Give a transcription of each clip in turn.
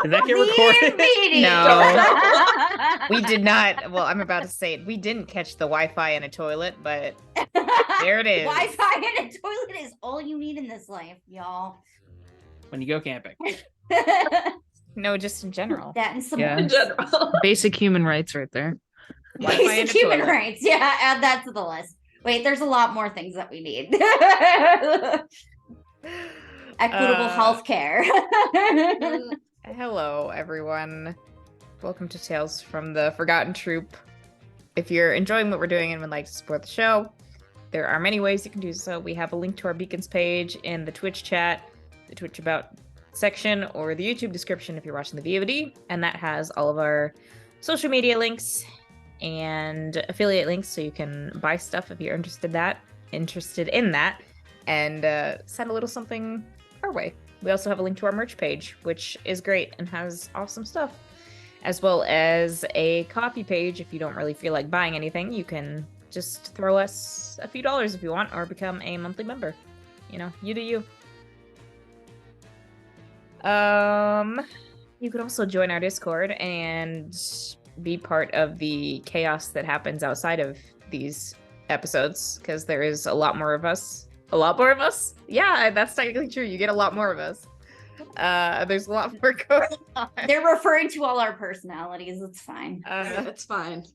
Did that get recorded? No, we did not. Well, I'm about to say it. We didn't catch the Wi-Fi in a toilet, but there it is. Wi-Fi in a toilet is all you need in this life, y'all. When you go camping. No, just in general. That and some In general. Basic human rights right there. Wi-Fi in basic a human toilet. rights. Yeah, add that to the list. Wait, there's a lot more things that we need. Equitable health care. Hello, everyone. Welcome to Tales from the Forgotten Troop. If you're enjoying what we're doing and would like to support the show, there are many ways you can do so. We have a link to our Beacons page in the Twitch chat, the Twitch About section, or the YouTube description if you're watching the VOD, and that has all of our social media links and affiliate links, so you can buy stuff if you're interested in that, and send a little something our way. We also have a link to our merch page, which is great and has awesome stuff, as well as a coffee page. If you don't really feel like buying anything, you can just throw us a few dollars if you want, or become a monthly member. You know, you do you. You could also join our Discord and be part of the chaos that happens outside of these episodes, because there is a lot more of us. Yeah, that's technically true. You get a lot more of us. There's a lot more going on. They're referring to all our personalities. It's fine. It's fine.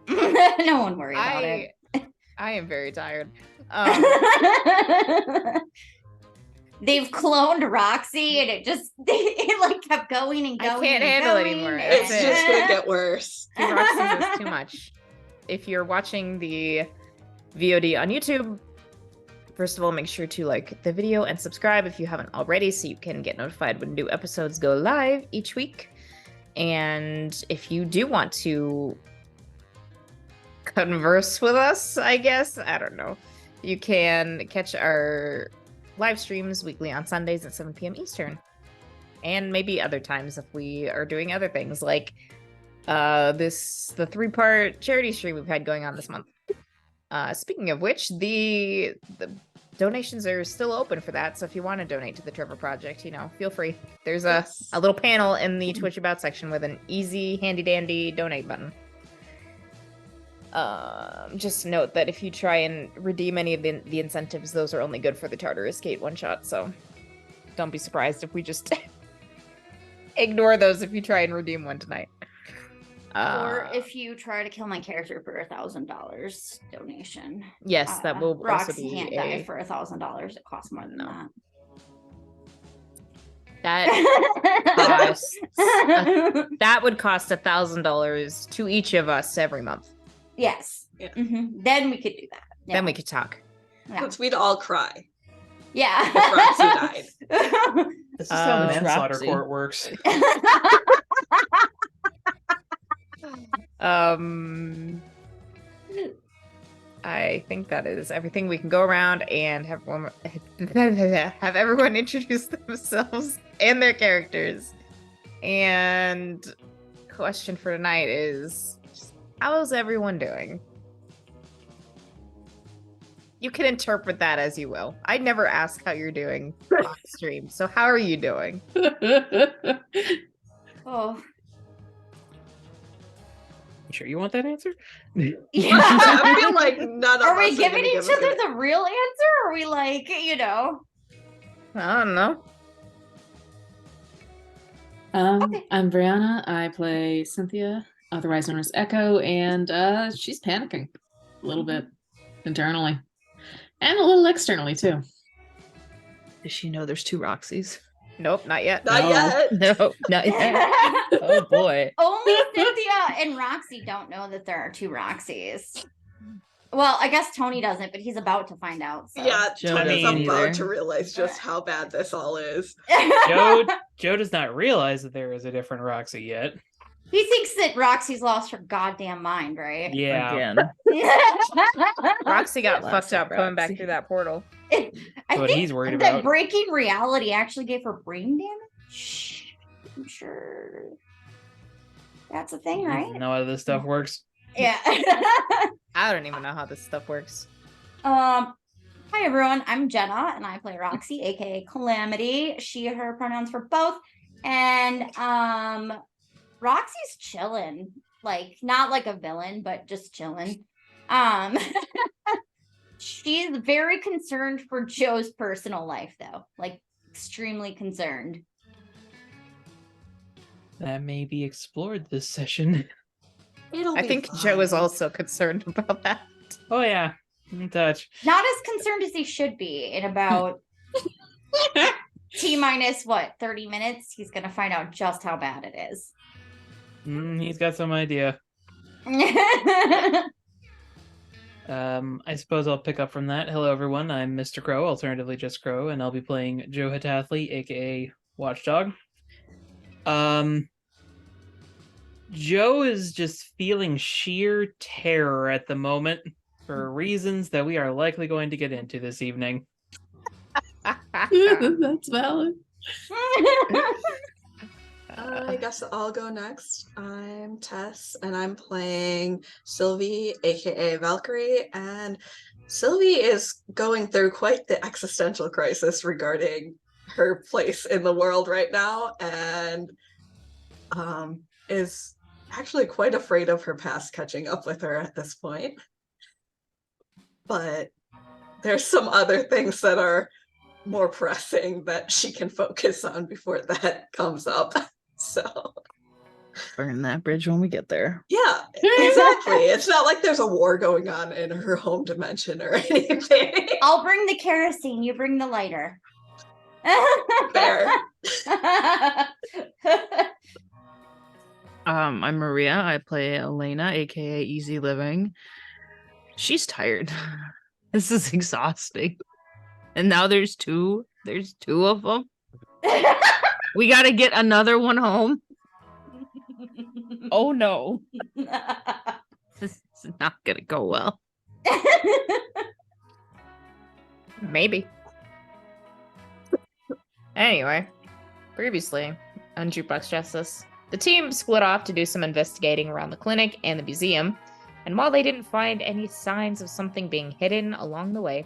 No one worry about it. I am very tired. They've cloned Roxy, and it like kept going and going. I can't and handle it going, anymore. It's just gonna get worse. Roxy is too much. If you're watching the VOD on YouTube, first of all, make sure to like the video and subscribe if you haven't already, so you can get notified when new episodes go live each week. And if you do want to converse with us, I guess, I don't know, you can catch our live streams weekly on Sundays at 7 p.m. Eastern. And maybe other times if we are doing other things, like the 3-part charity stream we've had going on this month. Speaking of which, the donations are still open for that, so if you want to donate to the Trevor Project, you know, feel free. There's a little panel in the Twitch About section with an easy, handy-dandy donate button. Just note that if you try and redeem any of the incentives, those are only good for the Tartarus Gate one-shot, so don't be surprised if we just ignore those if you try and redeem one tonight. Or if you try to kill my character for $1,000 donation. Yes, that will also Roxy be can't die for $1,000. It costs more than that. That would cost $1,000 to each of us every month. Yes. Yeah. Mm-hmm. Then we could do that. Yeah. Then we could talk. Yeah. Since we'd all cry Yeah. if Roxy died. This is how manslaughter Roxy. court works. I think that is everything. We can go around and have everyone introduce themselves and their characters. And question for tonight is, how's everyone doing? You can interpret that as you will. I never ask how you're doing on stream. So how are you doing? Oh. You sure you want that answer? Yeah. I feel like none of Are us we giving gonna each give us other an- the real answer? Or are we like, you know? I don't know. Okay. I'm Brianna. I play Cynthia, otherwise known as Echo, and she's panicking a little bit internally and a little externally too. Does she know there's 2 Roxys? Nope, not yet. Not yet. No, not yet. Oh boy. Only Cynthia and Roxy don't know that there are 2 Roxys. Well, I guess Tony doesn't, but he's about to find out. So. Yeah, Joe Tony's doesn't about either. to realize just how bad this all is. Joe does not realize that there is a different Roxy yet. He thinks that Roxy's lost her goddamn mind, right? Yeah. Again. Roxy got Last fucked up coming back Roxy. through that portal. I That's what think he's worried that about. breaking reality actually gave her brain damage. I'm sure that's a thing, right? Know how this stuff works. Yeah. I don't even know how this stuff works. Hi everyone, I'm Jenna and I play Roxy, aka Calamity. She, her pronouns for both. And Roxy's chilling. Like, not like a villain, but just chilling. She's very concerned for Joe's personal life, though. Like, extremely concerned. That may be explored this session. I think Joe is also concerned about that. Oh yeah, in touch. Not as concerned as he should be in about T-minus, what, 30 minutes? He's going to find out just how bad it is. He's got some idea. I suppose I'll pick up from that. Hello, everyone. I'm Mr. Crow, alternatively just Crow, and I'll be playing Joe Hatathli, aka Watchdog. Joe is just feeling sheer terror at the moment for reasons that we are likely going to get into this evening. That's valid. I guess I'll go next. I'm Tess, and I'm playing Sylvie, aka Valkyrie, and Sylvie is going through quite the existential crisis regarding her place in the world right now, and is actually quite afraid of her past catching up with her at this point. But there's some other things that are more pressing that she can focus on before that comes up. So Burn that bridge when we get there. yeah, exactly. It's not like there's a war going on in her home dimension or anything. I'll bring the kerosene, you bring the lighter. Fair. I'm Maria. I play Elena, aka Easy Living. She's tired. This is exhausting. And now there's two. There's two of them. We gotta get another one home. Oh no. This is not gonna go well. Maybe. Anyway, previously on Jukebox Justice, the team split off to do some investigating around the clinic and the museum, and while they didn't find any signs of something being hidden along the way,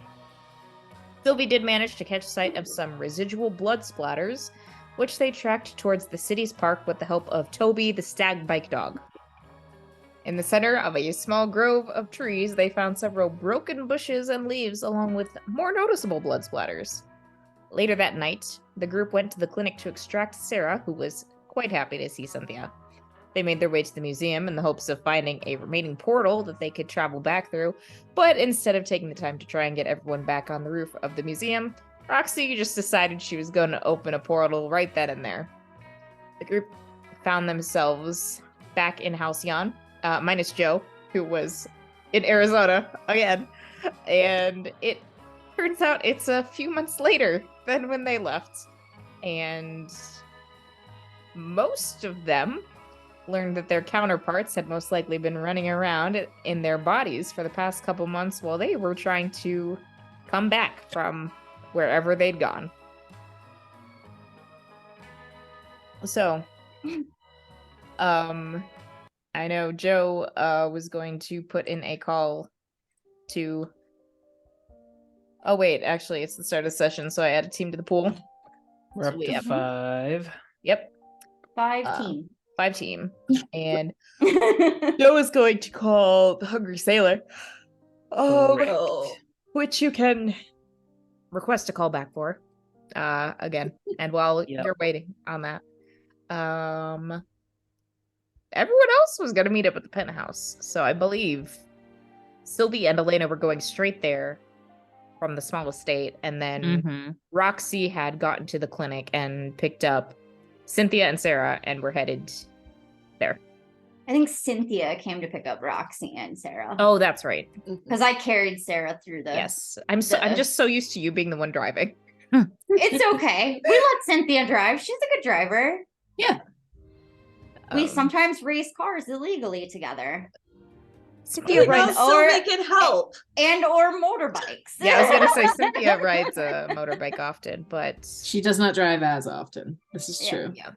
Sylvie did manage to catch sight of some residual blood splatters, which they tracked towards the city's park with the help of Toby, the stag bike dog. In the center of a small grove of trees, they found several broken bushes and leaves, along with more noticeable blood splatters. Later that night, the group went to the clinic to extract Sarah, who was quite happy to see Cynthia. They made their way to the museum in the hopes of finding a remaining portal that they could travel back through, but instead of taking the time to try and get everyone back on the roof of the museum, Roxy just decided she was going to open a portal right then and there. The group found themselves back in Halcyon, minus Joe, who was in Arizona again, and it turns out it's a few months later than when they left, and most of them learned that their counterparts had most likely been running around in their bodies for the past couple months while they were trying to come back from wherever they'd gone. So, I know Joe was going to put in a call to... Oh wait, actually it's the start of the session, so I added team to the pool. We're up to 5. Yep. 5 team. 5 team. And Joe is going to call the Hungry Sailor. Oh. Which you can request a call back for. Again. And while you're waiting on that. Everyone else was gonna meet up at the penthouse. So I believe Sylvie and Elena were going straight there from the small estate, and then Roxy had gotten to the clinic and picked up Cynthia and Sarah and were headed there. I think Cynthia came to pick up Roxy and Sarah. Oh, that's right. Because I carried Sarah through the... Yes. I'm just so used to you being the one driving. It's okay. We let Cynthia drive. She's a good driver. Yeah. We sometimes race cars illegally together. Cynthia rides, so we can help. And or motorbikes. Yeah, I was gonna say Cynthia rides a motorbike often, but She does not drive as often. This is true. Yeah.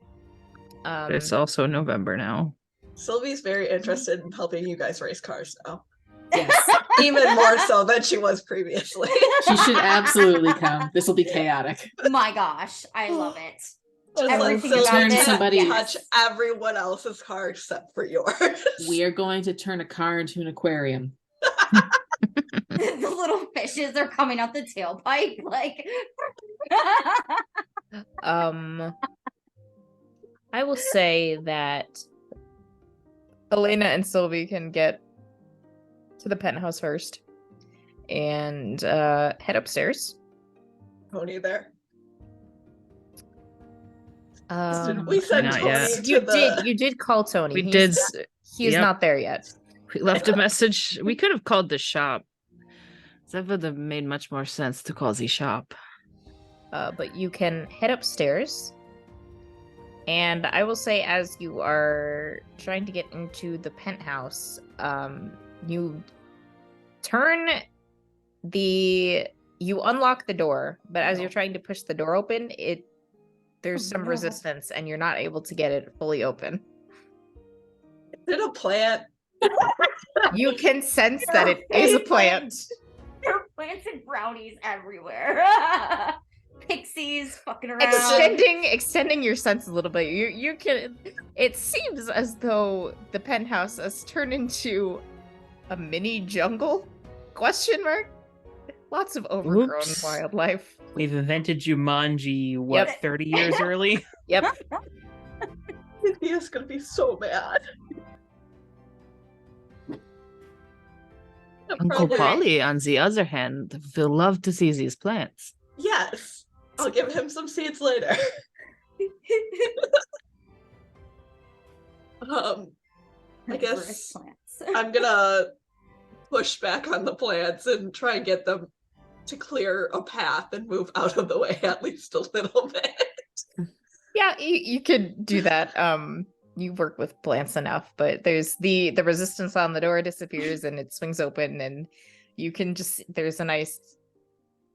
But it's also November now. Sylvie's very interested in helping you guys race cars now. Yes. Even more so than she was previously. She should absolutely come. This will be chaotic. My gosh, I love it. Just let Everything Sylvie about this, somebody- touch everyone else's car except for yours. We are going to turn a car into an aquarium. The little fishes are coming out the tailpipe. Like, I will say that Elena and Sylvie can get to the penthouse first and head upstairs. Tony there. We sent not Tony yet. to You did call Tony. We He's- did. He is Yep. not there yet. We left a message. We could have called the shop. That would have made much more sense to call the shop. But you can head upstairs. And I will say, as you are trying to get into the penthouse, you unlock the door, but as you're trying to push the door open, there's some no. resistance, and you're not able to get it fully open. Is it a plant? You can sense that it is a plant. there are plants and brownies everywhere. Pixies fucking around. Extending your sense a little bit. You can. It seems as though the penthouse has turned into a mini jungle? Question mark. Lots of overgrown Oops. wildlife. We've invented Jumanji, what, Yep. 30 years early? Yep. Cynthia's gonna be so mad. Uncle Probably- Polly, on the other hand, will love to see these plants. Yes. I'll give him some seeds later. I guess plants. I'm gonna push back on the plants and try and get them to clear a path and move out of the way at least a little bit. Yeah, you could do that. You work with plants enough, but there's the resistance on the door disappears and it swings open, and you can there's a nice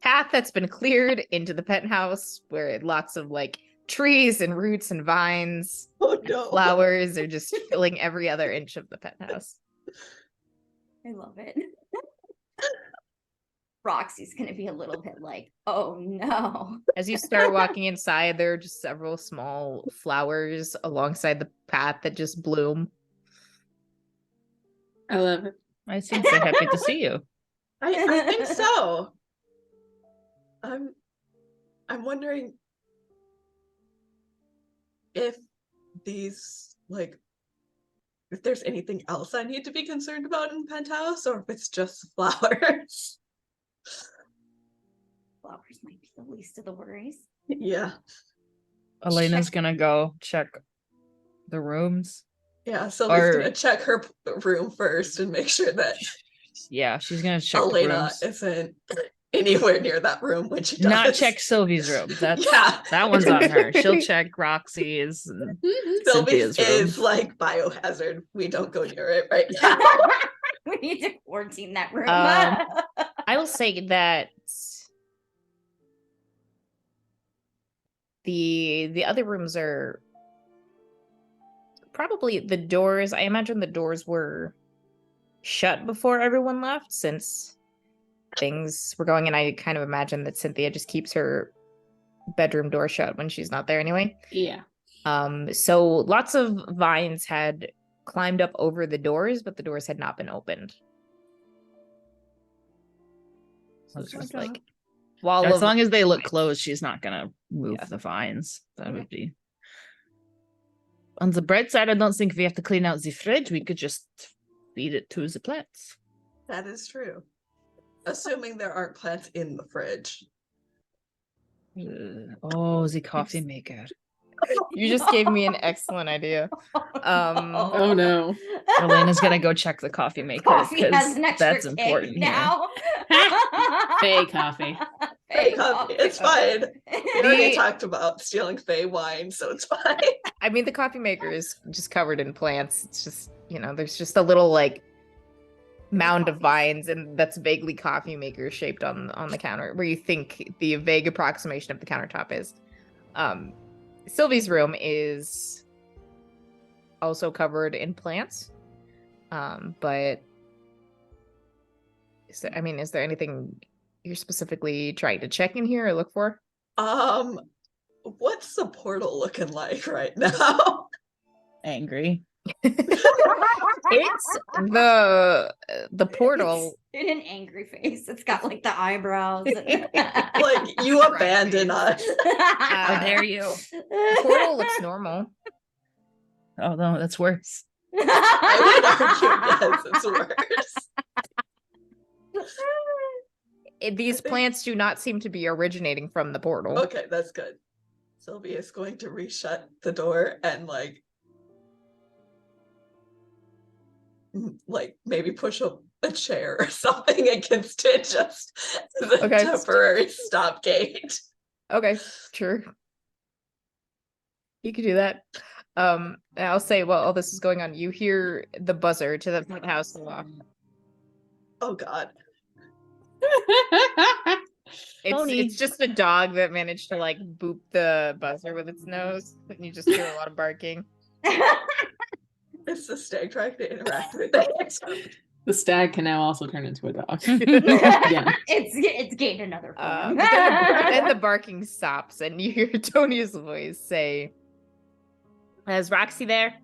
path that's been cleared into the penthouse where lots of like trees and roots and vines, Oh no. flowers are just filling every other inch of the penthouse. I love it. Roxy's gonna be a little bit like, oh no. As you start walking inside, there are just several small flowers alongside the path that just bloom. I love it. I seem so happy to see you. I think so. I'm wondering if these if there's anything else I need to be concerned about in the penthouse, or if it's just flowers. Flowers might be the least of the worries. Yeah. Elena's gonna go check the rooms. Yeah, Sylvie's Or- gonna check her room first and make sure that Yeah, she's gonna check the Elena rooms. isn't anywhere near that room when she does. Not check Sylvie's room. That's Yeah. that one's on her. She'll check Roxy's. And Sylvie's Cynthia's room. is like biohazard. We don't go near it right now. We need to quarantine that room. I will say that the other rooms are probably the doors. I imagine the doors were shut before everyone left, since things were going, and I kind of imagine that Cynthia just keeps her bedroom door shut when she's not there anyway. Yeah. So lots of vines had climbed up over the doors, but the doors had not been opened. So it's just like wall As of long as they look closed, she's not gonna move Yeah. the vines. That Okay. would be. On the bright side, I don't think we have to clean out the fridge. We could just feed it to the plants. That is true. Assuming there aren't plants in the fridge. Oh, the coffee maker. You just gave me an excellent idea. Oh no. Elena's gonna go check the coffee maker Coffee has because an extra that's keg important here. now. Fey coffee. Fey coffee, it's fine. We already The- talked about stealing Fey wine, so it's fine. I mean, the coffee maker is just covered in plants. It's just, there's just a little like mound of vines, and that's vaguely coffee maker shaped on the counter, where you think the vague approximation of the countertop is. Sylvie's room is also covered in plants, but is there anything you're specifically trying to check in here or look for? What's the portal looking like right now? Angry. It's the portal. It's in an angry face. It's got like the eyebrows. And... Like, you abandon us. How dare you? The portal looks normal. Oh no, that's worse. I would argue, yes, it's worse. These plants do not seem to be originating from the portal. Okay, that's good. Sylvia is going to re-shut the door and like maybe push a chair or something against it just as a Okay. temporary stopgate. Okay, sure. You could do that. And I'll say while all this is going on, you hear the buzzer to the house lock. Oh god. It's just a dog that managed to like boop the buzzer with its nose, and you just hear a lot of barking. It's the stag trying to interact with it. The stag can now also turn into a dog. It's gained another form. But then the barking stops, and you hear Tony's voice say, "Is Roxy there?"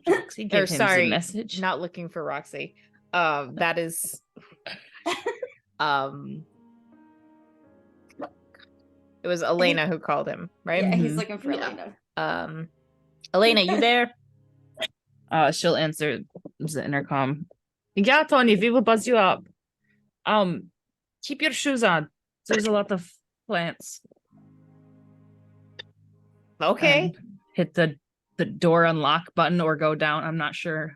Roxy gave him sorry, a message. Not looking for Roxy. That is it was Elena who called him, right? Yeah, he's Mhm. looking for Yeah. Elena. Elena, you there? She'll answer the intercom. Yeah, Tony, we will buzz you up. Keep your shoes on. There's a lot of plants. Okay. And hit the door unlock button or go down. I'm not sure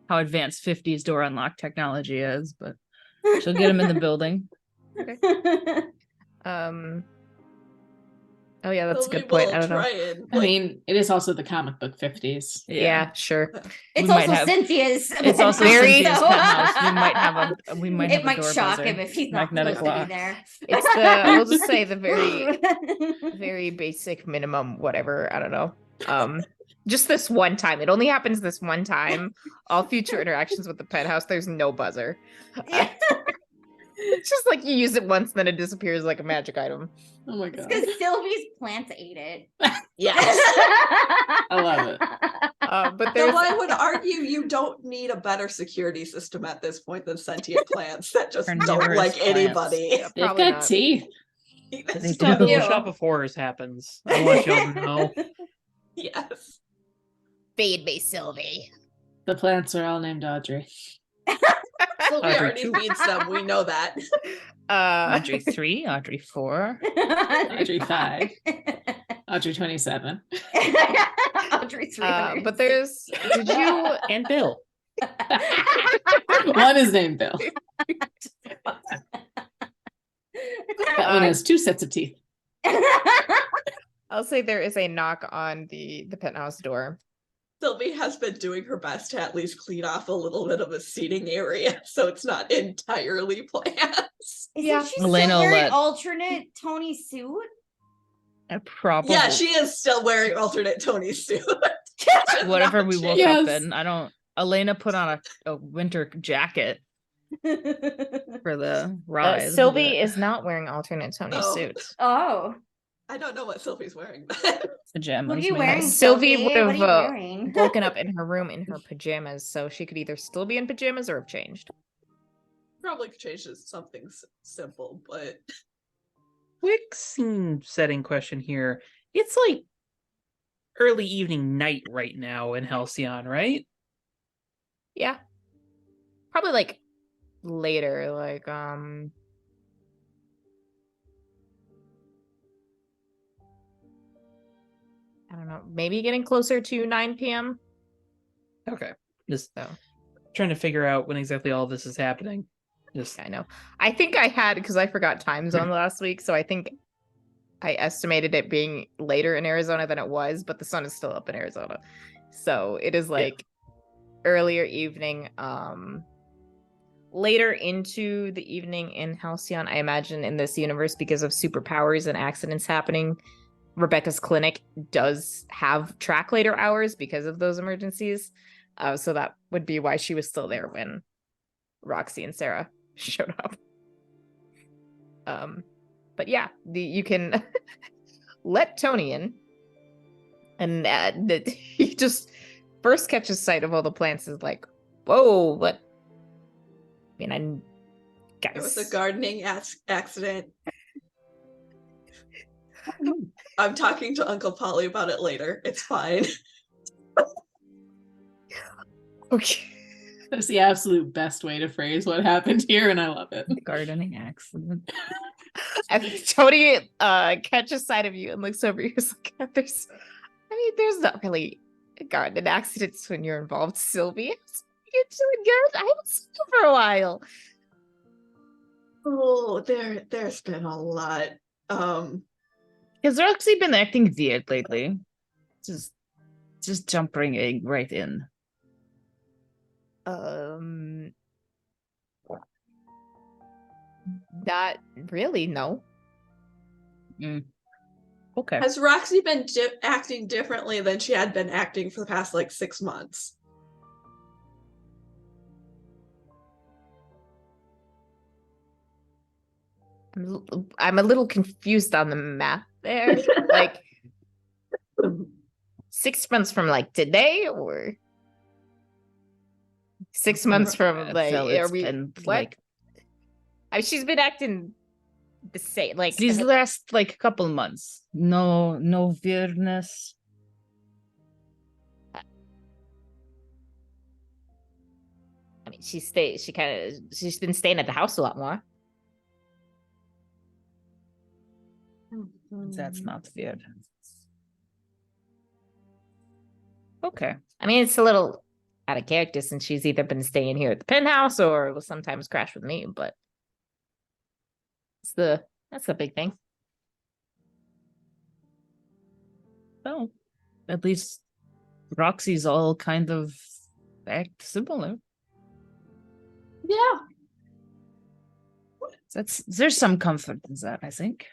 how advanced 50s door unlock technology is, but she'll get him in the building. Oh yeah, that's a Sylvie good point. will I don't know. try and, I mean, it is also the comic book 50s. Yeah, sure. It's might also have- Cynthia's. It's also Very- Cynthia's so- penthouse. We might have It a might door shock buzzer. him if he's not Magnetic supposed to lock. be there. It's we'll just say the very basic minimum, whatever. I don't know. Just this one time. It only happens this one time. All future interactions with the penthouse, there's no buzzer. Yeah. It's just like you use it once, then it disappears like a magic item. Oh my It's god. because Sylvie's plants ate it. Yes. I love it. But Though there's I would argue you don't need a better security system at this point than sentient plants that just don't Carnivorous like plants. anybody. They've probably got not. teeth. They That's do. The true. Ew. shop of horrors happens. I want y'all to know. Yes. Feed me, Sylvie. The plants are all named Audrey. Sylvie Audrey already too. feeds them. We know that. Audrey 3, Audrey 4. Audrey 5. Audrey 27. Audrey 300. But there's did you And Bill. One is named Bill. That one has 2 sets of teeth. I'll say there is a knock on the penthouse door. Sylvie has been doing her best to at least clean off a little bit of a seating area so it's not entirely plants. Isn't she Elena still wearing let- alternate Tony suit? Probably. Yeah, she is still wearing alternate Tony's suit. Whatever we woke Yes. up in. I don't. Elena put on a winter jacket for the ride. Sylvie is not wearing alternate Tony Oh. suit. Oh, I don't know what Sylvie's wearing. pajamas. what are you maybe. wearing, Sylvie Sylvie? would What are have, you wearing? Woken up in her room in her pajamas, so she could either still be in pajamas or have changed. Probably could change to something simple, but Quick scene setting question here. It's like early evening night right now in Halcyon, right? Yeah. Probably like later, like I don't know, maybe getting closer to 9 p.m. Okay. Just So trying to figure out when exactly all this is happening. Just I know. I think I had because I forgot time zone last week, so I think I estimated it being later in Arizona than it was, but the sun is still up in Arizona. So it is like earlier evening, later into the evening in Halcyon, I imagine in this universe because of superpowers and accidents happening. Rebecca's clinic does have track later hours because of those emergencies. So that would be why she was still there when Roxy and Sarah showed up. But yeah, you can let Tony in, and he just first catches sight of all the plants is like, whoa, what? I mean, It was a guys, gardening accident. I'm talking to Uncle Polly about it later. It's fine. okay. That's the absolute best way to phrase what happened here, and I love it. Gardening accident. And Tony catches sight of you and looks over you. He's like, there's not really garden accidents when you're involved, Sylvie. You're doing good. I haven't seen you for a while. Oh, there's been a lot. Has Roxy been acting weird lately? Just jumping right in. Not really, no. Okay. Has Roxy been acting differently than she had been acting for the past like 6 months? I'm a little confused on the math there. Like 6 months from like today, or 6 months from like Phil, are it's we been what? like She's been acting the same. Like these last like couple months. No weirdness. I mean, she's been staying at the house a lot more. That's not weird. Okay. I mean, it's a little out of character since she's either been staying here at the penthouse or will sometimes crash with me, but that's the big thing. Well, at least Roxy's all kind of act similar. Yeah. There's some comfort in that, I think.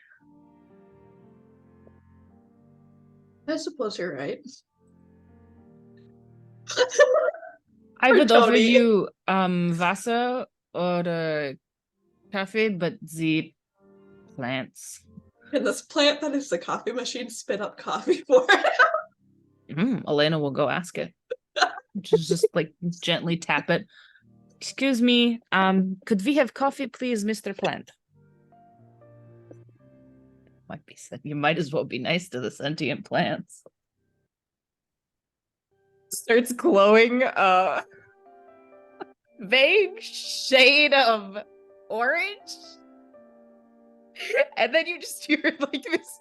I suppose you're right. I would offer Tony. you Wasser or coffee, but the plants. Can this plant that is the coffee machine spit up coffee for it? Elena will go ask it. Just like gently tap it. Excuse me, could we have coffee, please, Mr. Plant? Might be said. You might as well be nice to the sentient plants. Starts glowing vague shade of orange. And then you just hear like this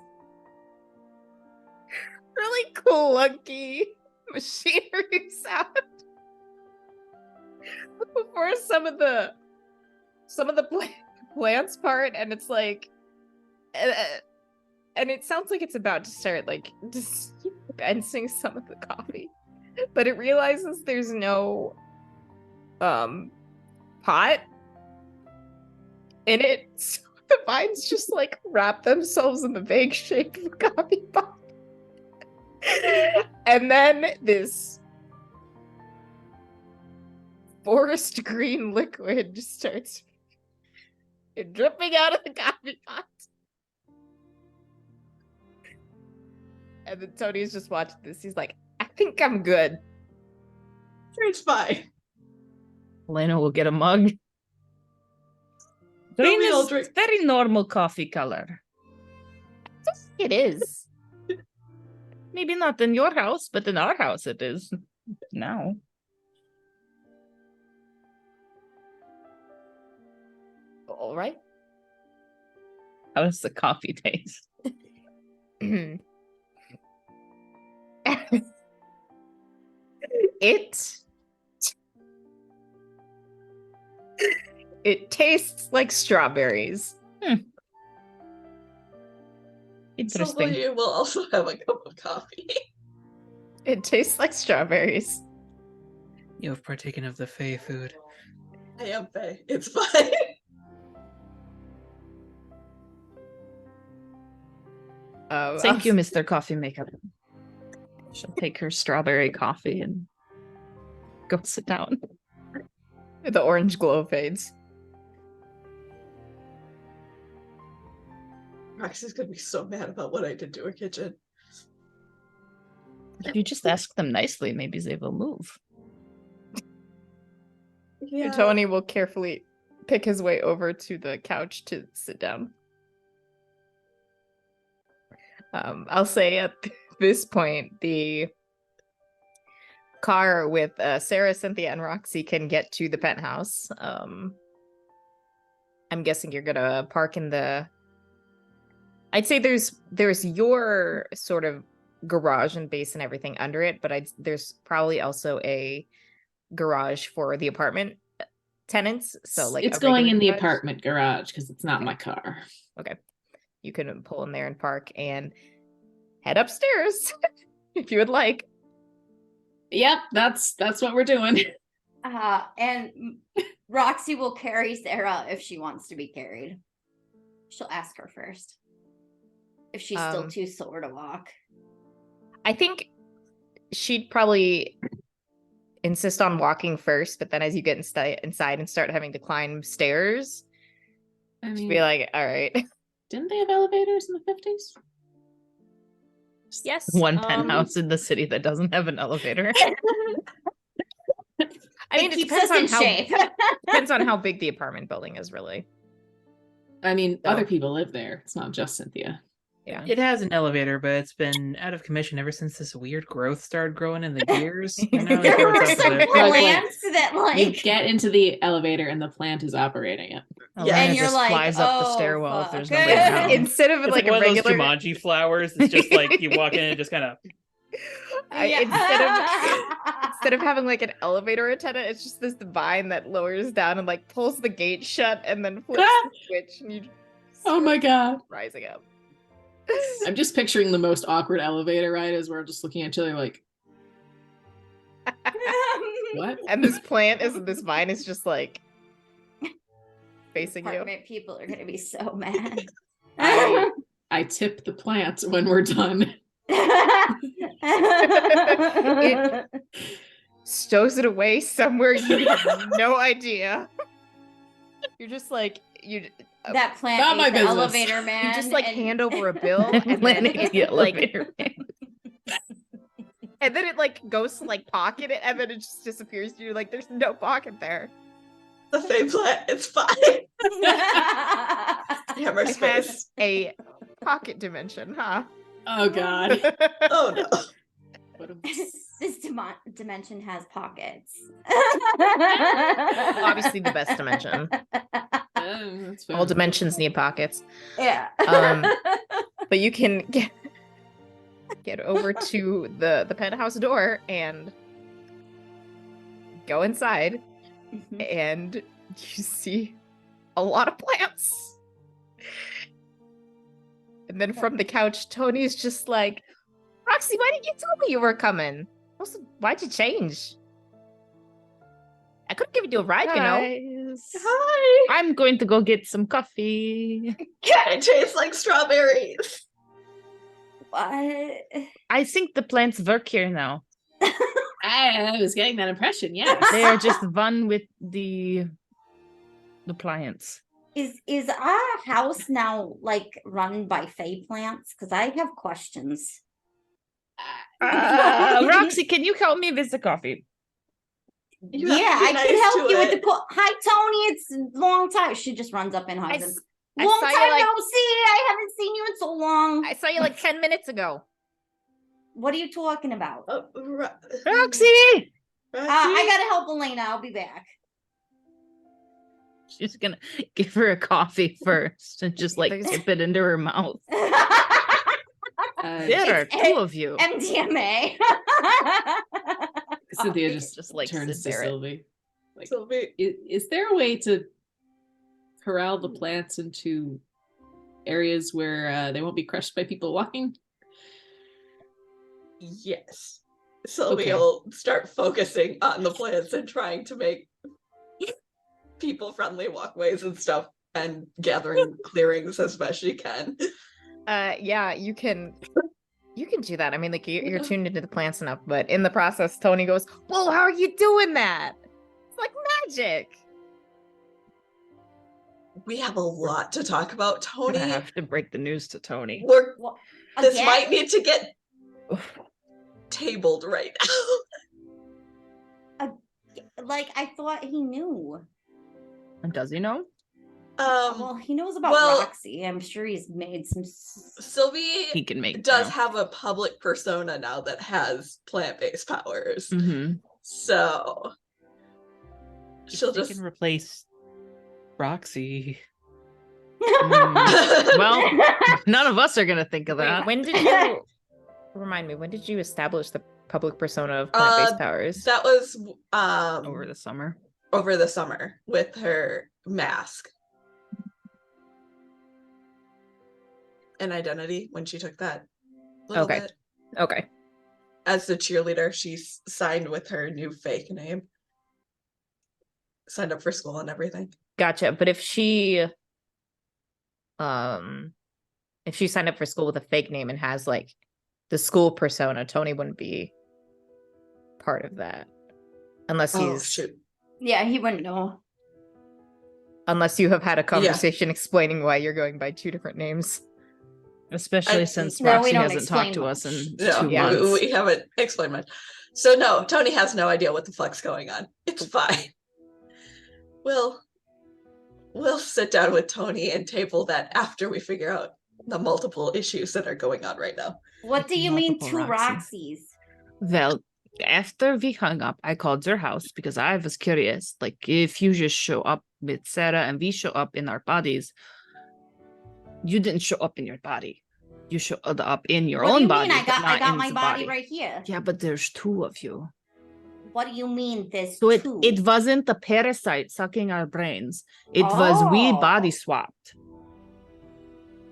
really clunky machinery sound before some of the plants part, and it's like and it sounds like it's about to start like dispensing some of the coffee, but it realizes there's no pot in it, so the vines just like wrap themselves in the vague shape of a coffee pot. And then this forest green liquid just starts dripping out of the coffee pot. And then Tony's just watching this. He's like, I think I'm good. It's fine. Elena will get a mug. Green we all is drink. very normal coffee color. It is. Maybe not in your house, but in our house it is now. All right. How does the coffee taste? It tastes like strawberries. Interesting. So you will also have a cup of coffee. It tastes like strawberries. You have partaken of the Fey food. I am Faye. It's fine. Thank you, Mr. Coffee Maker. She'll take her strawberry coffee and go sit down. The orange glow fades. Roxy's gonna be so mad about what I did to her kitchen. If you just ask them nicely, maybe they will move. Yeah. Tony will carefully pick his way over to the couch to sit down. I'll say at this point, the car with Sarah, Cynthia, and Roxy can get to the penthouse. I'm guessing you're gonna park in the. I'd say there's your sort of garage and base and everything under it, but there's probably also a garage for the apartment tenants. So like it's a going regular in the garage. apartment garage because it's not my car. Okay, you can pull in there and park and head upstairs if you would like. Yep, that's what we're doing. And Roxy will carry Sarah if she wants to be carried. She'll ask her first if she's still too sore to walk. I think she'd probably insist on walking first, but then as you get inside and start having to climb stairs, I she'd mean, be like, all right. didn't they have elevators in the 50s? Yes. One penthouse in the city that doesn't have an elevator. I mean, It it keeps depends us on in how shape. depends on how big the apartment building is, really. I mean, So- other people live there. It's not just Cynthia. Yeah. It has an elevator, but it's been out of commission ever since this weird growth started growing in the gears. And now There it were goes up some there. plants that You like get into the elevator and the plant is operating it. Elena and you're just like, flies up the "Oh, stairwell if fuck." there's nobody It's around. Instead of It's like like one a of those regular Jumanji flowers. It's just like you walk in and just kind of. instead of having like an elevator attendant, it's just this vine that lowers down and like pulls the gate shut and then flips the switch and you Oh my god. rising up. I'm just picturing the most awkward elevator ride as we're just looking at each other like, what? And this vine is just like facing you. Apartment people are gonna be so mad. I tip the plant when we're done. Stows it away somewhere you have no idea. You're just like That plant Not ate my the business. elevator man. you just like and- hand over a bill and then Landing in the it like elevator. and then it like goes to like pocket it and then it just disappears. You're like, there's no pocket there. The fake plant, it's fine. Hammer It space. has a pocket dimension, huh? Oh god. Oh no. What a- This dimension has pockets. Obviously the best dimension. that's fair. All dimensions need pockets. Yeah. But you can get over to the penthouse door and go inside and you see a lot of plants. And then from the couch, Tony's just like, Roxy, why didn't you tell me you were coming? Also, why'd you change? I could have given you a ride, you know. Guys, Hi. I'm going to go get some coffee. It tastes like strawberries. What? I think the plants work here now. I was getting that impression, yes. They are just one with the plants. Is our house now like run by Fae plants? Because I have questions. Roxy, can you help me with the coffee? You have to Yeah, be I nice can help to you with it. the hi Tony. It's a long time. She just runs up and hugs him. I Long saw time you like no see. I haven't seen you in so long. I saw you like 10 minutes ago. What are you talking about? Roxy! I gotta help Elena. I'll be back. She's gonna give her a coffee first and just like There's- tip it into her mouth. Uh, There are It's two of you. MDMA. Cynthia just, Just like turns sit to there. Sylvie. Like, Sylvie. is there a way to corral the plants into areas where they won't be crushed by people walking? Yes. Sylvie Okay. will start focusing on the plants and trying to make people-friendly walkways and stuff and gathering clearings as best she can. Yeah, you can do that. I mean, like you're tuned into the plants enough, but in the process, Tony goes, "Well, how are you doing that? It's like magic." we have a lot to talk about, I Tony. have to break the news to Tony. Well, This again? might need to get tabled right now. Like, I thought he knew. And does he know? Well, he knows about Roxy. I'm sure he's made some. Sylvie He can make does now. have a public persona now that has plant-based powers. Mm-hmm. So she'll They just can replace Roxy. Well, none of us are gonna think of Wait, that. when did you remind me? When did you establish the public persona of plant-based powers? that was Over the summer. over the summer with her mask and identity when she took that little Okay. bit. Okay. As the cheerleader, she's signed with her new fake name. Signed up for school and everything. Gotcha. But if she signed up for school with a fake name and has like the school persona, Tony wouldn't be part of that. Unless Oh shoot. Yeah, he wouldn't know. Unless you have had a conversation explaining why you're going by two different names. Especially I- since No, we Roxy don't hasn't explain talked to us much. in No, 2 Yeah. months. we haven't explained much. So no, Tony has no idea what the fuck's going on. It's fine. We'll sit down with Tony and table that after we figure out the multiple issues that are going on right now. What do you mean, Multiple two Roxys. Roxys? Well, after we hung up, I called your house because I was curious. Like, if you just show up with Sarah and we show up in our bodies, you didn't show up in your body. You showed up in your What do own you body. mean? I but not got in my the body right here. Yeah, but there's 2 of you. What do you mean there's So two? it wasn't the parasite sucking our brains. It was we body swapped.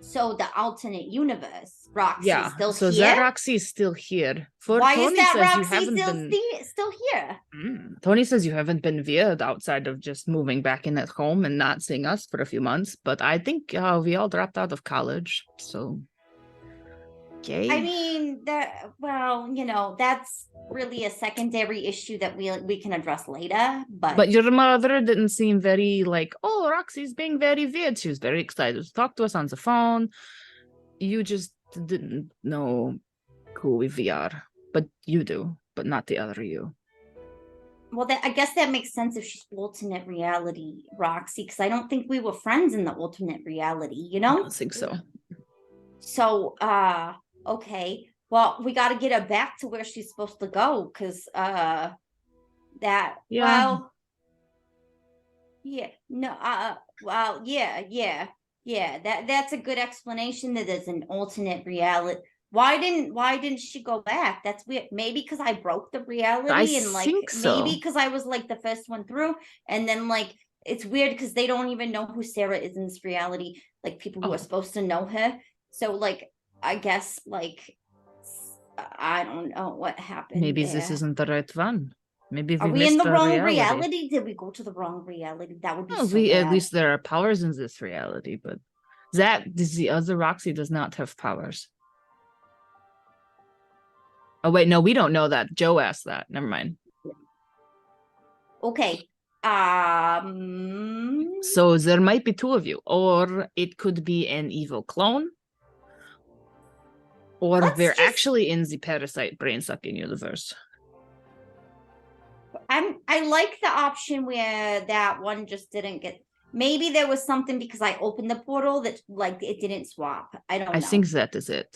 So the alternate universe, Roxy's Yeah. still So here? that Roxy is still here. For Why Tony is that says you Roxy haven't been. still here? Tony says you haven't been weird outside of just moving back in at home and not seeing us for a few months. But I think we all dropped out of college. So, okay. I mean, that's really a secondary issue that we can address later. But your mother didn't seem very like, oh, Roxy's being very weird. She was very excited to talk to us on the phone. You just didn't know who we are. But you do, but not the other you. Well, I guess that makes sense if she's alternate reality, Roxy, because I don't think we were friends in the alternate reality, you I know? don't think so. So, okay. Well, we got to get her back to where she's supposed to go, because that's a good explanation that there's an alternate reality. Why didn't she go back? That's weird. Maybe because I broke the reality and like think so. maybe because I was like the first one through, and then like it's weird because they don't even know who Sarah is in this reality, like people who are supposed to know her. So like I guess like I don't know what happened. Maybe there. this isn't the right one. Maybe Are we missed in the a wrong reality? Did we go to the wrong reality? That would be so bad. At least there are powers in this reality, but the other Roxy does not have powers. Oh wait, no, we don't know that. Joe asked that. Never mind. Okay. So there might be 2 of you, or it could be an evil clone, or they're actually in the parasite brain sucking universe. I like the option where that one just didn't get. Maybe there was something because I opened the portal that like it didn't swap. I don't know. I think that is it.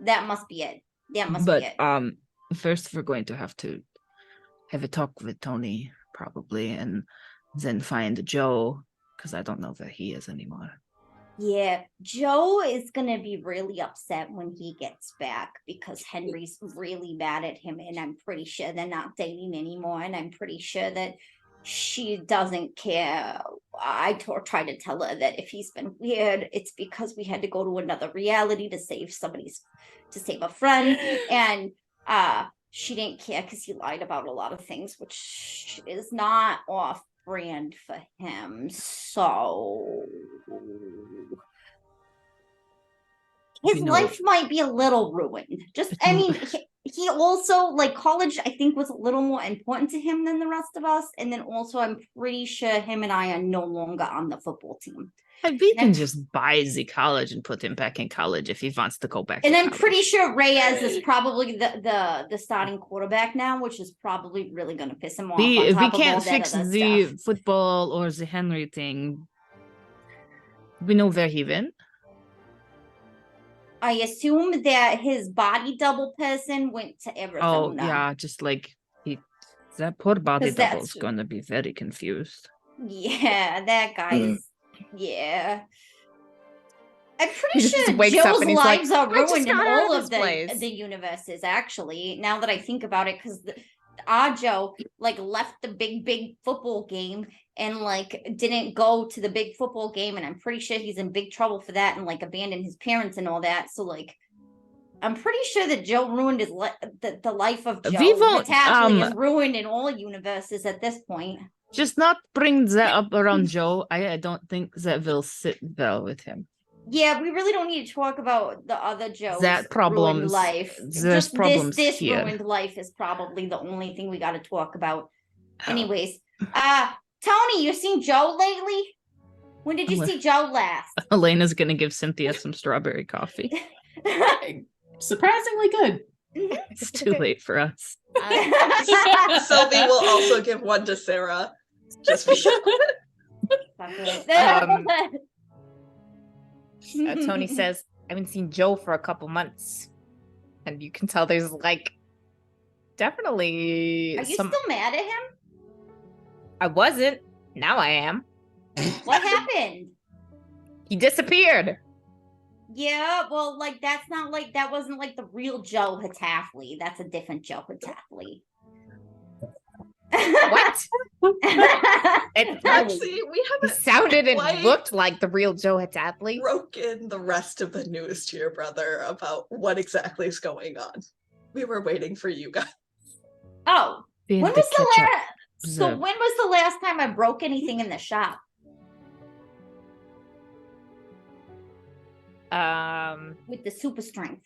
That must be it. That must be it. First we're going to have a talk with Tony probably, and then find Joe, because I don't know where he is anymore. Yeah, Joe is gonna be really upset when he gets back because Henry's really mad at him, and I'm pretty sure they're not dating anymore, and I'm pretty sure that she doesn't care. I tried to tell her that if he's been weird, it's because we had to go to another reality to save a friend, and she didn't care because he lied about a lot of things, which is not off brand for him. So his life might be a little ruined. I mean, he also like college, I think, was a little more important to him than the rest of us. And then also, I'm pretty sure him and I are no longer on the football team. And we can And- just buy the college and put him back in college if he wants to go back. And to I'm college. pretty sure Reyes is probably the starting quarterback now, which is probably really going to piss him off. We on top of can't all that fix other the stuff. football or the Henry thing. We know where he went. I assume that his body double person went to Oh Arizona. yeah, just like that poor body 'Cause double's that's- gonna be very confused. Yeah, that guy's. Yeah. I'm pretty He just sure wakes up Joe's and he's like, lives are "I just ruined in got out of all this of place." the universes, actually, now that I think about it, because our Joe like left the big football game and like didn't go to the big football game, and I'm pretty sure he's in big trouble for that and like abandoned his parents and all that. So like I'm pretty sure that Joe ruined his the life of Joe. We won't, Hatapley is ruined in all universes at this point. Just not bring that up around Joe. I don't think that will sit well with him. Yeah, we really don't need to talk about the other Joe's That problems- ruined life. there's Just problems this here. ruined life is probably the only thing we got to talk about. Oh. Anyways, Tony, you seen Joe lately? When did you see Joe last? Elena's gonna give Cynthia some strawberry coffee. Surprisingly good. It's too late for us. Sylvie will also give one to Sarah. Just because. Tony says, I haven't seen Joe for a couple months. And you can tell there's like definitely Are you some. still mad at him? I wasn't. Now I am. What happened? He disappeared. Yeah, well, like that's not like that wasn't like the real Joe Hatapley. That's a different Joe Hatapley. What? It Actually, we he haven't sounded and quite looked like the real Joe Hatapley. broken the rest of the news to your brother about what exactly is going on. We were waiting for you guys. Oh, Feed when the was the ketchup. last? So when was the last time I broke anything in the shop? With the super strength.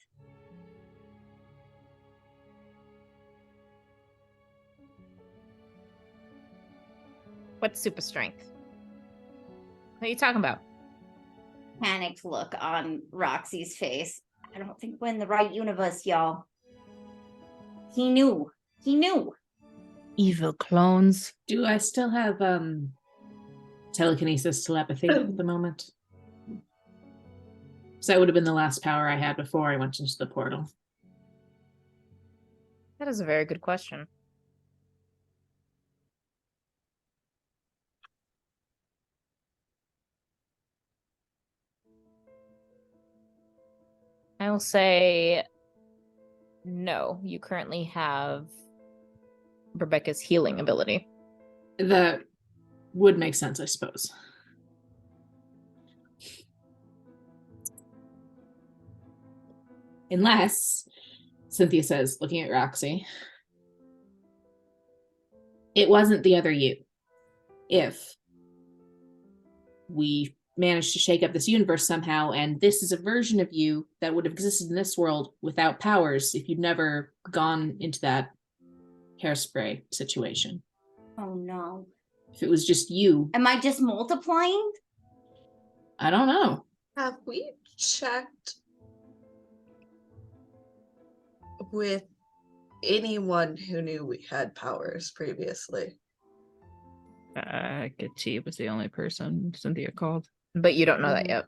What's super strength? What are you talking about? Panicked look on Roxy's face. I don't think we're in the right universe, y'all. He knew. He knew. Evil clones. Do I still have telekinesis telepathy at the moment? So that would have been the last power I had before I went into the portal. That is a very good question. I will say no. You currently have Rebecca's healing ability. That would make sense, I suppose. Unless, Cynthia says, looking at Roxy, it wasn't the other you. If we managed to shake up this universe somehow, and this is a version of you that would have existed in this world without powers if you'd never gone into that hairspray situation. Oh no. If it was just you, Am I just multiplying? I don't know. Have we checked with anyone who knew we had powers previously? Kitty was the only person Cynthia called. But you don't know that yet.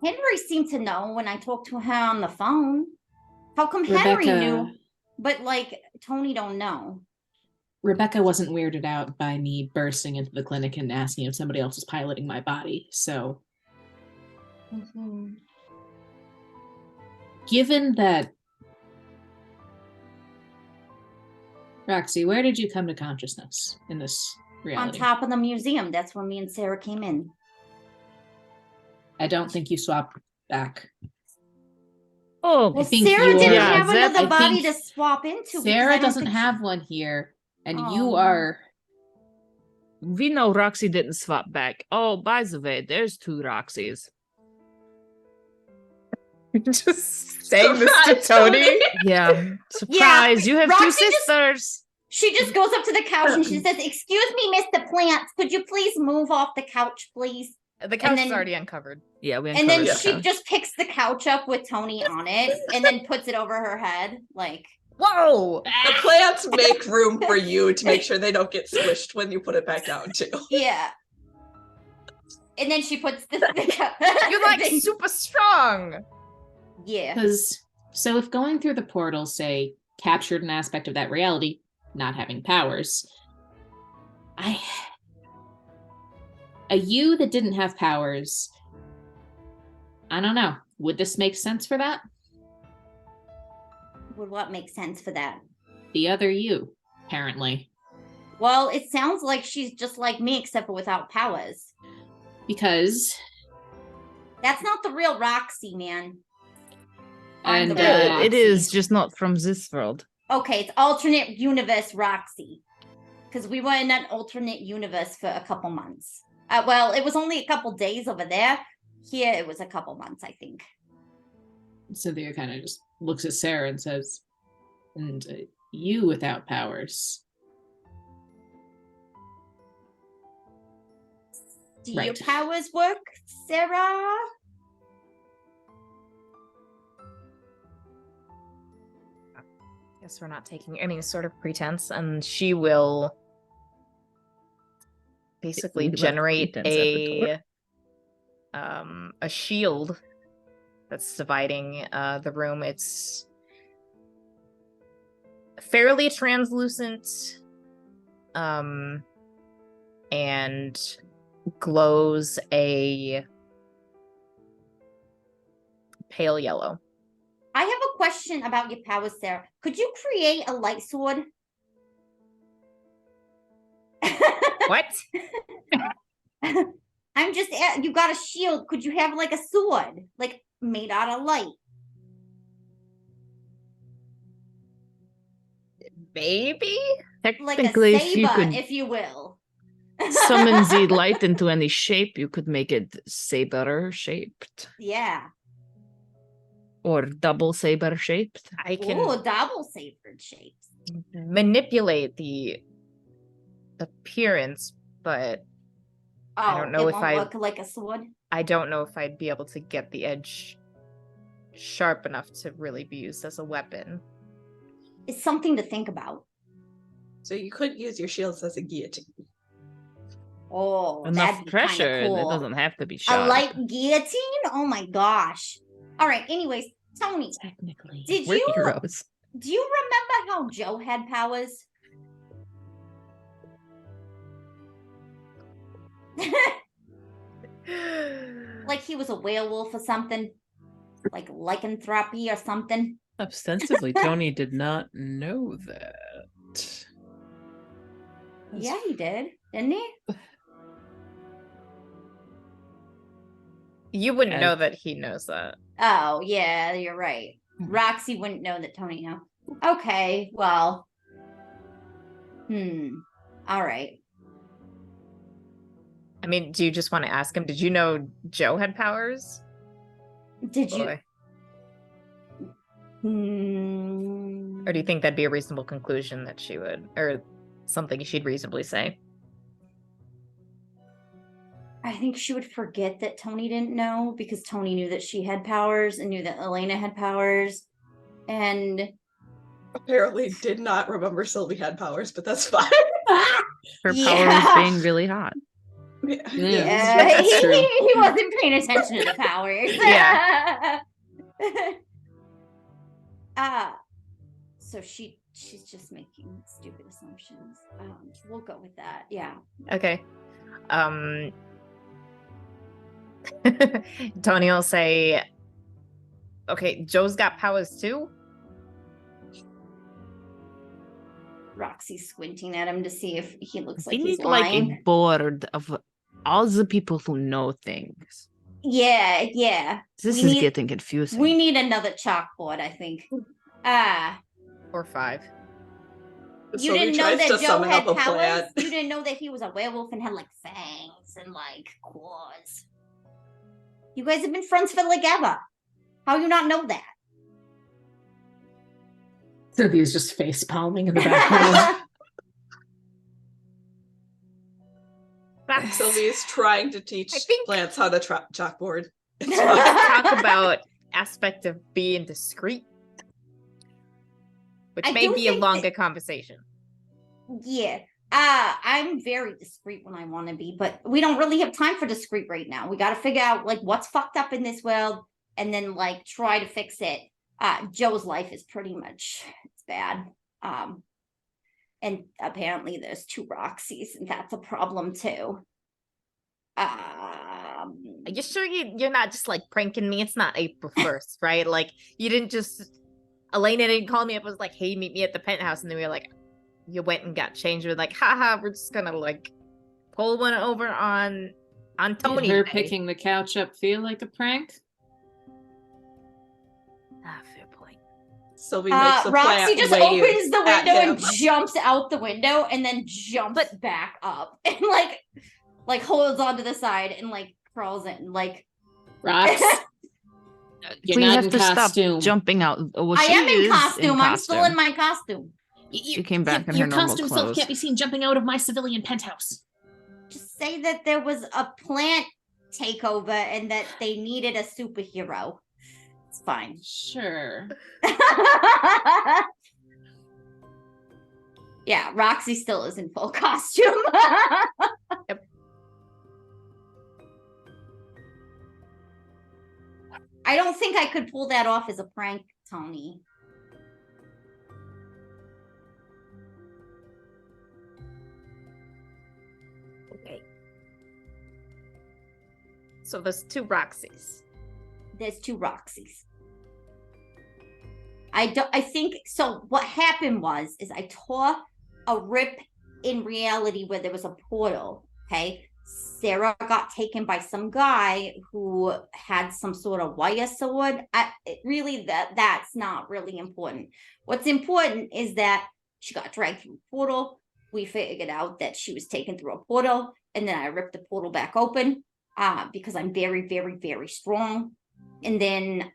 Henry seemed to know when I talked to her on the phone. How come Henry knew, but like Tony don't know? Rebecca wasn't weirded out by me bursting into the clinic and asking if somebody else was piloting my body. So, given that, Roxy, where did you come to consciousness in this reality? On top of the museum. That's when me and Sarah came in. I don't think you swapped back. Oh, Well, think Sarah you're- didn't Yeah, have that- another I body think to swap into. because I Sarah don't doesn't think have one here, and Oh. you are. we know Roxy didn't swap back. Oh, by the way, there's two Roxys. Just saying this to Surprise, Tony. Yeah. Surprise, you have two Roxy just- sisters. She just goes up to the couch and she says, "Excuse me, Mr. Plants, could you please move off the couch, please?" The couch is then- already uncovered. Yeah, we And then uncovered the she couch. just picks the couch up with Tony on it and then puts it over her head. Like, Whoa! The plants make room for you to make sure they don't get squished when you put it back down too. yeah. And then she puts the You're like super strong. yeah. Because, so if going through the portal, say, captured an aspect of that reality, not having powers, a you that didn't have powers, I don't know. Would this make sense for that? Would what make sense for that? The other you, apparently. Well, it sounds like she's just like me, except for without powers. Because, That's not the real Roxy, man. I'm and the real It is Roxy. just not from this world. Okay, it's alternate universe Roxy. Because we were in an alternate universe for a couple months. Well, it was only a couple days over there. Here, it was a couple months, I think. Cynthia kind of just looks at Sarah and says, and you without powers. Do your Right. powers work, Sarah? Guess we're not taking any sort of pretense, and she will basically We left generate pretense at the door. a shield that's dividing the room. It's fairly translucent, and glows a pale yellow. I have a question about your powers, Sarah. Could you create a light sword? What? I'm just, you got a shield. Could you have like a sword, like made out of light? Maybe? Like a Technically, if you saber, could if you will. summon the light into any shape, you could make it saber shaped Yeah. or double saber shaped. I can Oh, double sabered shapes. manipulate the appearance, but Oh, don't know it if won't I- look like a sword. I don't know if I'd be able to get the edge sharp enough to really be used as a weapon. It's something to think about. So you could use your shields as a guillotine. Oh, Enough that'd be pressure, kind of and cool. it doesn't have to be A sharp. light guillotine? Oh my gosh. All right. Anyways, Tony, Technically. did We're you heroes. do you remember how Joe had powers? Like he was a werewolf or something, like lycanthropy or something. Ostensibly, Tony did not know that. Yeah, he did, didn't he? You wouldn't And- know that he knows that. Oh, yeah, you're right. Roxy wouldn't know that Tony knew. Okay, well. All right. I mean, do you just want to ask him? Did you know Joe had powers? Did you? Boy. Hmm. Or do you think that'd be a reasonable conclusion that she would, or something she'd reasonably say? I think she would forget that Tony didn't know because Tony knew that she had powers and knew that Elena had powers. And Apparently did not remember Sylvie had powers, but that's fine. Her Yeah. power was being really hot. yeah, that's true. he wasn't paying attention to the powers. Yeah. So she's just making stupid assumptions. We'll go with that. Yeah. Okay. Tony will say, okay, Joe's got powers too? Roxy's squinting at him to see if he looks We like he's need like lying. a board of all the people who know things. Yeah. This We is need- getting confusing. We need another chalkboard, I think. Or 5. You Sylvie didn't know tries that to Joe summon had up a powers? plan. You didn't know that he was a werewolf and had like fangs and like claws. You guys have been friends for like ever. How do you not know that? Sylvia's just face palming in the background. Sylvie is trying to teach I think- Lance how to chalkboard. It's Let's fine. talk about aspect of being discreet, which I may do be a think longer conversation. Yeah. I'm very discreet when I want to be, but we don't really have time for discreet right now. We got to figure out like what's fucked up in this world and then like try to fix it. Joe's life is pretty much it's bad. And apparently there's 2 Roxys, and that's a problem too. Are you sure you're not just like pranking me? It's not April 1st, right? Like you didn't just Elena didn't call me up and was like, hey, meet me at the penthouse, and then we were like, you went and got changed. We're like, haha, we're just gonna like pull one over on Tony. Did her today. picking the couch up feel like a prank? Fair point. Sylvie makes a Roxy plant just wave opens the at window and him. jumps out the window and then jumps back up and like holds onto the side and like crawls in like Rox, you're we not have in to costume. stop jumping out. Well, I she am in is costume. I'm still in my costume. She came back in your her normal costume self clothes. can't be seen jumping out of my civilian penthouse. Just say that there was a plant takeover and that they needed a superhero. It's fine. Sure. Yeah, Roxy still is in full costume. Yep. I don't think I could pull that off as a prank, Tony. Okay. So there's 2 Roxys. There's 2 Roxys. I think so. What happened is I tore a rip in reality where there was a portal. Okay. Sarah got taken by some guy who had some sort of wire sword. That's not really important. What's important is that she got dragged through a portal. We figured out that she was taken through a portal, and then I ripped the portal back open because I'm very, very, very strong. And then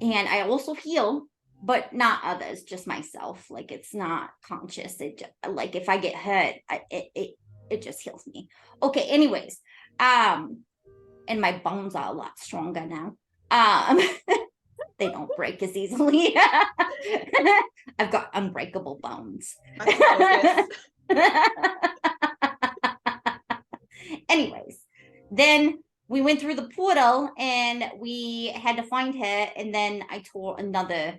and I also heal, but not others, just myself. Like it's not conscious. Like if I get hurt, it just heals me. Okay. Anyways, and my bones are a lot stronger now. They don't break as easily. I've got unbreakable bones. Anyways, then we went through the portal and we had to find her, and then I tore another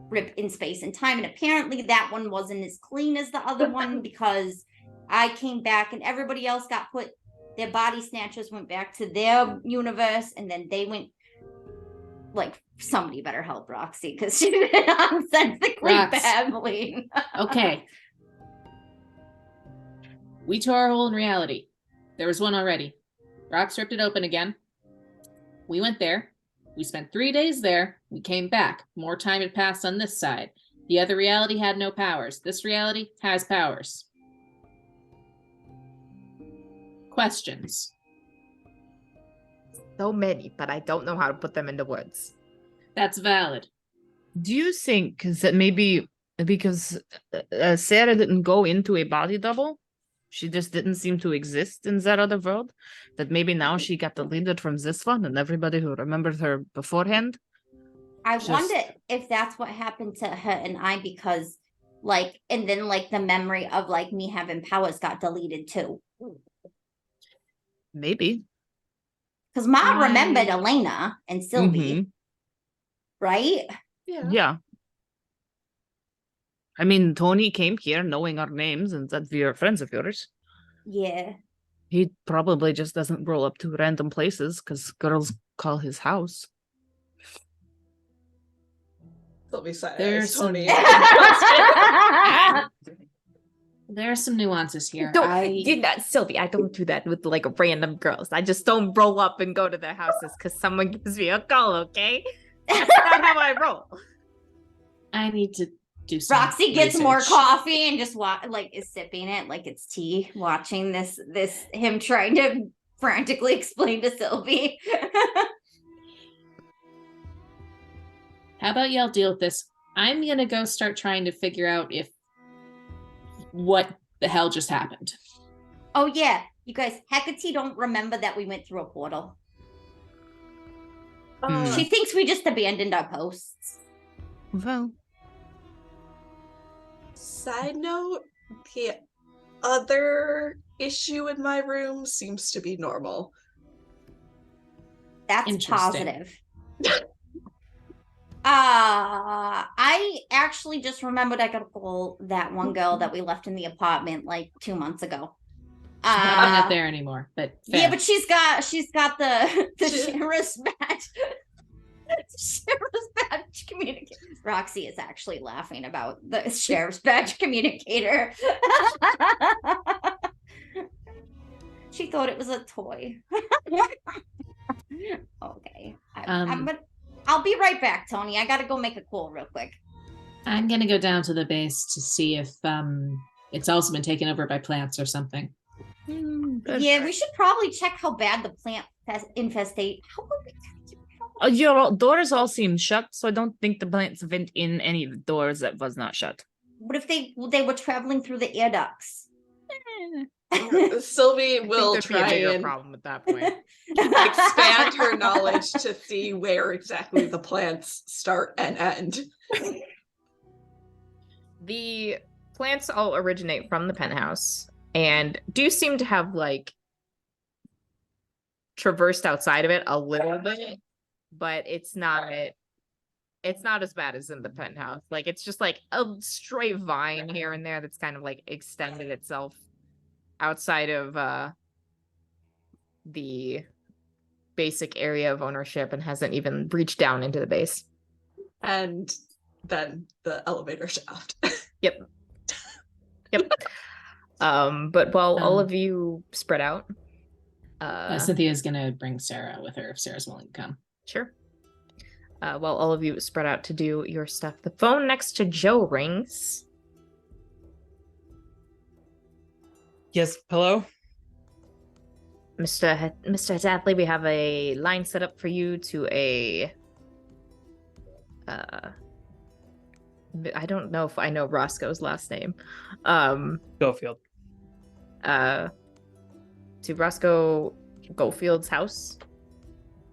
rip in space and time, and apparently that one wasn't as clean as the other one because I came back and everybody else got put, their body snatchers went back to their universe, and then they went like, somebody better help Roxy because she did nonsensically badly. Okay. We tore a hole in reality. There was one already. Rox ripped it open again. We went there. We spent 3 days there. We came back. More time had passed on this side. The other reality had no powers. This reality has powers. Questions? So many, but I don't know how to put them into words. That's valid. Do you think that maybe because Sarah didn't go into a body double, she just didn't seem to exist in that other world, that maybe now she got deleted from this one and everybody who remembered her beforehand? I Just- wonder if that's what happened to her and I, because like, and then like the memory of like me having powers got deleted too. Maybe. Because Ma remembered Elena and Sylvie, Mhm. right? Yeah. I mean, Tony came here knowing our names and that we are friends of yours. Yeah. He probably just doesn't roll up to random places because girls call his house. Sylvie says There's some- Tony. There are some nuances here. You're not Sylvie. I don't do that with like random girls. I just don't roll up and go to their houses because someone gives me a call. Okay, that's not how I roll. I need to do some Roxy gets more research. coffee and just is sipping it like it's tea, watching him trying to frantically explain to Sylvie. How about y'all deal with this? I'm gonna go start trying to figure out what the hell just happened. Oh yeah, you guys, Hecate don't remember that we went through a portal. She thinks we just abandoned our posts. Well, Side note, the other issue in my room seems to be normal. That's Interesting. positive. I actually just remembered I gotta call that one girl that we left in the apartment like 2 months ago. She's probably not there anymore, but fair. Yeah, but she's got the She- sheriff's badge. Sheriff's badge communicator. Roxy is actually laughing about the sheriff's badge communicator. She thought it was a toy. Okay. I'll be right back, Tony. I gotta go make a call real quick. I'm gonna go down to the base to see if it's also been taken over by plants or something. Yeah, we should probably check how bad the plant infestate. your doors all seem shut, so I don't think the plants went in any of the doors that was not shut. What if they were traveling through the air ducts? Sylvie will there'd be a try bigger and problem at that point. expand her knowledge to see where exactly the plants start and end. The plants all originate from the penthouse and do seem to have like traversed outside of it a little bit, but it's not as bad as in the penthouse. Like it's just like a stray vine here and there that's kind of like extended itself outside of the basic area of ownership and hasn't even reached down into the base. And then the elevator shaft. Yep. But while all of you spread out, Cynthia's gonna bring Sarah with her if Sarah's willing to come. sure. While all of you spread out to do your stuff, the phone next to Joe rings. Yes, hello? Mr. Tatley, we have a line set up for you to a I don't know if I know Roscoe's last name. Gofield. To Roscoe Goldfield's house.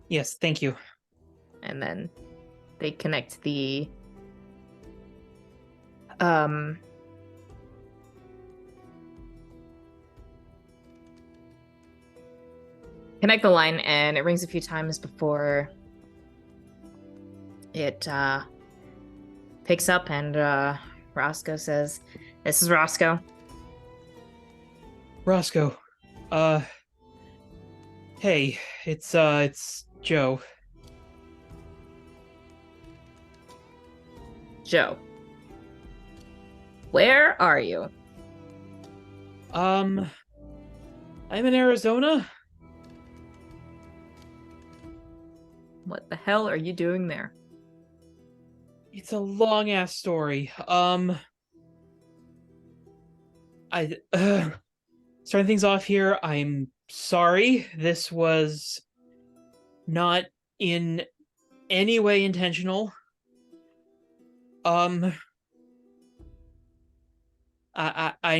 Yes, thank you. And then they connect the line, and it rings a few times before it picks up, and Roscoe says, "This is Roscoe." Roscoe. Hey, it's Joe. Joe, where are you? I'm in Arizona. What the hell are you doing there? It's a long ass story. Starting things off here, I'm sorry. This was not in any way intentional. I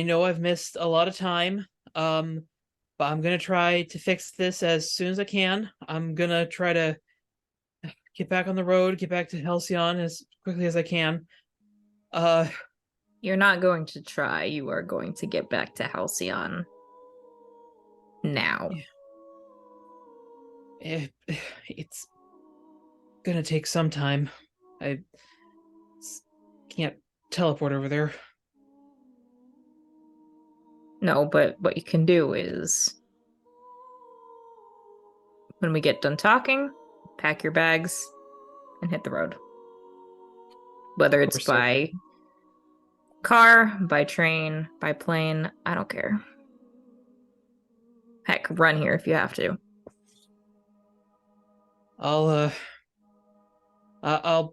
know I've missed a lot of time. But I'm gonna try to fix this as soon as I can. I'm gonna try to get back on the road, get back to Halcyon as quickly as I can. You're not going to try. You are going to get back to Halcyon now. It's gonna take some time. I can't teleport over there. No, but what you can do is when we get done talking, pack your bags and hit the road. Whether it's by car, by train, by plane, I don't care. Heck, run here if you have to. I'll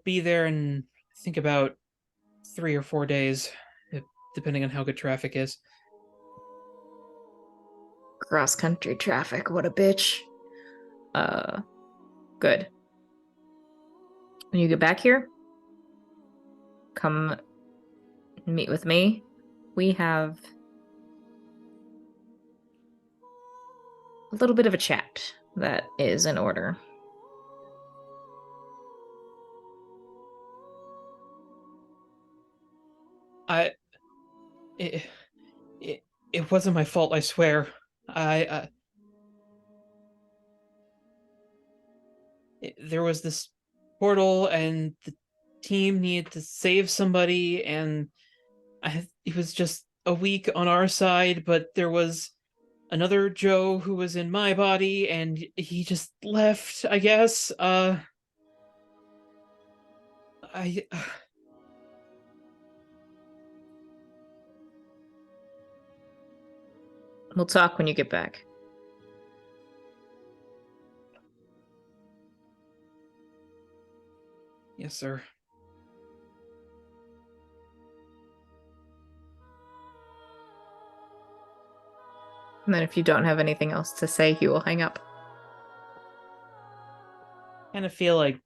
be there in I think about 3 or 4 days, depending on how good traffic is. Cross country traffic, what a bitch. Good. When you get back here, come meet with me. We have a little bit of a chat that is in order. It, it wasn't my fault, I swear. There was this portal, and the team needed to save somebody, and it was just a week on our side, but there was another Joe who was in my body, and he just left, I guess. I. We'll talk when you get back. Yes, sir. And then if you don't have anything else to say, he will hang up. Kind of feel like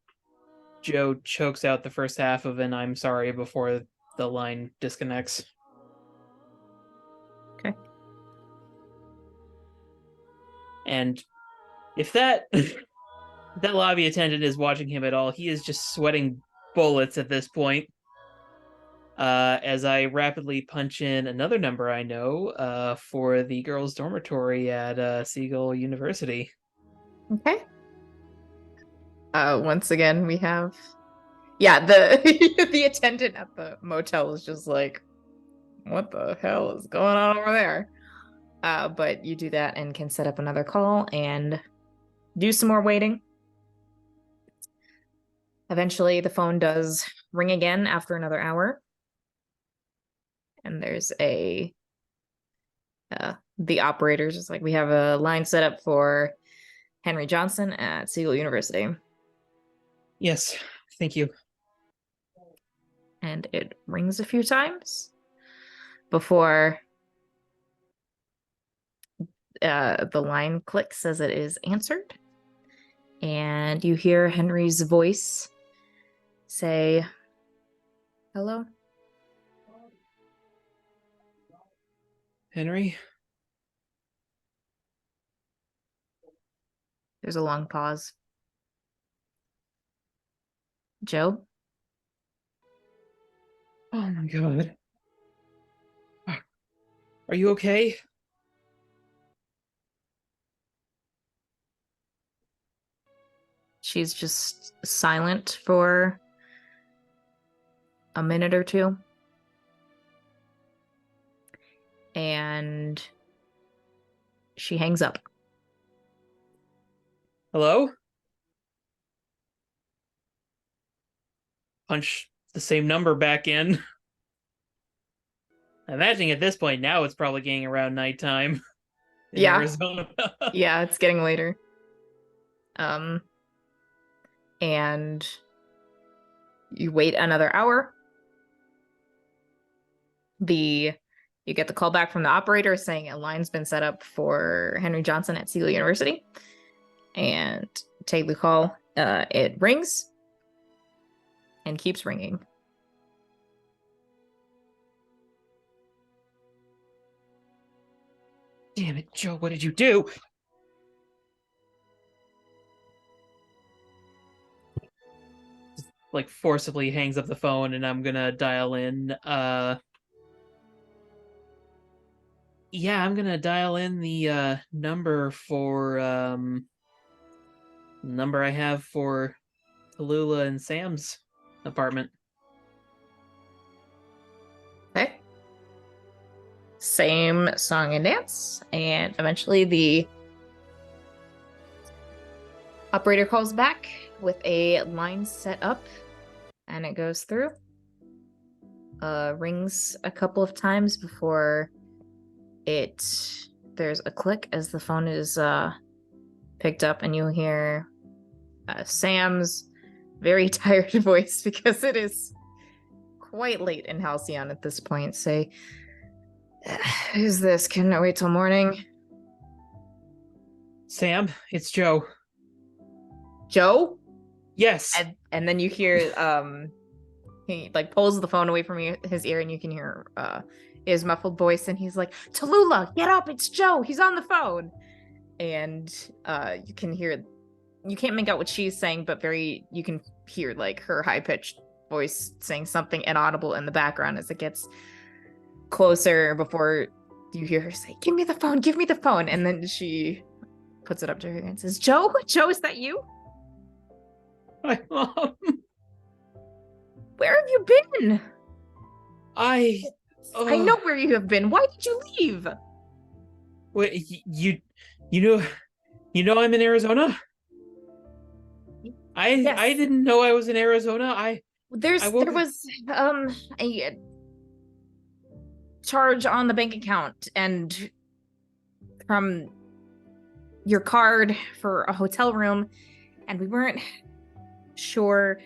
Joe chokes out the first half of an "I'm sorry" before the line disconnects. Okay. And if that that lobby attendant is watching him at all, he is just sweating bullets at this point. As I rapidly punch in another number I know for the girls' dormitory at Siegel University. Okay. Once again, we have... Yeah, the the attendant at the motel is just like, what the hell is going on over there? But you do that and can set up another call and do some more waiting. Eventually, the phone does ring again after another hour. And there's the operator's just like, we have a line set up for Henry Johnson at Siegel University. Yes, thank you. And it rings a few times before the line clicks as it is answered. And you hear Henry's voice say, "Hello?" Henry? There's a long pause. Joe? Oh my god. Are you okay? She's just silent for a minute or two. And she hangs up. Hello? Punch the same number back in. I'm imagining at this point now it's probably getting around nighttime in Yeah. Arizona. Yeah, it's getting later. And you wait another hour. You get the call back from the operator saying a line's been set up for Henry Johnson at Siegel University. And take the call. It rings and keeps ringing. Damn it, Joe, what did you do? Like forcibly hangs up the phone, and I'm gonna dial in yeah, I'm gonna dial in the number number I have for Tallulah and Sam's apartment. Okay. Same song and dance, and eventually the operator calls back with a line set up, and it goes through. Rings a couple of times before there's a click as the phone is picked up, and you'll hear Sam's very tired voice, because it is quite late in Halcyon at this point, say, "Who's this? Can I wait till morning?" Sam, it's Joe. Joe? Yes. And then you hear he like pulls the phone away from his ear, and you can hear his muffled voice, and he's like, Tallulah, get up, it's Joe, he's on the phone. And you can hear, you can't make out what she's saying, but you can hear like her high-pitched voice saying something inaudible in the background as it gets closer before you hear her say, give me the phone. And then she puts it up to her and says, Joe, is that you? My mom. Where have you been? I know where you have been. Why did you leave? Wait, you know I'm in Arizona? Yes. I didn't know I was in Arizona. There woke was a charge on the bank account, and from your card for a hotel room, and we weren't sure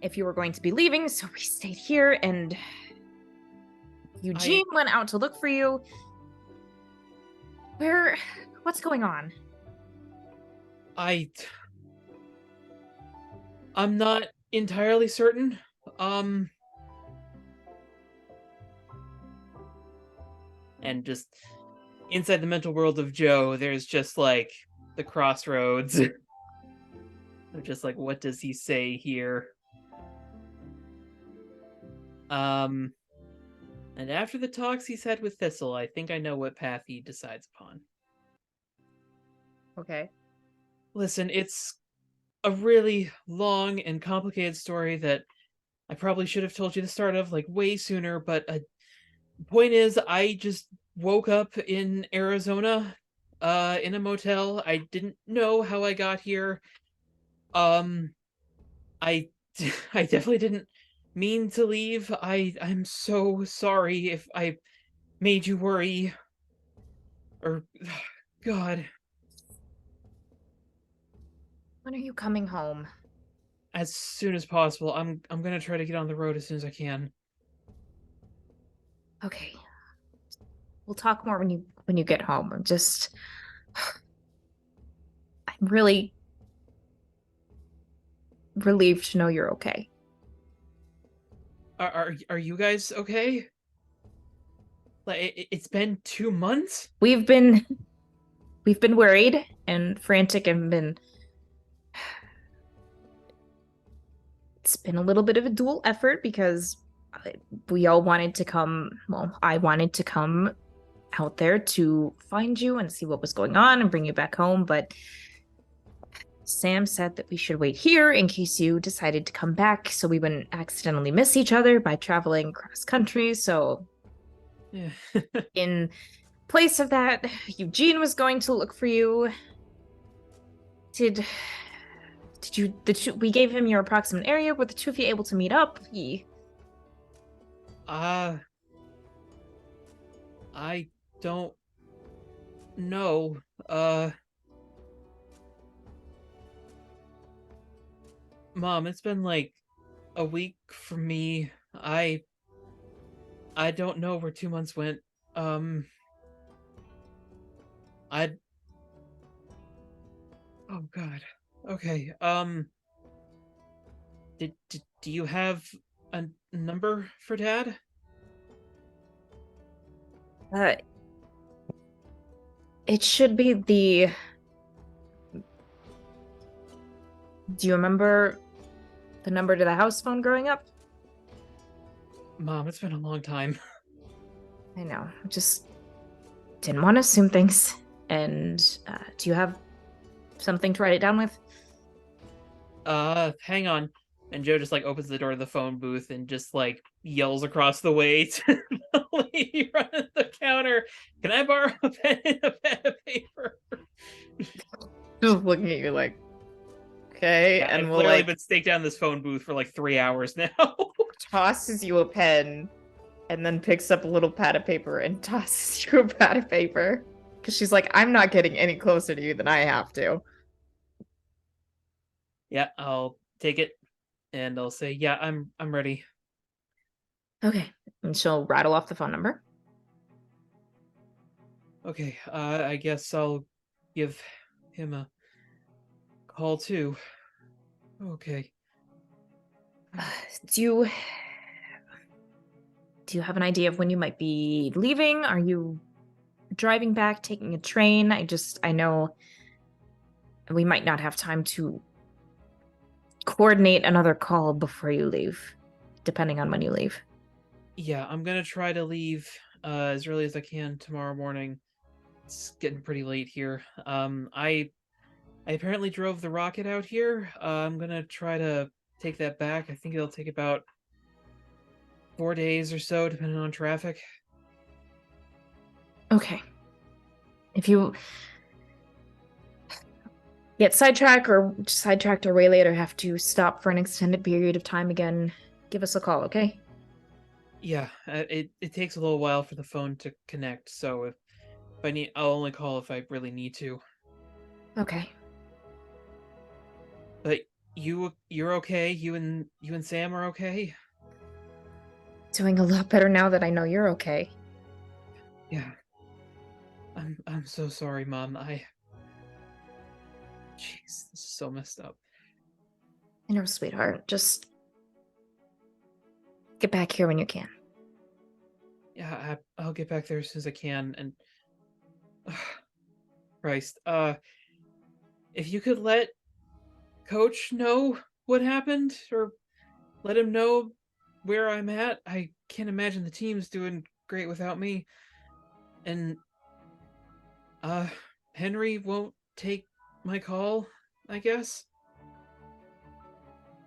if you were going to be leaving, so we stayed here, and Eugene went out to look for you. What's going on? I'm not entirely certain. And just inside the mental world of Joe, there's just like the crossroads. I'm just like, what does he say here? And after the talks he's had with Thistle, I think I know what path he decides upon. Okay. Listen, it's a really long and complicated story that I probably should have told you the start of like way sooner, but point is, I just woke up in Arizona, in a motel. I didn't know how I got here. I I definitely didn't mean to leave. I'm so sorry if I made you worry. Or God, When are you coming home? as soon as possible. I'm gonna try to get on the road as soon as I can. Okay. We'll talk more when you get home. I'm really relieved to know you're okay. Are you guys okay? Like it's been 2 months? We've been worried and frantic and been it's been a little bit of a dual effort because we all wanted to come, well, I wanted to come out there to find you and see what was going on and bring you back home, but Sam said that we should wait here in case you decided to come back so we wouldn't accidentally miss each other by traveling cross country. So Yeah. in place of that, Eugene was going to look for you. Did you we gave him your approximate area? Were the two of you able to meet up? I don't know. Mom, it's been like a week for me. I don't know where 2 months went. I Oh God. Okay. Do you have a number for Dad? It should be the. Do you remember the number to the house phone growing up? Mom, it's been a long time. I know. I just didn't want to assume things. And do you have something to write it down with? Hang on. And Joe just like opens the door to the phone booth and just like yells across the way to the lady running the counter, "Can I borrow a pen and a pad of paper?" Just looking at you like, okay. Yeah, and I've we'll literally like been staked down this phone booth for like 3 hours now. tosses you a pen and then picks up a little pad of paper and tosses you a pad of paper. Because she's like, I'm not getting any closer to you than I have to. Yeah, I'll take it and I'll say, "Yeah, I'm ready." Okay. And she'll rattle off the phone number. Okay, I guess I'll give him a call too. Okay. Do you have an idea of when you might be leaving? Are you driving back, taking a train? I know we might not have time to coordinate another call before you leave, depending on when you leave. Yeah, I'm gonna try to leave as early as I can tomorrow morning. It's getting pretty late here. I apparently drove the rocket out here. I'm gonna try to take that back. I think it'll take about 4 days or so, depending on traffic. Okay. If you get sidetracked or waylaid or have to stop for an extended period of time again, give us a call, okay? Yeah, it takes a little while for the phone to connect, so if I need, I'll only call if I really need to. Okay. But you're okay. You and Sam are okay. Doing a lot better now that I know you're okay. Yeah. I'm so sorry, Mom. Jeez, this is so messed up. I know, sweetheart. Just get back here when you can. Yeah, I'll get back there as soon as I can. And Christ, if you could let Coach know what happened, or let him know where I'm at. I can't imagine the team's doing great without me. And uh, Henry won't take my call, I guess.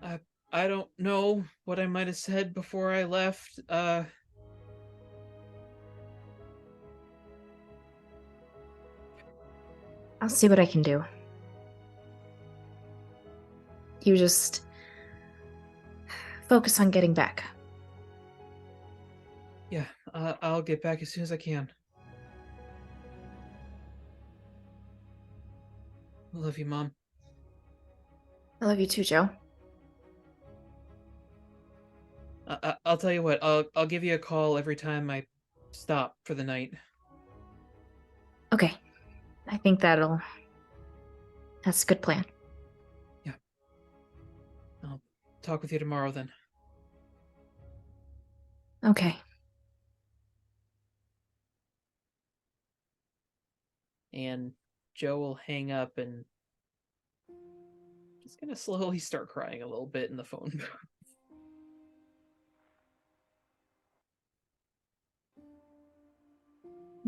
I I don't know what I might have said before I left. I'll see what I can do. You just focus on getting back. Yeah, I'll get back as soon as I can. Love you, Mom. I love you too, Joe. I'll tell you what. I'll give you a call every time I stop for the night. Okay. I think that's a good plan. Yeah. I'll talk with you tomorrow then. Okay. And Joe will hang up and just gonna slowly start crying a little bit in the phone.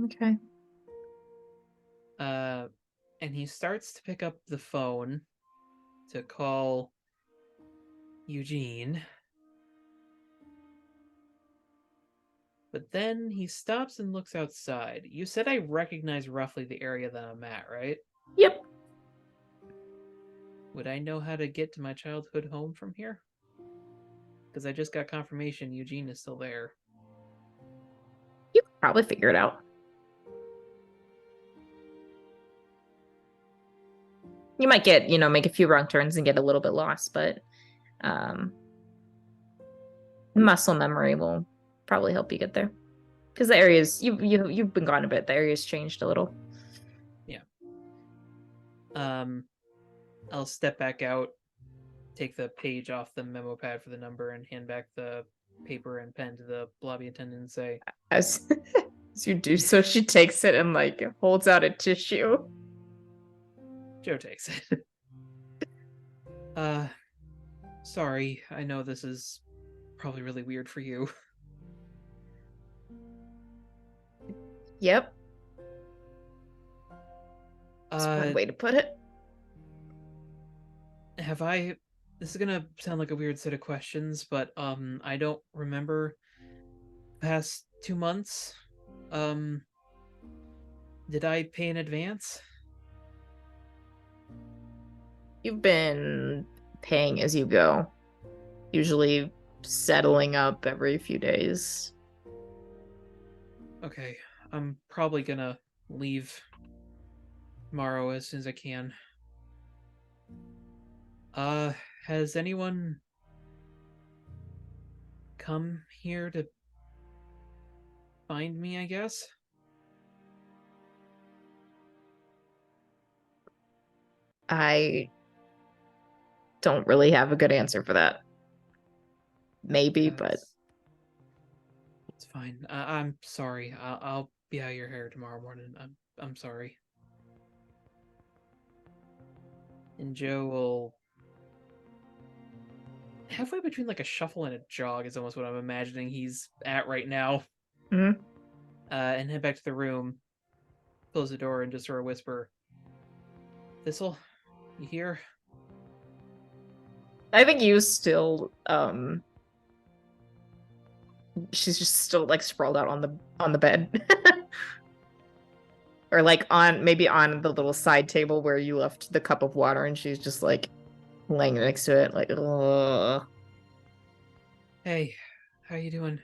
Okay. And he starts to pick up the phone to call Eugene. But then he stops and looks outside. You said I recognize roughly the area that I'm at, right? Yep. Would I know how to get to my childhood home from here? Because I just got confirmation Eugene is still there. You could probably figure it out. You might get, make a few wrong turns and get a little bit lost, but muscle memory will probably help you get there. Because the areas you've been gone a bit, the area's changed a little. Yeah. I'll step back out, take the page off the memo pad for the number, and hand back the paper and pen to the lobby attendant and say, As as you do so, she takes it and holds out a tissue. Joe takes it. Sorry, I know this is probably really weird for you. Yep. That's one way to put it. Have I this is gonna sound like a weird set of questions, but I don't remember past 2 months. Um did I pay in advance? You've been paying as you go, usually settling up every few days. Okay, I'm probably gonna leave tomorrow as soon as I can. Uh, has anyone come here to find me, I guess? I don't really have a good answer for that. Maybe, Yeah, but it's fine. I'm sorry. I'll be out of your hair tomorrow morning. I'm sorry. And Joe will halfway between like a shuffle and a jog is almost what I'm imagining he's at right now. Mhm. And head back to the room, close the door, and just sort of whisper, "Thistle, you here?" I think you still she's just still like sprawled out on the bed. Or like on maybe on the little side table where you left the cup of water and she's just like laying next to it like ugh. Hey, how you doing?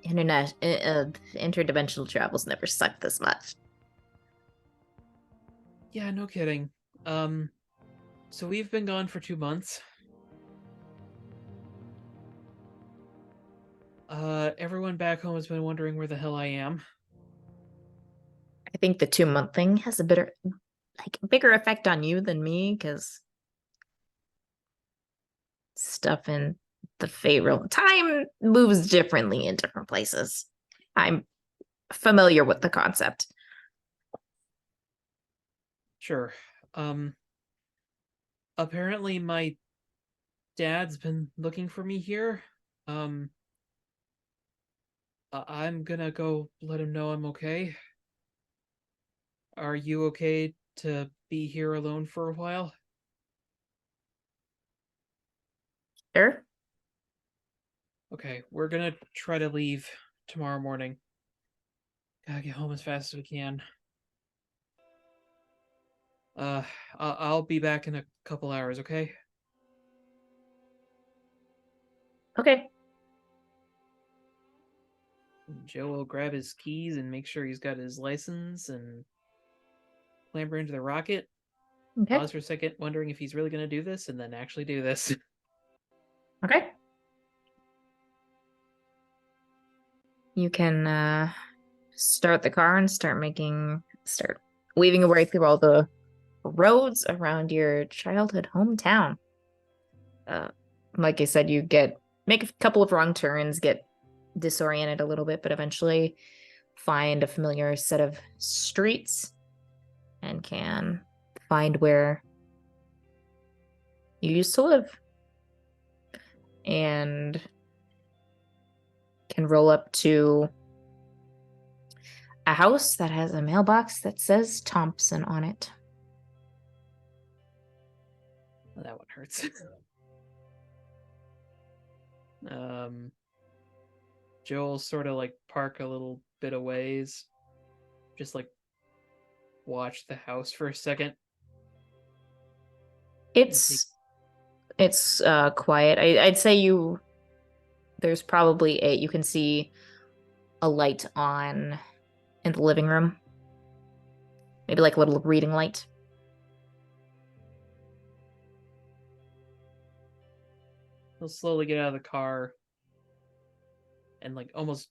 Interdimensional travels never sucked this much. Yeah, no kidding. Um, so we've been gone for 2 months. Everyone back home has been wondering where the hell I am. I think the 2-month thing has a bigger effect on you than me because stuff in the Fate realm time moves differently in different places. I'm familiar with the concept. Sure. Um, apparently my dad's been looking for me here. Um, I'm gonna go let him know I'm okay. Are you okay to be here alone for a while? Sure. Okay, we're gonna try to leave tomorrow morning. Gotta get home as fast as we can. Uh, I'll be back in a couple hours, okay? Okay. Joe will grab his keys and make sure he's got his license and clamber into the rocket. Okay. Pause for a second, wondering if he's really gonna do this, and then actually do this. Okay. You can start the car and start weaving away through all the roads around your childhood hometown. Uh, like I said, you make a couple of wrong turns, get disoriented a little bit, but eventually find a familiar set of streets and can find where you used to live and can roll up to a house that has a mailbox that says Thompson on it. That one hurts. um, Joel sort of like park a little bit of ways, just like watch the house for a second. It's quiet. I'd say there's probably you can see a light on in the living room. Maybe like a little reading light. He'll slowly get out of the car and like almost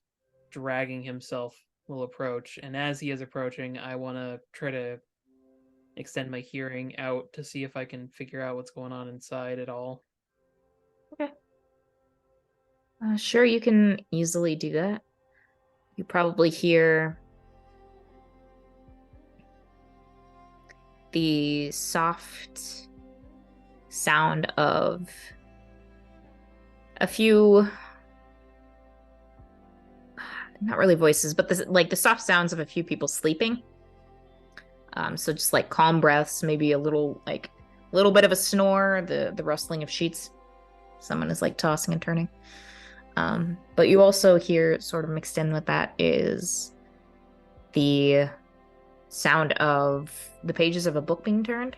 dragging himself will approach. And as he is approaching, I want to try to extend my hearing out to see if I can figure out what's going on inside at all. Okay. Sure, you can easily do that. You probably hear the soft sound of a few, not really voices, but the soft sounds of a few people sleeping. So just like calm breaths, maybe a little bit of a snore, the rustling of sheets. Someone is like tossing and turning. But you also hear sort of mixed in with that is the sound of the pages of a book being turned.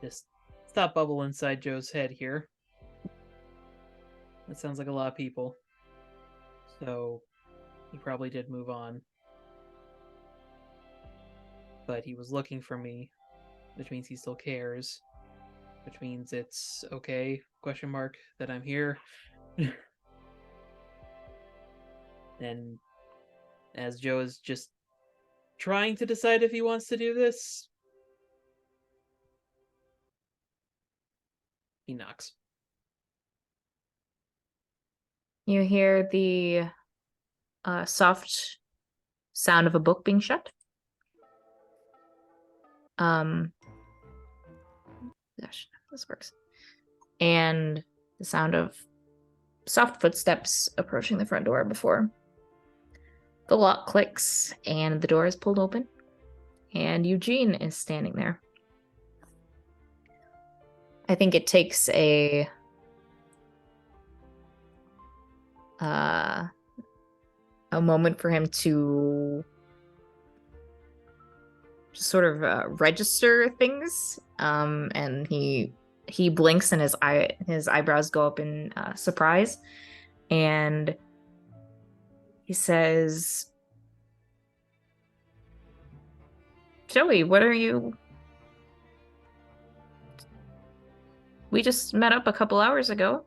Just stop bubble inside Joe's head here. That sounds like a lot of people. So he probably did move on. But he was looking for me, which means he still cares. Which means it's okay, question mark, that I'm here. And as Joe is just trying to decide if he wants to do this, he knocks. You hear the soft sound of a book being shut. Gosh, this works. And the sound of soft footsteps approaching the front door before the lock clicks and the door is pulled open. And Eugene is standing there. I think it takes a moment for him to just sort of register things. And he blinks and his eyebrows go up in surprise, and he says, "Joey, what are you? We just met up a couple hours ago."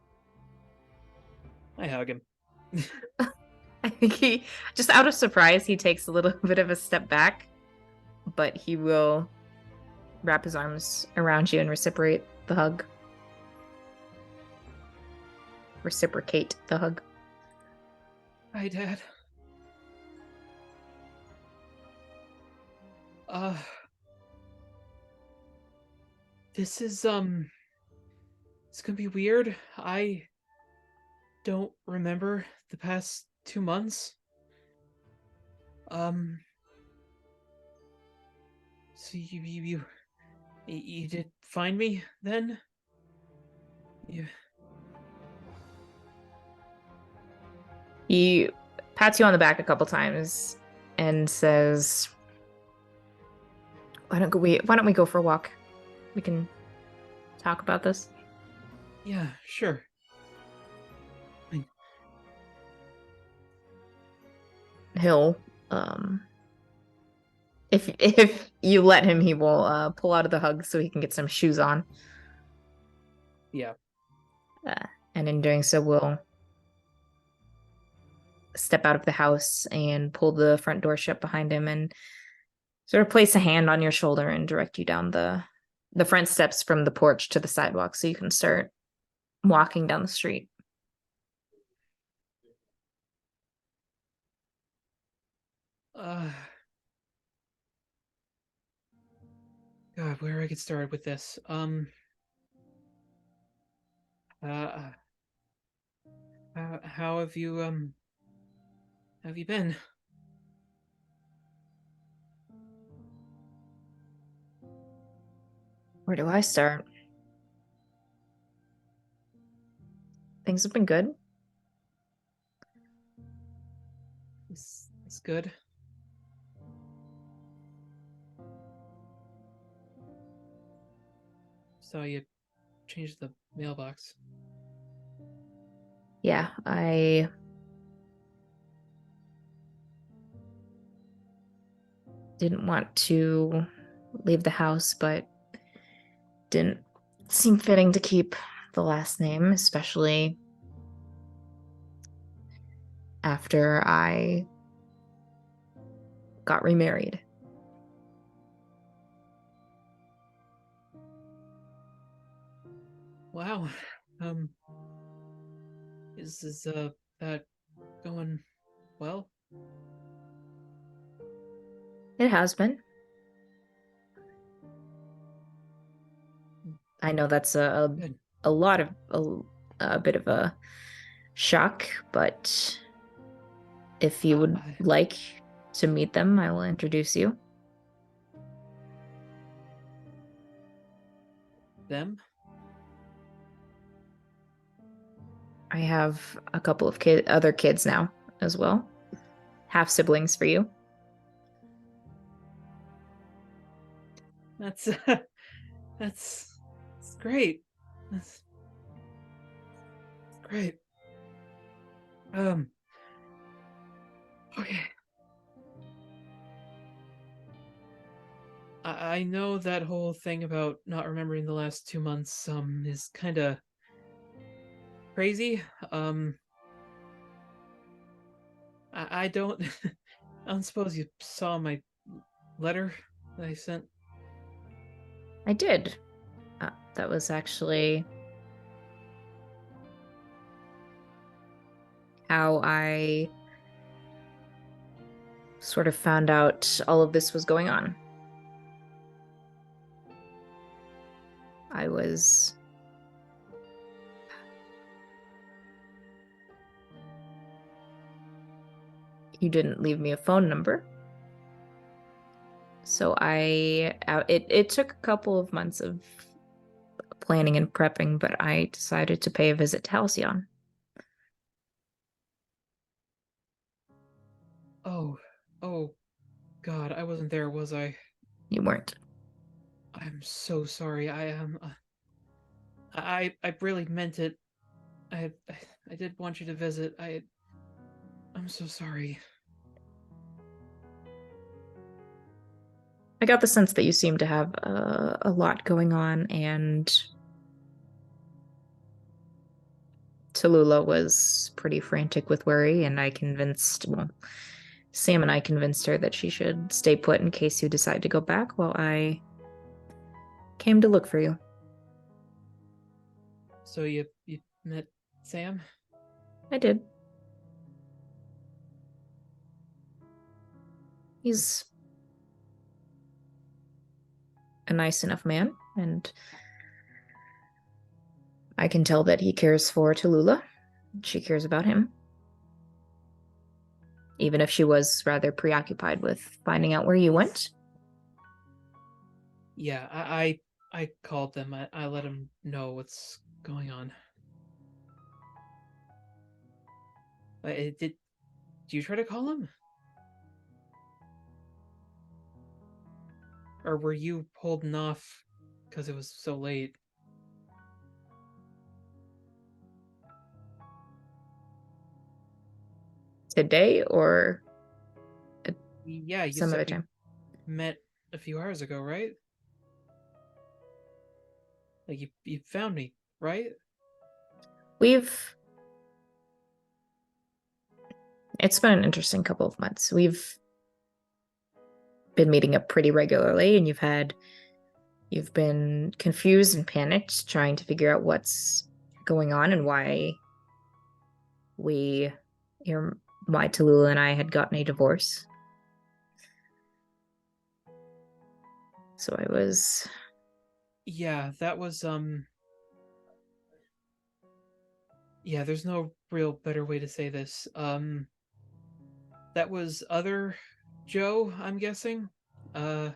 I hug him. I think he, just out of surprise, he takes a little bit of a step back, but he will wrap his arms around you and reciprocate the hug. Hi, Dad. This is it's gonna be weird. I don't remember the past 2 months. So you did find me then? You He pats you on the back a couple times and says, why don't we go for a walk? We can talk about this." Yeah, sure. He'll if you let him, he will pull out of the hug so he can get some shoes on. Yeah. And in doing so, will step out of the house and pull the front door shut behind him and sort of place a hand on your shoulder and direct you down the front steps from the porch to the sidewalk so you can start walking down the street. God, where I get started with this? How have you been? Where do I start? Things have been good. It's good. Saw you changed the mailbox. Yeah, I didn't want to leave the house, but didn't seem fitting to keep the last name, especially after I got remarried. Wow. Is that going well? It has been. I know that's Good. a lot of a bit of a shock, but if you would like to meet them, I will introduce you. Them? I have a couple of other kids now as well. Half siblings for you. That's that's great. That's great. Okay. I know that whole thing about not remembering the last 2 months is kind of crazy. I don't I don't suppose you saw my letter that I sent. I did. That was actually how I sort of found out all of this was going on. I was You didn't leave me a phone number. So it took a couple of months of planning and prepping, but I decided to pay a visit to Halcyon. Oh, God, I wasn't there, was I? You weren't. I'm so sorry. I am. I really meant it. I did want you to visit. I'm so sorry. I got the sense that you seem to have a lot going on, and Tallulah was pretty frantic with worry, and Sam and I convinced her that she should stay put in case you decide to go back while I came to look for you. So you met Sam? I did. He's a nice enough man, and I can tell that he cares for Tallulah. She cares about him. Even if she was rather preoccupied with finding out where you went. Yeah, I called them. I let them know what's going on. Did you try to call him? Or were you holding off because it was so late? Today or Yeah, you some said other we time? met a few hours ago, right? Like you found me, right? It's been an interesting couple of months. We've been meeting up pretty regularly, and you've been confused and panicked, trying to figure out what's going on and why Tallulah and I had gotten a divorce. So I was Yeah, that was yeah, there's no real better way to say this. That was other Joe, I'm guessing. Uh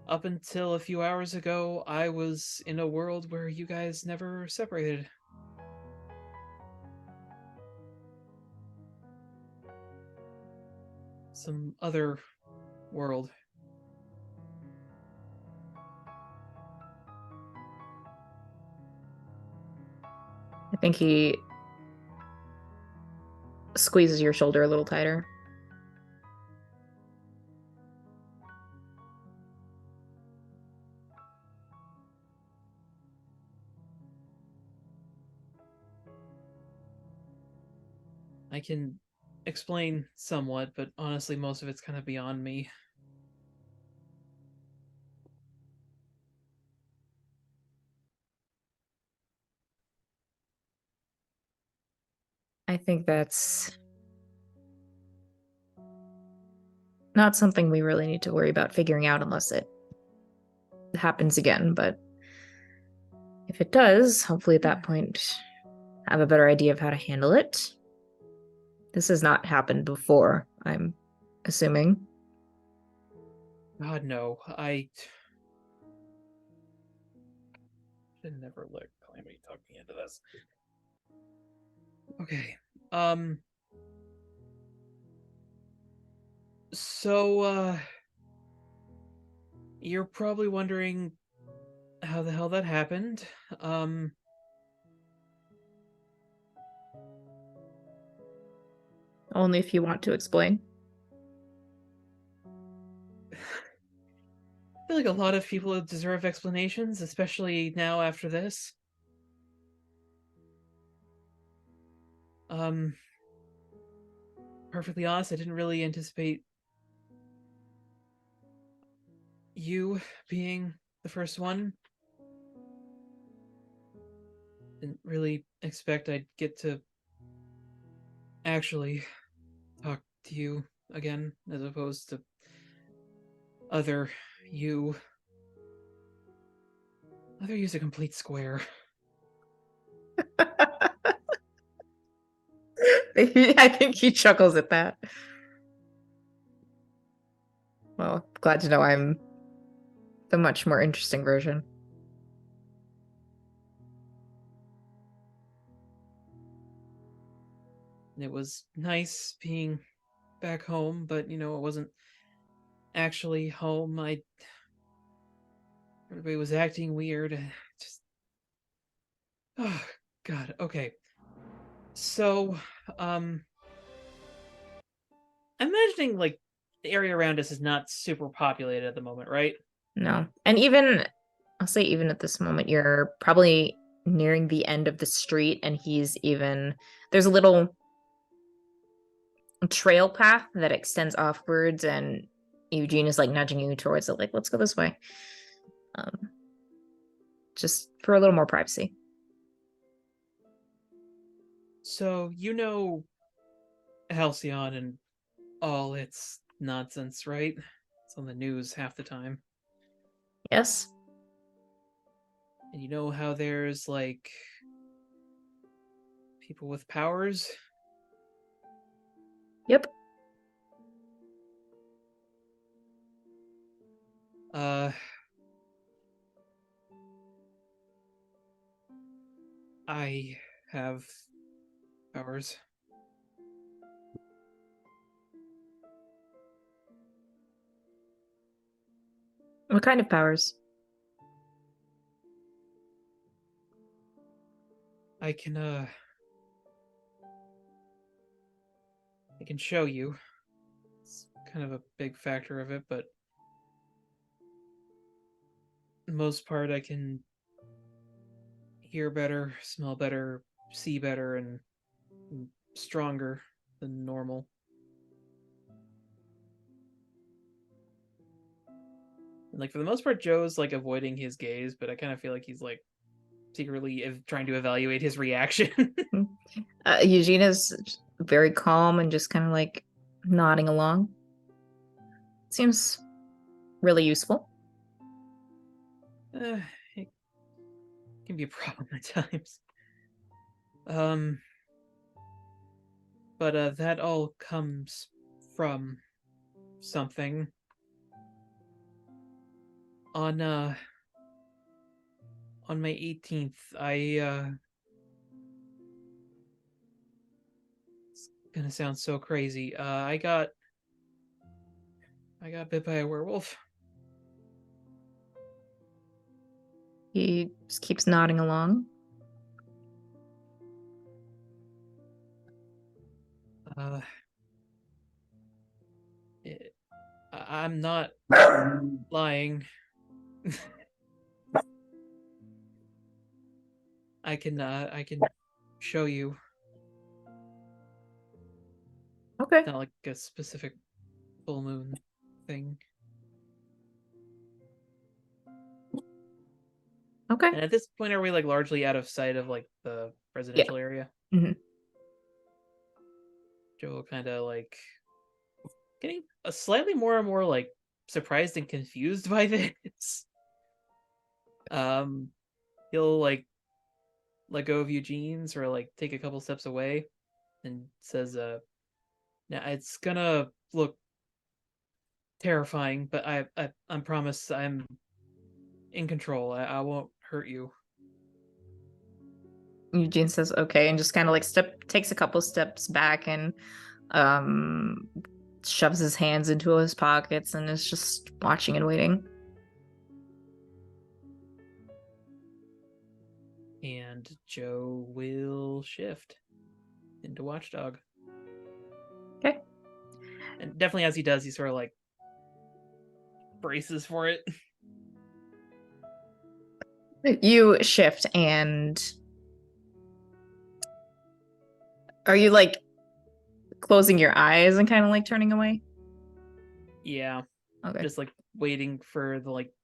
Up until a few hours ago, I was in a world where you guys never separated. Some other world. I think he squeezes your shoulder a little tighter. I can explain somewhat, but honestly, most of it's kind of beyond me. I think that's not something we really need to worry about figuring out unless it happens again, but if it does, hopefully at that point have a better idea of how to handle it. This has not happened before, I'm assuming. God, no. I should never let Calamity talk me into this. Okay. So, you're probably wondering how the hell that happened. Only if you want to explain. I feel like a lot of people deserve explanations, especially now after this. perfectly honest, I didn't really anticipate you being the first one. Didn't really expect I'd get to actually talk to you again, as opposed to other you. Other you's a complete square. I think he chuckles at that. Well, glad to know I'm the much more interesting version. And it was nice being back home, but it wasn't actually home. Everybody was acting weird. Just oh god. Okay. So, I'm imagining like the area around us is not super populated at the moment, right? No. And even, I'll say, even at this moment, you're probably nearing the end of the street, and there's a little trail path that extends offwards, and Eugene is like nudging you towards it, like, let's go this way. Just for a little more privacy. So Halcyon and all its nonsense, right? It's on the news half the time. Yes? And you know how there's like people with powers? Yep. I have powers. What kind of powers? I can show you. It's kind of a big factor of it, but the most part I can hear better, smell better, see better, and stronger than normal. And, like, for the most part, Joe's like avoiding his gaze, but I kind of feel like he's like secretly trying to evaluate his reaction. Eugene is very calm and just kind of like nodding along. Seems really useful. It can be a problem at times. But that all comes from something. On my 18th, it's gonna sound so crazy. I got bit by a werewolf. He just keeps nodding along. Uh, I'm not lying. I can show you. Okay. It's not like a specific full moon thing. Okay. And at this point, are we like largely out of sight of like the residential area? Mhm. Joe kind of like getting a slightly more and more like surprised and confused by this. He'll like let go of Eugene's or like take a couple steps away and says, now it's gonna look terrifying, but I promise I'm in control. I won't hurt you." Eugene says okay and just kind of like takes a couple steps back and shoves his hands into his pockets and is just watching and waiting. And Joe will shift into Watchdog. Okay. And definitely as he does, he sort of like braces for it. You shift, and are you like closing your eyes and kind of like turning away? Yeah, Okay. just like waiting for the like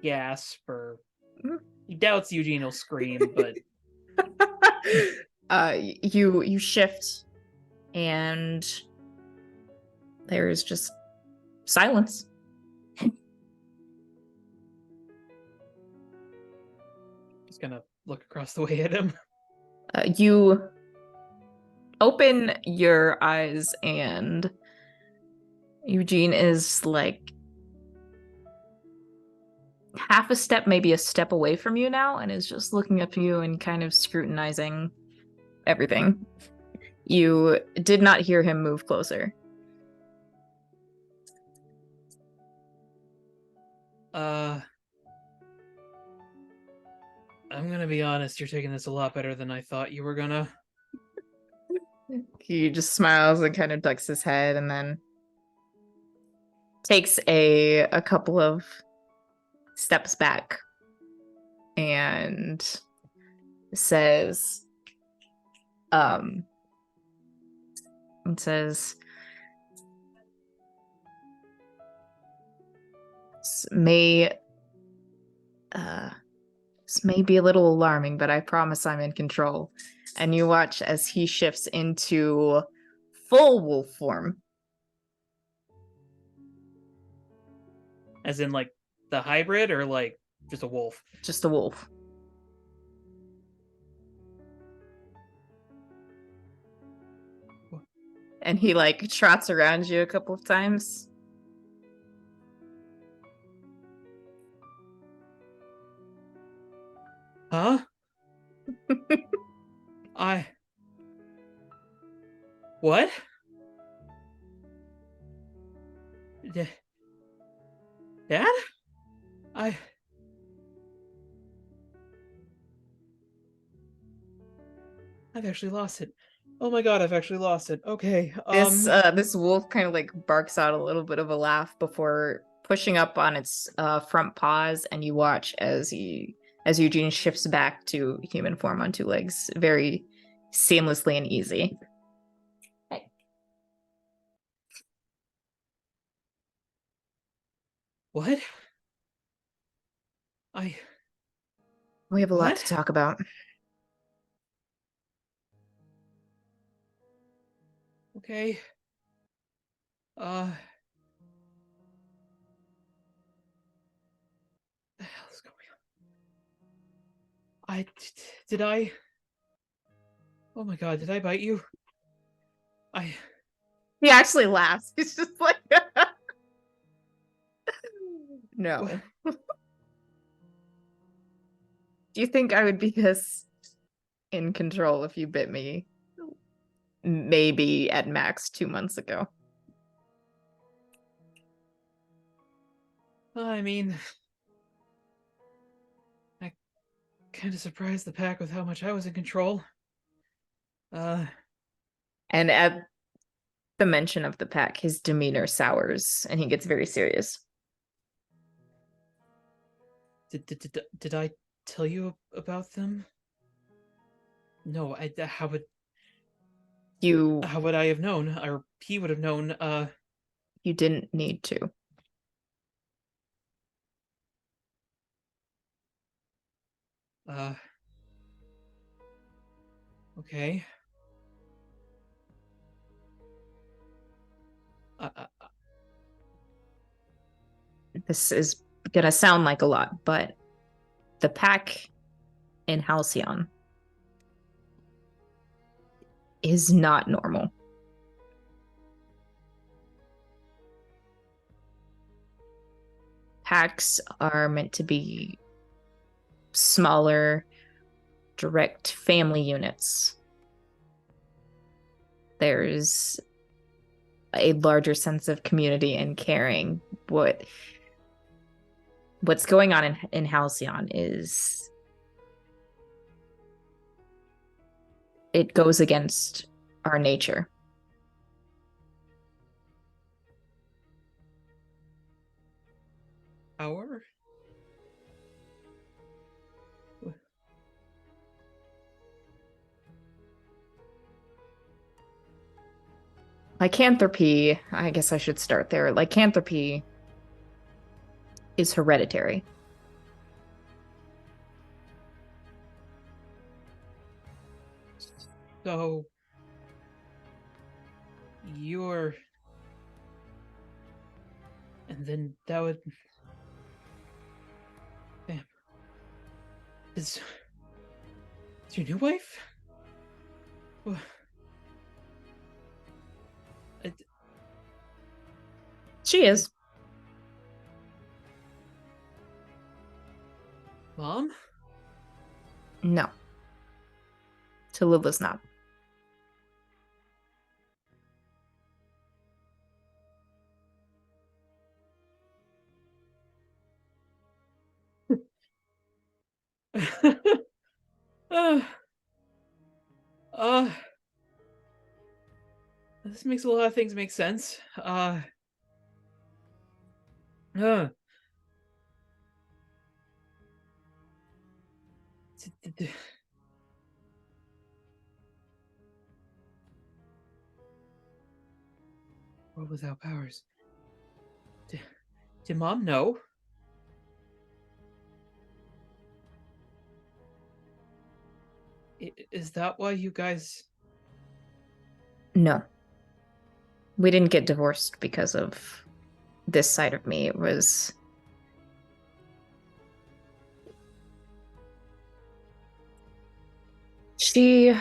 gasp or Mhm. he doubts Eugene will scream, but You shift and there's just silence. he's gonna look across the way at him. You open your eyes and Eugene is like half a step, maybe a step away from you now, and is just looking up at you and kind of scrutinizing everything. You did not hear him move closer. I'm gonna be honest, you're taking this a lot better than I thought you were gonna. He just smiles and kind of ducks his head and then takes a couple of steps back and says um and says "S- may this may be a little alarming, but I promise I'm in control." And you watch as he shifts into full wolf form. As in like the hybrid or like just a wolf? Just a wolf. And he like trots around you a couple of times. Huh? I what? D- Dad? I I've actually lost it. Oh my god, I've actually lost it. Okay. This wolf kind of like barks out a little bit of a laugh before pushing up on its front paws, and you watch as Eugene shifts back to human form on two legs, very seamlessly and easy. What? I We have a lot What? to talk about. Okay. Uh the hell is going on? Did I Oh my god, did I bite you? I He actually laughs. He's just like, no. Do you think I would be this in control if you bit me? Maybe at max 2 months ago. I mean, I kind of surprised the pack with how much I was in control. And at the mention of the pack, his demeanor sours and he gets very serious. Did I tell you about them? No, You how would I have known, or he would have known? you didn't need to. Uh, okay. Uh, This is gonna sound like a lot, but the pack in Halcyon is not normal. Packs are meant to be smaller, direct family units. There's a larger sense of community and caring. What's going on in Halcyon is it goes against our nature. our Lycanthropy, I guess I should start there. Lycanthropy is hereditary. So you're, and then that would, damn, is your new wife? Wha- I- She is. Mom? No. Talila's not. uh, uh, this makes a lot of things make sense. Uh, d- d- World without powers. Did Mom know? Is that why you guys? No. We didn't get divorced because of this side of me. It was. She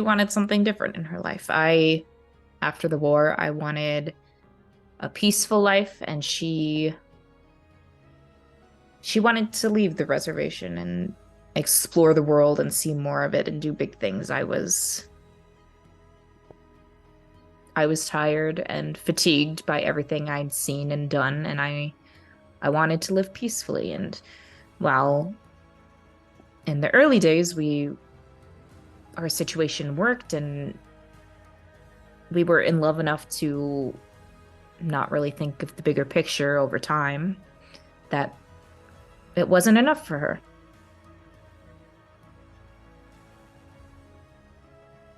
wanted something different in her life. After the war, I wanted a peaceful life, and she wanted to leave the reservation and explore the world and see more of it and do big things. I was tired and fatigued by everything I'd seen and done, and I wanted to live peacefully. And while in the early days our situation worked and we were in love enough to not really think of the bigger picture over time, that it wasn't enough for her.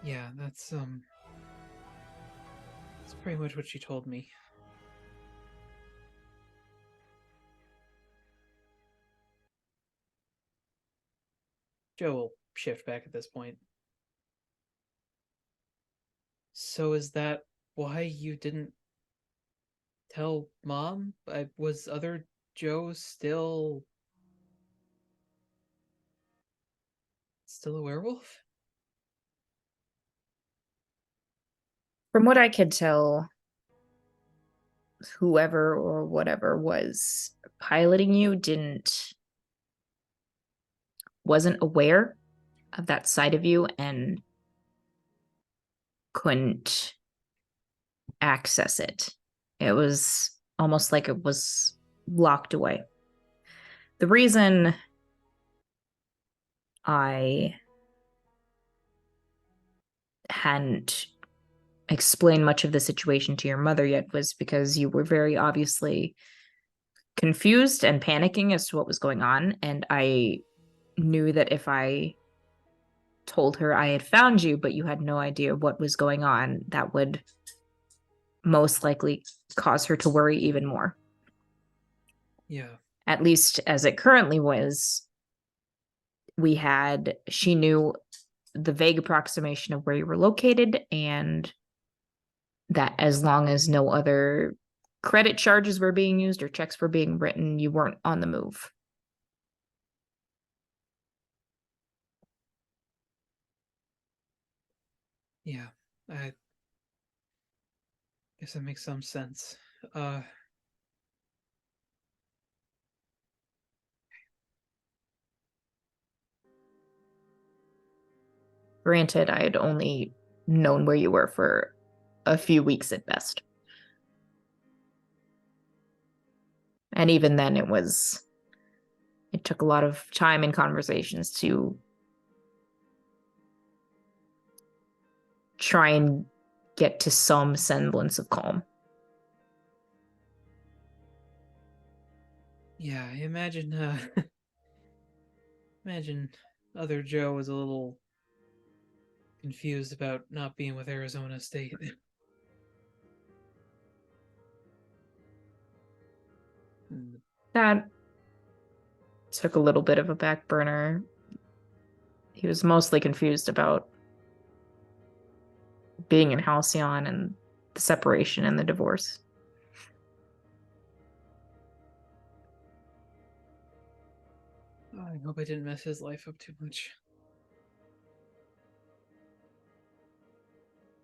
Yeah, that's pretty much what she told me. Joe will shift back at this point. So is that why you didn't tell Mom? Was other Joe still a werewolf? From what I could tell, whoever or whatever was piloting you wasn't aware of that side of you and couldn't access it. It was almost like it was locked away. The reason I hadn't explained much of the situation to your mother yet was because you were very obviously confused and panicking as to what was going on. And I knew that if I told her I had found you, but you had no idea what was going on, that would most likely cause her to worry even more. Yeah. At least as it currently was, she knew the vague approximation of where you were located, and that as long as no other credit charges were being used or checks were being written, you weren't on the move. Yeah. I guess that makes some sense. Granted, I had only known where you were for a few weeks at best. And even then, it took a lot of time and conversations to try and get to some semblance of calm. Yeah, I imagine imagine other Joe was a little confused about not being with Arizona State. That took a little bit of a back burner. He was mostly confused about being in Halcyon and the separation and the divorce. I hope I didn't mess his life up too much.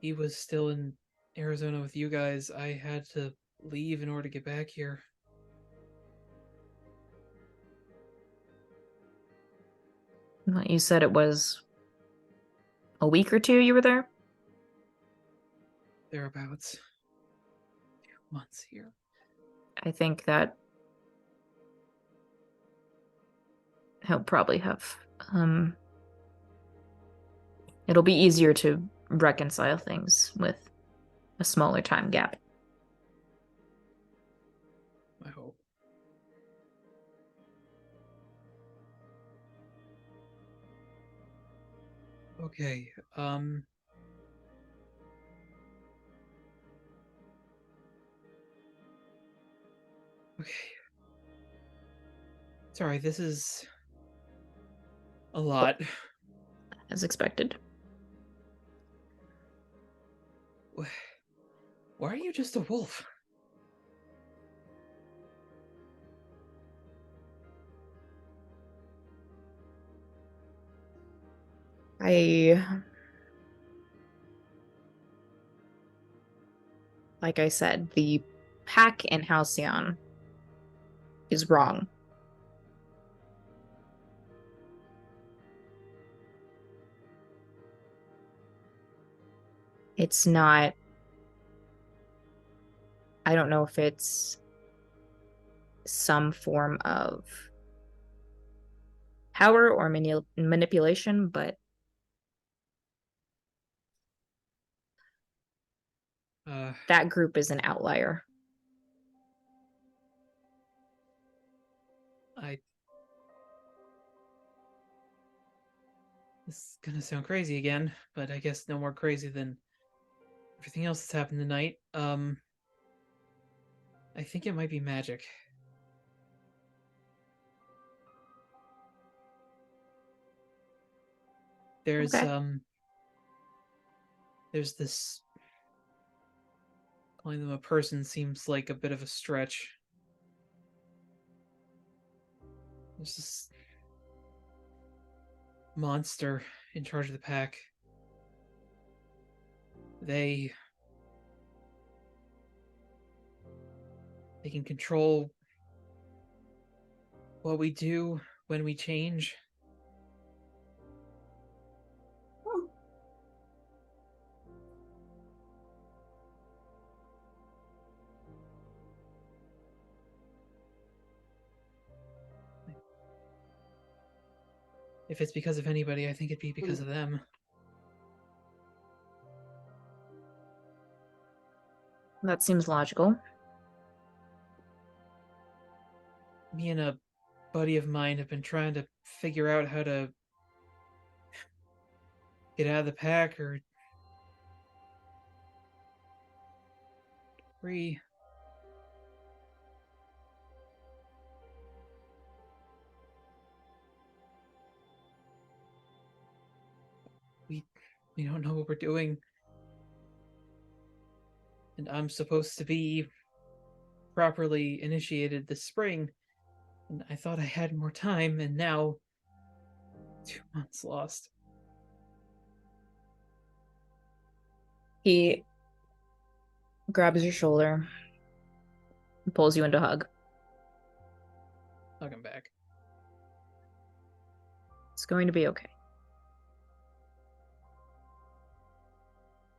He was still in Arizona with you guys. I had to leave in order to get back here. You said it was a week or two you were there? Thereabouts. 2 months here. I think that he'll probably have it'll be easier to reconcile things with a smaller time gap. I hope. Okay, okay. Sorry, this is a lot. As expected. Why are you just a wolf? Like I said, the pack in Halcyon is wrong. It's not. I don't know if it's some form of power or manipulation, but that group is an outlier. This is gonna sound crazy again, but I guess no more crazy than everything else that's happened tonight. I think it might be magic. There's Okay. there's this, calling them a person seems like a bit of a stretch. There's this monster in charge of the pack. They can control what we do when we change. If it's because of anybody, I think it'd be because of them. That seems logical. Me and a buddy of mine have been trying to figure out how to get out of the pack or free. We don't know what we're doing. And I'm supposed to be properly initiated this spring. And I thought I had more time, and now 2 months lost. He grabs your shoulder and pulls you into a hug. Hug him back. It's going to be okay.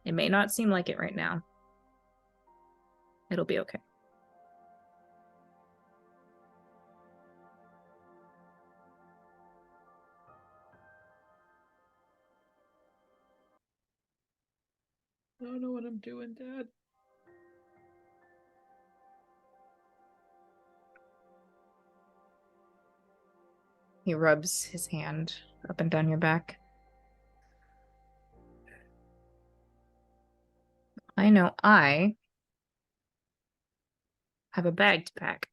It may not seem like it right now. It'll be okay. I don't know what I'm doing, Dad. He rubs his hand up and down your back. I know I have a bag to pack.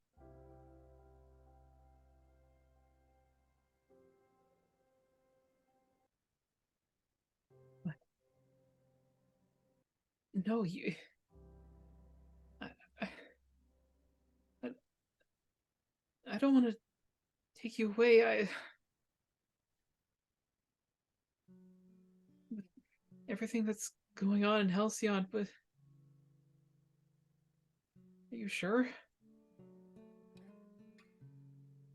No, you. I, I, I- I don't want to take you away. Everything that's going on in Halcyon, but are you sure?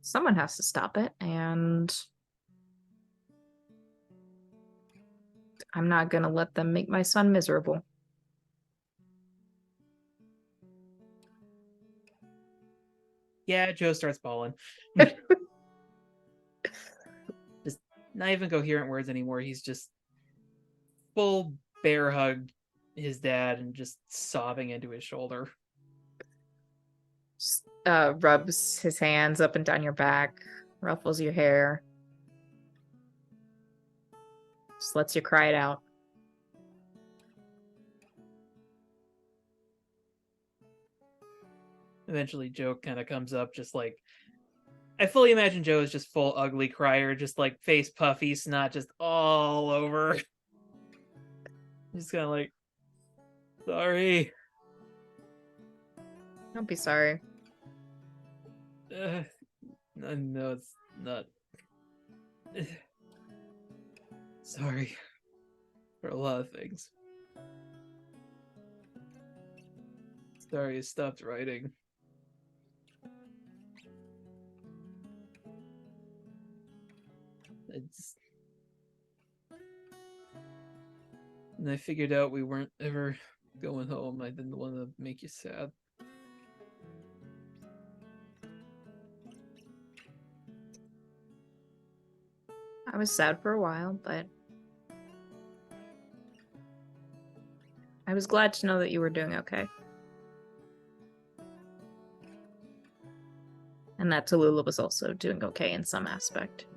Someone has to stop it, and I'm not gonna let them make my son miserable. Yeah, Joe starts bawling. Just not even coherent words anymore. He's just full bear hug his dad and just sobbing into his shoulder. Just, rubs his hands up and down your back, ruffles your hair, just lets you cry it out. Eventually, Joe kind of comes up, just like I fully imagine Joe is just full ugly crier, just like face puffy, snot just all over. He's kind of like, sorry. Don't be sorry. No, it's not. Sorry for a lot of things. Sorry, I stopped writing. It's... And I figured out we weren't ever going home. I didn't want to make you sad. I was sad for a while, but I was glad to know that you were doing okay. And that Tallulah was also doing okay in some aspect.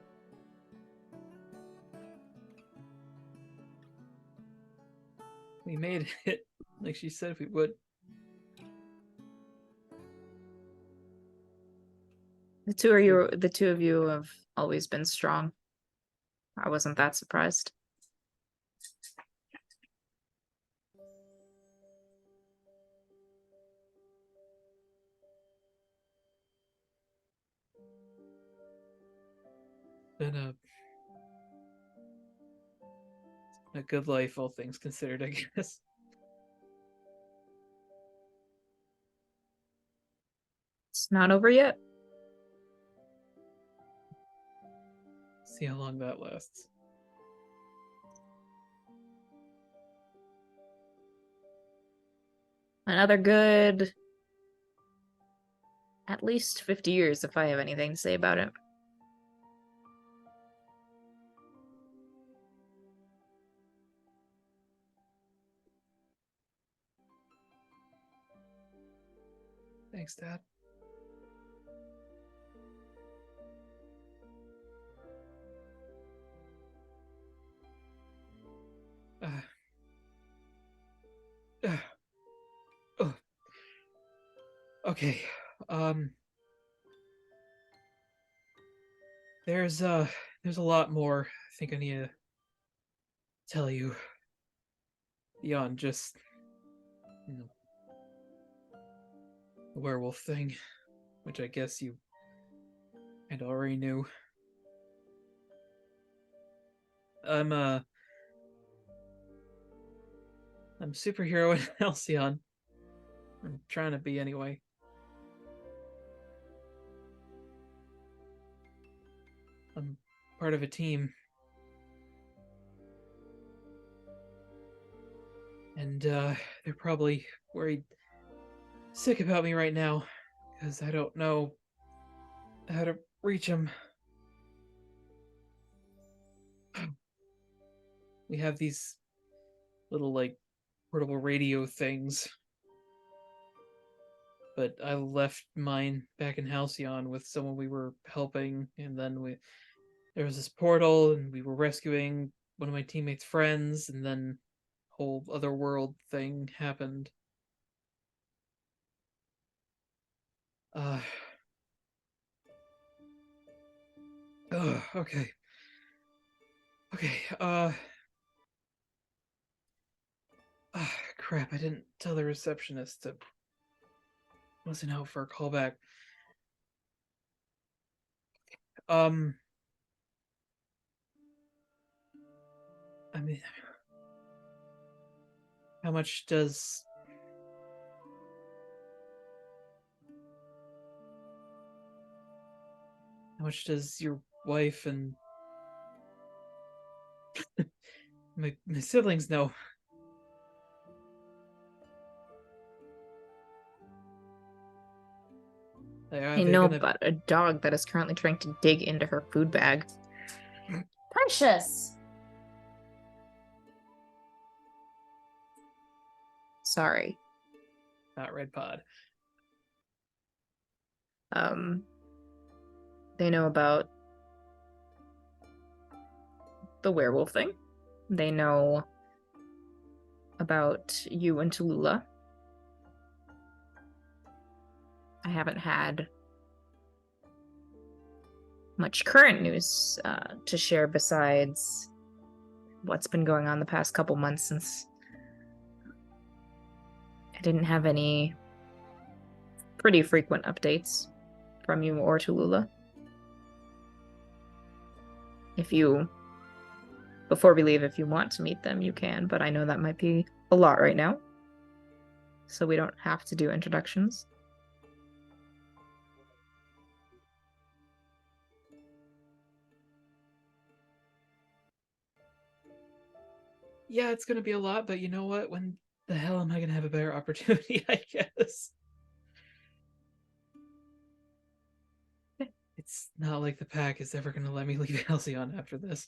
We made it like she said we would. The two of you have always been strong. I wasn't that surprised. Been a good life, all things considered, I guess. It's not over yet. See how long that lasts. Another good at least 50 years if I have anything to say about it. Thanks, Dad. Oh. Okay. There's a lot more I think I need to tell you beyond just you know, the werewolf thing, which I guess you kind of already knew. I'm superhero in Halcyon. I'm trying to be anyway. I'm part of a team. And they're probably worried sick about me right now because I don't know how to reach them. We have these little like portable radio things, but I left mine back in Halcyon with someone we were helping, and then there was this portal, and we were rescuing one of my teammates' friends, and then whole other world thing happened. Okay. Okay, crap, I didn't tell the receptionist to listen out for a callback. I mean, how much does your wife and my siblings know? I know about a dog that is currently trying to dig into her food bag. Precious. Sorry. Not Red Pod. They know about the werewolf thing. They know about you and Tallulah. I haven't had much current news to share besides what's been going on the past couple months since I didn't have any pretty frequent updates from you or Tallulah. Before we leave, if you want to meet them, you can, but I know that might be a lot right now. So we don't have to do introductions. Yeah, it's gonna be a lot, but you know what? When the hell am I gonna have a better opportunity, I guess? It's not like the pack is ever gonna let me leave Halcyon after this.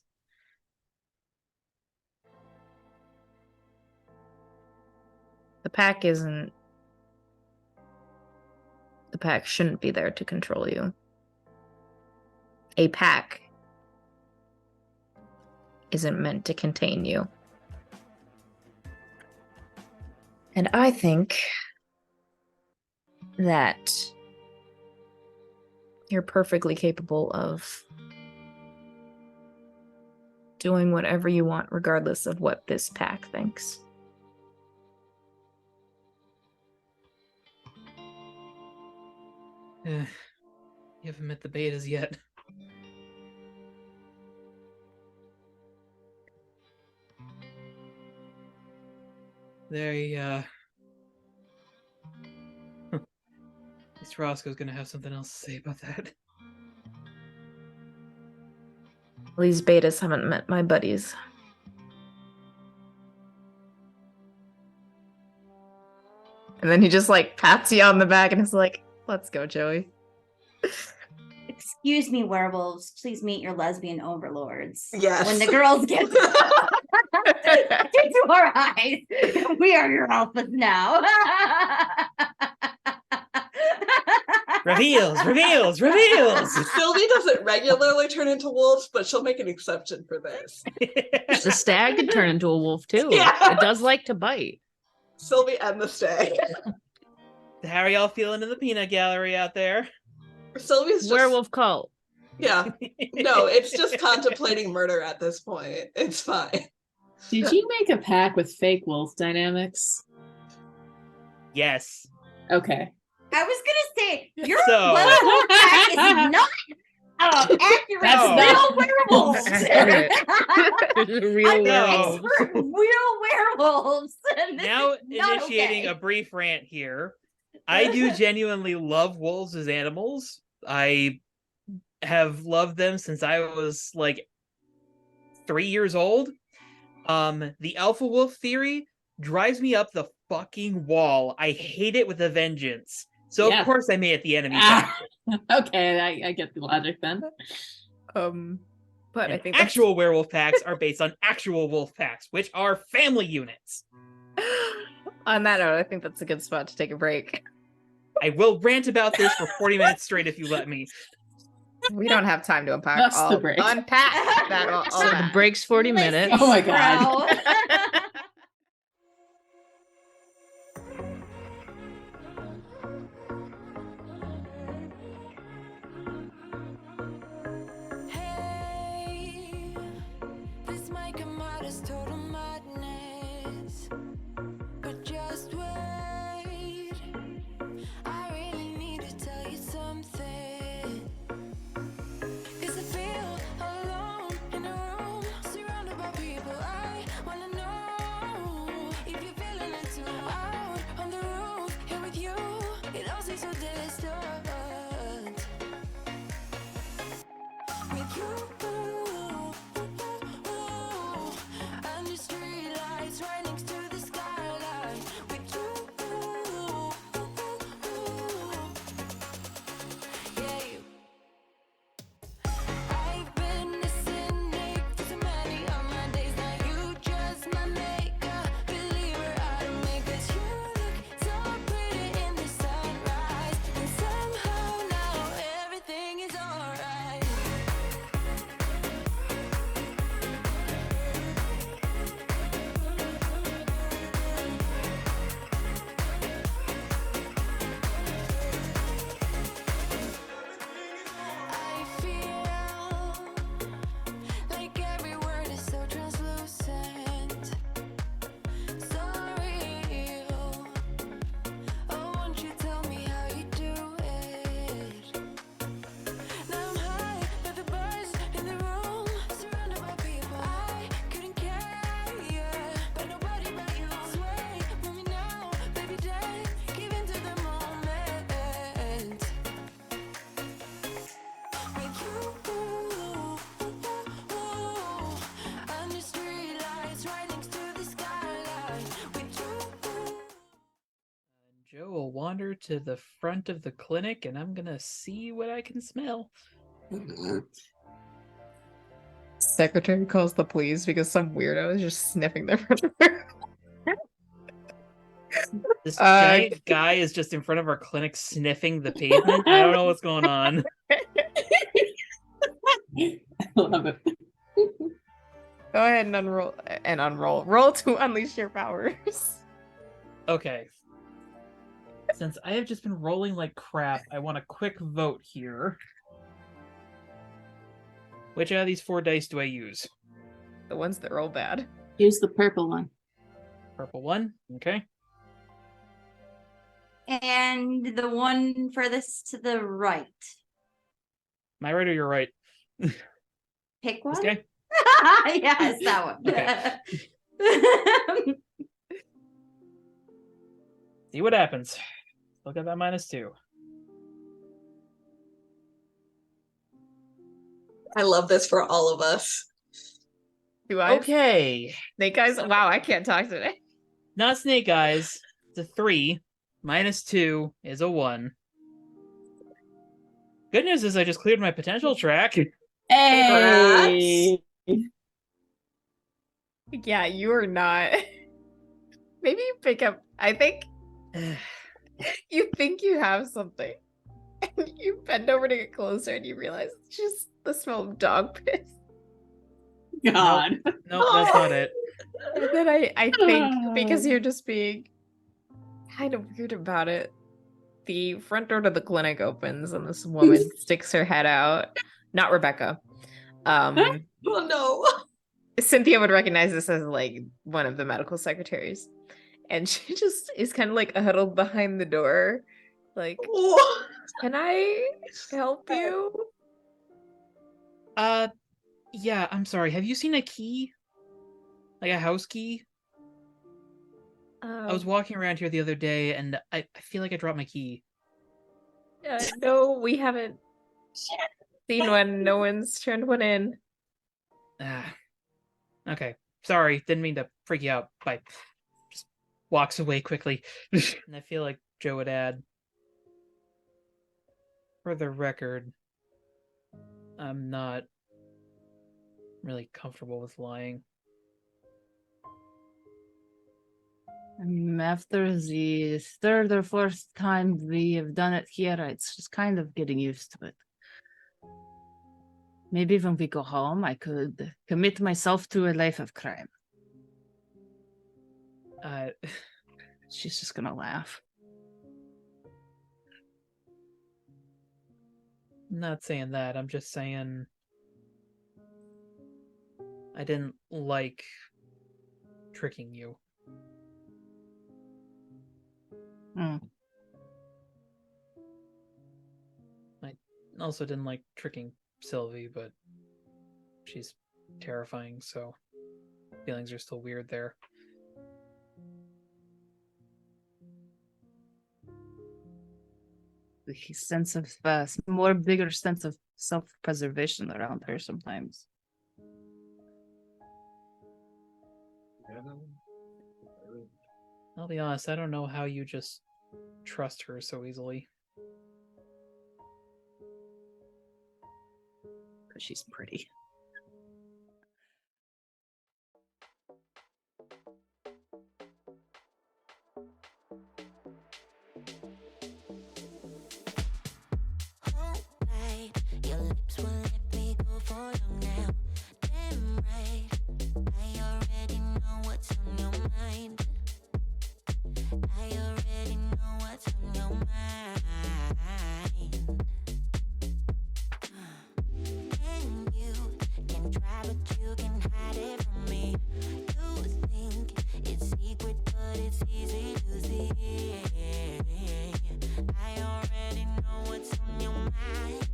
The pack shouldn't be there to control you. A pack isn't meant to contain you. And I think that you're perfectly capable of doing whatever you want, regardless of what this pack thinks. You haven't met the betas yet. They, At least Roscoe's gonna have something else to say about that. These betas haven't met my buddies. And then he just like pats you on the back and is like, let's go, Joey. Excuse me, werewolves. Please meet your lesbian overlords. Yes. When the girls get into our eyes, we are your alphas now. Reveals! Sylvie doesn't regularly turn into wolves, but she'll make an exception for this. The stag can turn into a wolf too. Yeah. It does like to bite. Sylvie and the stag. How are y'all feeling in the peanut gallery out there? Sylvie's just... Werewolf cult. Yeah. No, it's just contemplating murder at this point. It's fine. Did you make a pack with fake wolf dynamics? Yes. Okay. I was gonna say your So- werewolf pack is not accurate. That's to not- real werewolves. Accurate. Real I'm werewolves. for real werewolves. And this Now is not initiating okay. a brief rant here. I do genuinely love wolves as animals. I have loved them since I was like 3 years old. The alpha wolf theory drives me up the fucking wall. I hate it with a vengeance. So Yeah. of course I made it the enemy Ah. faction. Okay, I get the logic then. But I And think that's- actual werewolf packs are based on actual wolf packs, which are family units. on that note, I think that's a good spot to take a break. I will rant about this for 40 minutes straight if you let me. We don't have time to unpack That's the all break. unpack that all So the that. break's 40 minutes. Oh my God. Bro. disturbance. With you, under street lights right next to the skyline. With you, yeah, you. I've been a cynic for so many of my days. Now you just my makeup believer out of me. 'Cause you look so pretty in the sunrise, and somehow now everything is alright. I feel like every word is so translucent, so real. Oh, won't you tell me how you do it? Now I'm high, but the buzz in the room, surrounded by people I couldn't care, yeah, but nobody but you. Sway, move me now, baby, dance, give into the moment. With you, under street lights right next to the skyline. With you. And Joe will wander to the front of the clinic, and I'm gonna see what I can smell. Secretary calls the police because some weirdo is just sniffing their front of their. This giant guy is just in front of our clinic sniffing the pavement. I don't know what's going on. I love it. Go ahead and unroll. Roll to unleash your powers. Okay. Since I have just been rolling like crap, I want a quick vote here. Which out of these 4 dice do I use? The ones that roll bad. Use the purple one. Purple one. Okay. And the one furthest to the right. My right or your right? Pick one. This guy? Yes, that one. Okay. See what happens. Look at that -2. I love this for all of us. Do I? Okay. Snake eyes. Wow, I can't talk today. Not snake eyes. It's a 3. -2 is a 1. Good news is I just cleared my potential track. Hey! Yeah, you are not. Maybe you pick up. I think you think you have something, and you bend over to get closer, and you realize it's just the smell of dog piss. God. Nope, that's not it. And then I think because you're just being kind of weird about it, the front door to the clinic opens, and this woman sticks her head out. Not Rebecca. Oh no. Cynthia would recognize this as like one of the medical secretaries. And she just is kind of like huddled behind the door. Like, Oh. can I help you? Yeah, I'm sorry. Have you seen a key? Like a house key? I was walking around here the other day and I feel like I dropped my key. No, we haven't seen one. No one's turned one in. Ah. Okay. Sorry, didn't mean to freak you out. Bye. Just walks away quickly. And I feel like Joe would add, for the record, I'm not really comfortable with lying. After the third or fourth time we have done it here, it's just kind of getting used to it. Maybe when we go home, I could commit myself to a life of crime. She's just gonna laugh. I'm not saying that. I'm just saying I didn't like tricking you. I also didn't like tricking Sylvie, but she's terrifying, so feelings are still weird there. the sense of more bigger sense of self-preservation around her sometimes. I'll be honest, I don't know how you just trust her so easily. Because she's pretty. Right, your lips won't let me go for long now. Damn right, I already know what's on your mind. I already know what's on your mind. And you can try, but you can hide it from me. You think it's secret, but it's easy to see. I already know what's on your mind.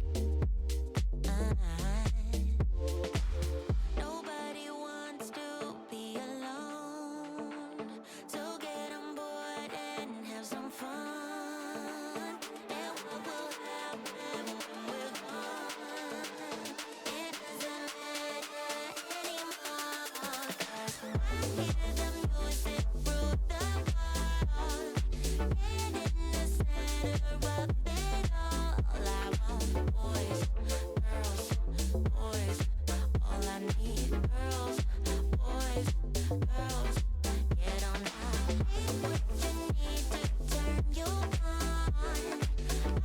Nobody wants to be alone, so get on board and have some fun. And what will happen when we're gone? It doesn't matter anymore. 'Cause when I hear the music through the walls, get in the center of it all. I want boys, girls, boys. All I need, girls, boys, girls. Get on up. What you need to turn you on.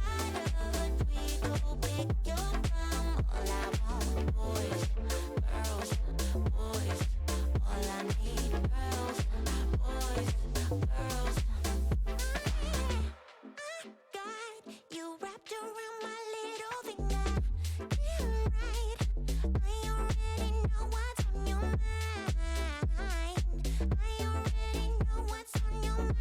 Out of a tree, go pick your drum. All I want, boys, girls, boys. All I need, girls, boys, girls. I got you wrapped around my little finger. Damn right, I already know what's on your mind. I already know what's on your mind.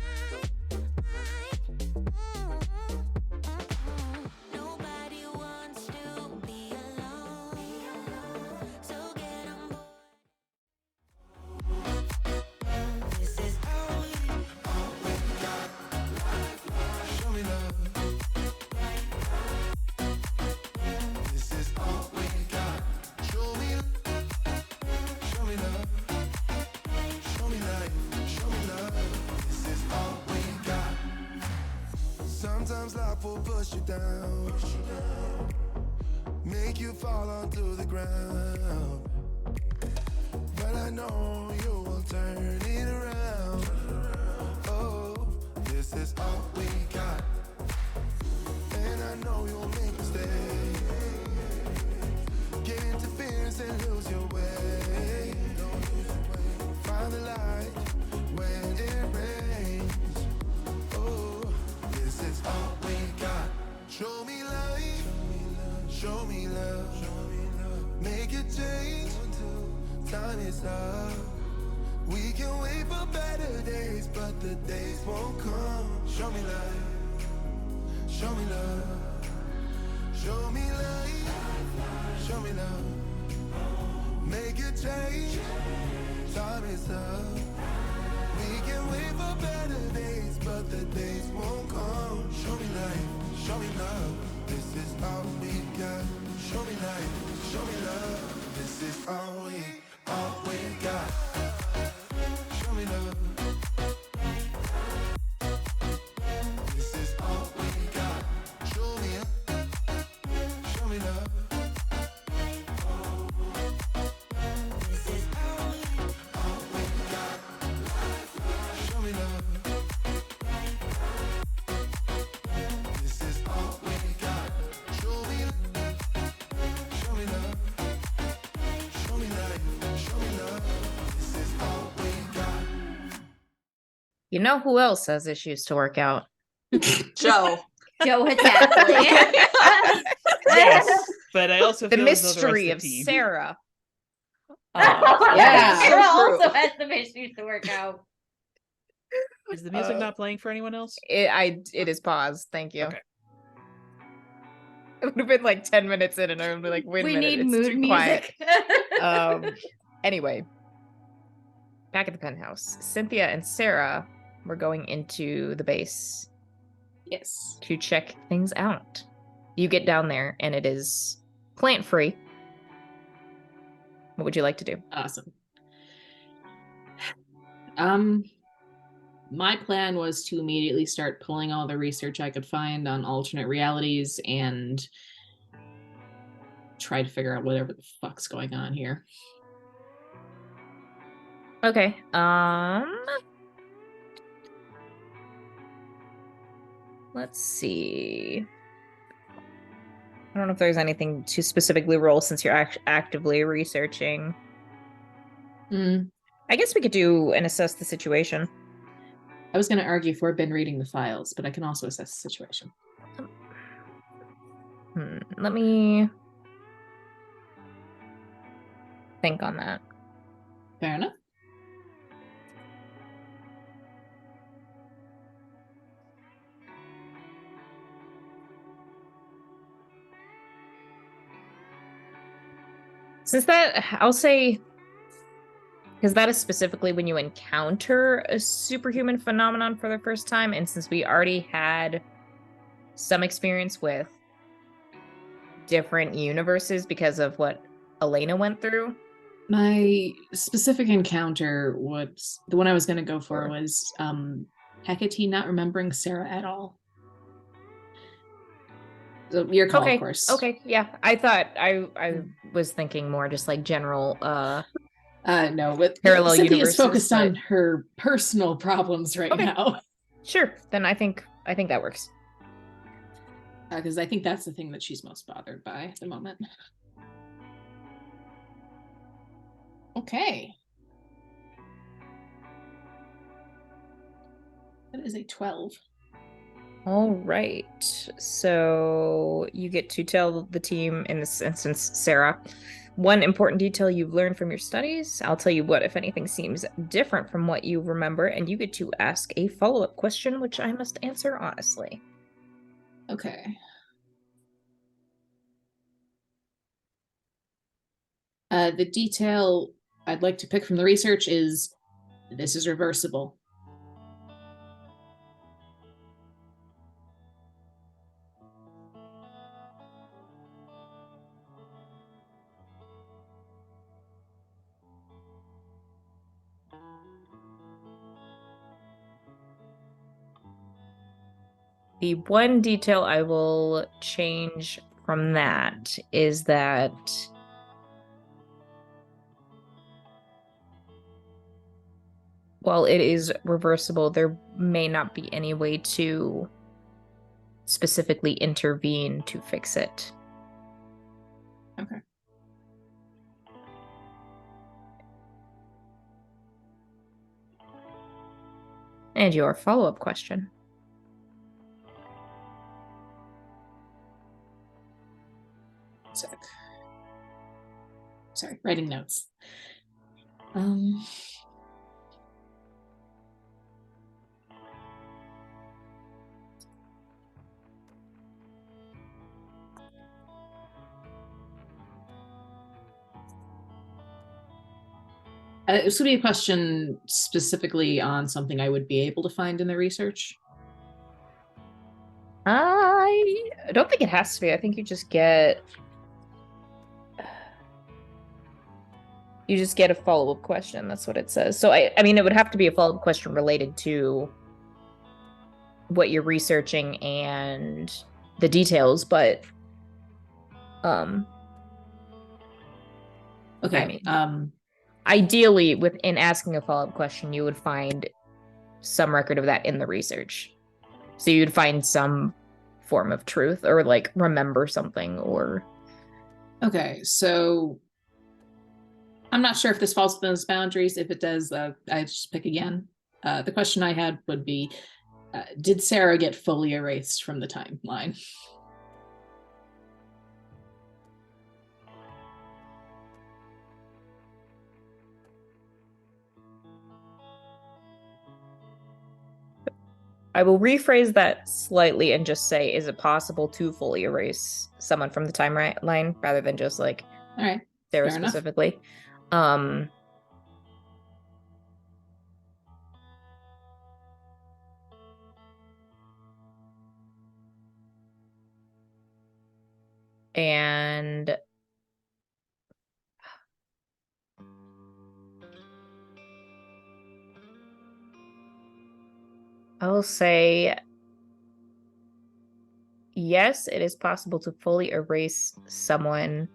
Nobody wants to be alone, so get on board. This is all we got. Show me love. This is all we got. Show me love. Show me life. Show me love. This is all we got. Sometimes life will push you down, make you fall onto the ground. But I know you will turn it around. Oh, this is all we got. And I know you'll make mistakes, get interference and lose your way. Find the light when it rains. Oh, this is all we got. Show me life, show me love, make a change. Time is up. We can wait for better days, but the days won't come. Show me life, show me love, show me life, show me love, make a change. Time is up. We can wait for better days, but the days won't come. Show me life, show me love. This is all we got. Show me life, show me love. This is all we got. Show me love. This is all we got. Show me love. This is all we got. Show me love. This is all we got. Show me love. Show me life. Show me love. This is all we got. You know who else has issues to work out? Joe. Joe Hitachi. Yes, but I also The feel as though mystery the of rest the team. Sarah. Yeah. Sarah So also true. has some issues to work out. Is the music not playing for anyone else? It is paused. Thank you. Okay. It would have been like 10 minutes in, and I would be like, wait a We minute, need it's mood too quiet. music. Anyway, back at the penthouse, Cynthia and Sarah were going into the base. Yes. to check things out. You get down there and it is plant free. What would you like to do? Awesome. My plan was to immediately start pulling all the research I could find on alternate realities and try to figure out whatever the fuck's going on here. Okay. Let's see. I don't know if there's anything to specifically roll since you're actively researching. I guess we could do and assess the situation. I was going to argue for been reading the files, but I can also assess the situation. Let me think on that. Fair enough. Since that, I'll say, because that is specifically when you encounter a superhuman phenomenon for the first time, and since we already had some experience with different universes because of what Elena went through. My specific encounter was the one I was going to go for was Hecate not remembering Sarah at all. So your call, Okay, of course. okay, yeah. I thought I was thinking more just like general no, but parallel Cynthia universes, is focused but- on her personal problems right Okay. now. Sure, then I think that works. Because I think that's the thing that she's most bothered by at the moment. Okay. That is a 12. All right. So you get to tell the team, in this instance, Sarah, one important detail you've learned from your studies. I'll tell you what, if anything seems different from what you remember, and you get to ask a follow-up question, which I must answer honestly. Okay. The detail I'd like to pick from the research is this is reversible. The one detail I will change from that is that while it is reversible, there may not be any way to specifically intervene to fix it. Okay. And your follow-up question. Sec. Sorry, writing notes. This would be a question specifically on something I would be able to find in the research. I don't think it has to be. I think you just get a follow-up question. That's what it says. So I mean, it would have to be a follow-up question related to what you're researching and the details, but Okay. I mean, ideally, within asking a follow-up question, you would find some record of that in the research. So you'd find some form of truth or like remember something or. Okay, so I'm not sure if this falls within those boundaries. If it does, I just pick again. The question I had would be, did Sarah get fully erased from the timeline? I will rephrase that slightly and just say, is it possible to fully erase someone from the timeline rather than just like All right, Sarah fair enough. specifically? And I will say, yes, it is possible to fully erase someone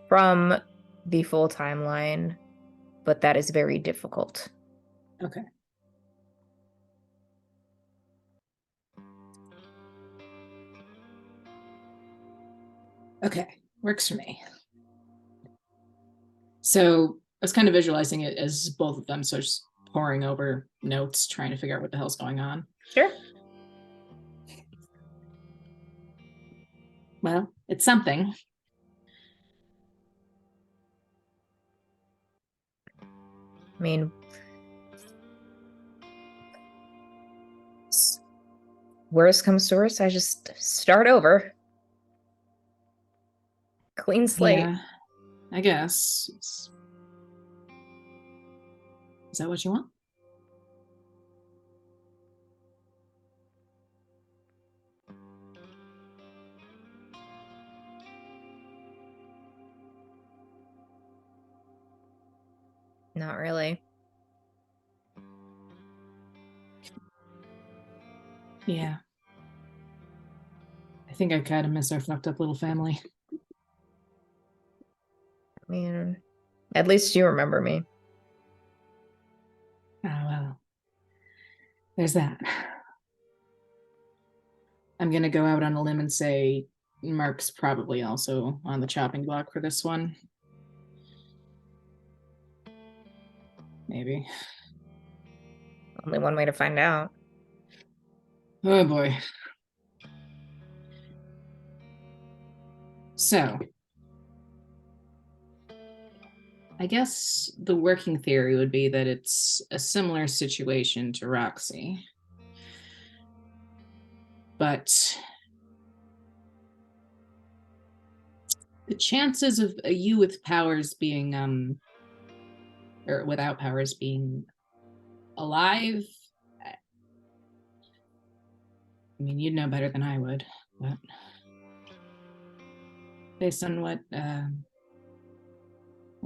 from the full timeline, but that is very difficult. Okay. Okay, works for me. So I was kind of visualizing it as both of them, so just poring over notes, trying to figure out what the hell's going on. Sure. Well, it's something. I mean, worst comes to worst, I just start over. Clean slate. Yeah, I guess. Is that what you want? Not really. Yeah. I think I kind of miss our fucked up little family. I mean, at least you remember me. Oh, well. There's that. I'm going to go out on a limb and say Mark's probably also on the chopping block for this one. Maybe. Only one way to find out. Oh boy. So, I guess the working theory would be that it's a similar situation to Roxy. But the chances of you with powers being or without powers being alive, I mean, you'd know better than I would, but based on what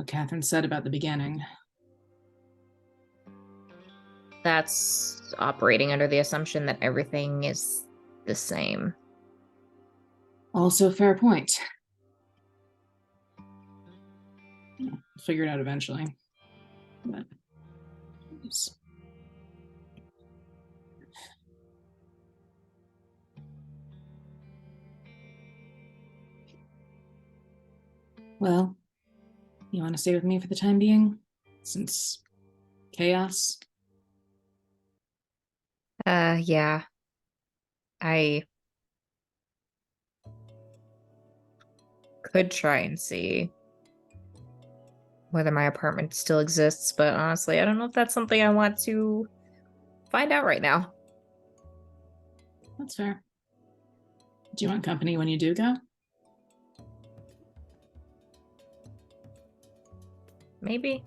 Catherine said about the beginning. That's operating under the assumption that everything is the same. Also, fair point. Figure it out eventually. But well, you want to stay with me for the time being? Since chaos? Yeah. I could try and see whether my apartment still exists, but honestly, I don't know if that's something I want to find out right now. That's fair. Do you want company when you do go? Maybe.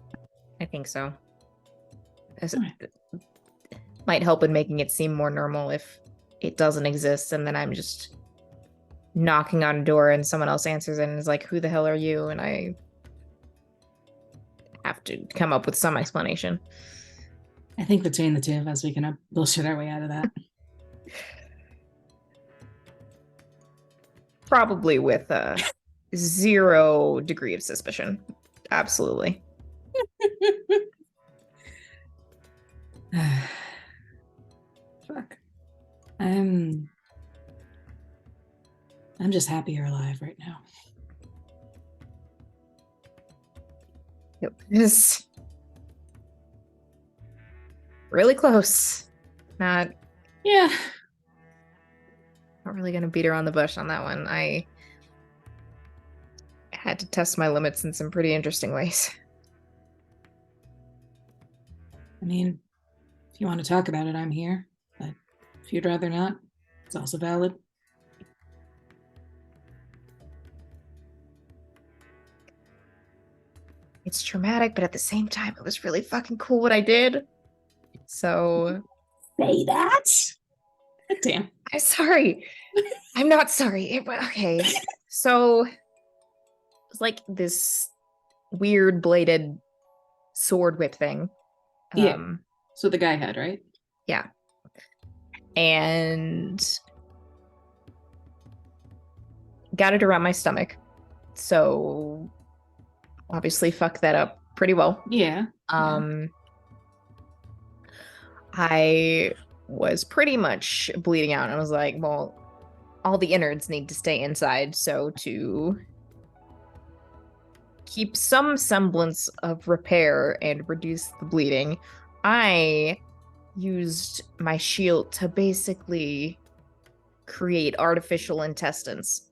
I think so. As Alright. it might help in making it seem more normal if it doesn't exist and then I'm just knocking on a door and someone else answers it and is like, who the hell are you? And I have to come up with some explanation. I think between the two of us, we can bullshit our way out of that. Probably with a 0 degree of suspicion. Absolutely. Fuck. I'm just happy you're alive right now. It was really close. Not Yeah. really gonna beat around the bush on that one. I had to test my limits in some pretty interesting ways. I mean, if you want to talk about it, I'm here. But if you'd rather not, it's also valid. It's traumatic, but at the same time, it was really fucking cool what I did. So Say that. Damn. I'm sorry. I'm not sorry. Okay. So it's like this weird bladed sword whip thing. Yeah. So the guy had, right? Yeah. And got it around my stomach. So obviously fuck that up pretty well. Yeah. I was pretty much bleeding out. I was like, well, all the innards need to stay inside. So to keep some semblance of repair and reduce the bleeding, I used my shield to basically create artificial intestines,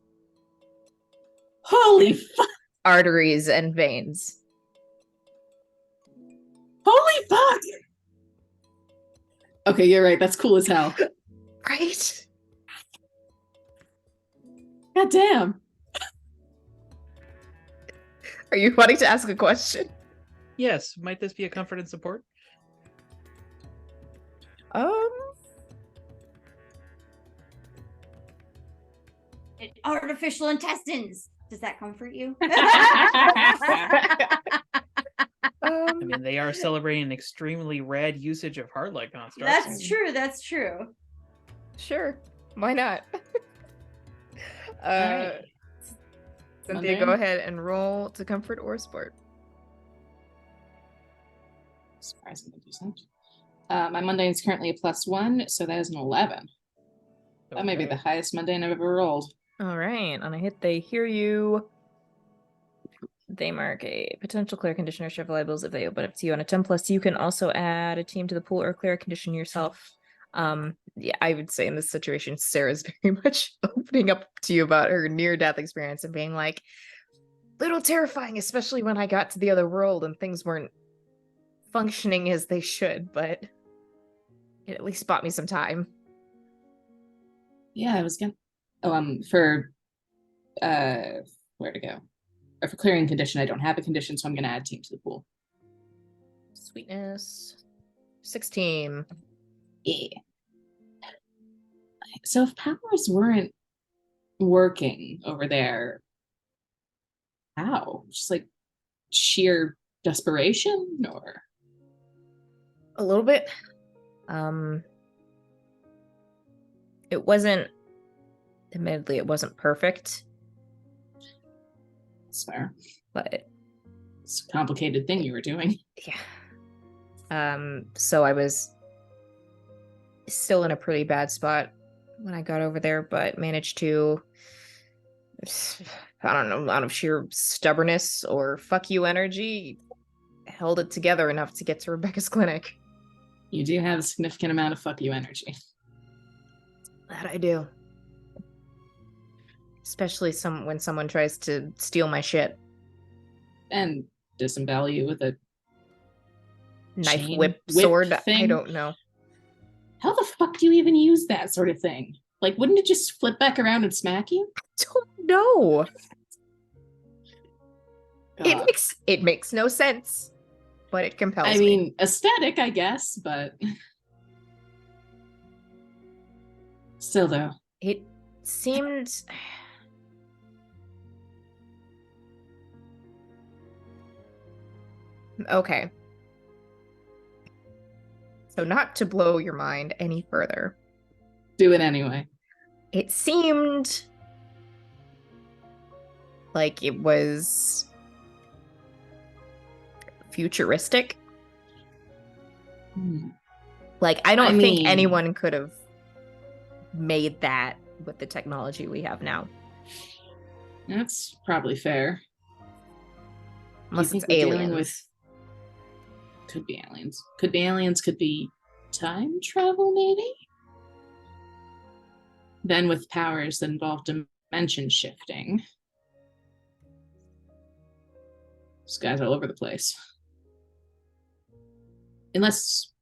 Holy fuck! arteries, and veins. Holy fuck! Okay, you're right. That's cool as hell. Right? God damn. Are you wanting to ask a question? Yes, might this be a comfort and support? Artificial intestines. Does that comfort you? I mean, they are celebrating an extremely rad usage of heart-like constructs. That's true. That's true. Sure. Why not? Alright. Cynthia, go Mundane? ahead and roll to comfort or sport. Surprisingly decent. My mundane is currently a +1, so that is an 11. That may be the highest mundane I've ever rolled. All right. On a hit, they hear you. They mark a potential clear condition or shift labels if they open up to you on a 10+. You can also add a team to the pool or clear a condition yourself. Yeah, I would say in this situation, Sarah's very much opening up to you about her near-death experience and being like, little terrifying, especially when I got to the other world and things weren't functioning as they should, but it at least bought me some time. Yeah, I was gonna. Oh, for where to go? Or for clearing condition, I don't have a condition, so I'm gonna add team to the pool. Sweetness. 16. Yeah. So if powers weren't working over there, how? Just like sheer desperation, or A little bit. It wasn't, admittedly, it wasn't perfect, swear, but it's a complicated thing you were doing. yeah. So I was still in a pretty bad spot when I got over there, but managed to, I don't know, out of sheer stubbornness or fuck you energy, held it together enough to get to Rebecca's clinic. You do have a significant amount of fuck you energy. That I do. Especially when someone tries to steal my shit. And disembowel you with a Knife, chain whip, whip sword. I thing? don't know. How the fuck do you even use that sort of thing? Like, wouldn't it just flip back around and smack you? Don't know. God. It makes no sense, but it compels I me. mean, aesthetic, I guess, but still, though. It seemed. Okay. So, not to blow your mind any further, Do it anyway. it seemed like it was futuristic. Like, I don't think mean- anyone could have made that with the technology we have now. That's probably fair. Unless Do you it's think we're dealing aliens. with... Could be aliens. Could be aliens, could be time travel, maybe? Then with powers that involve dimension shifting. This guy's all over the place. Unless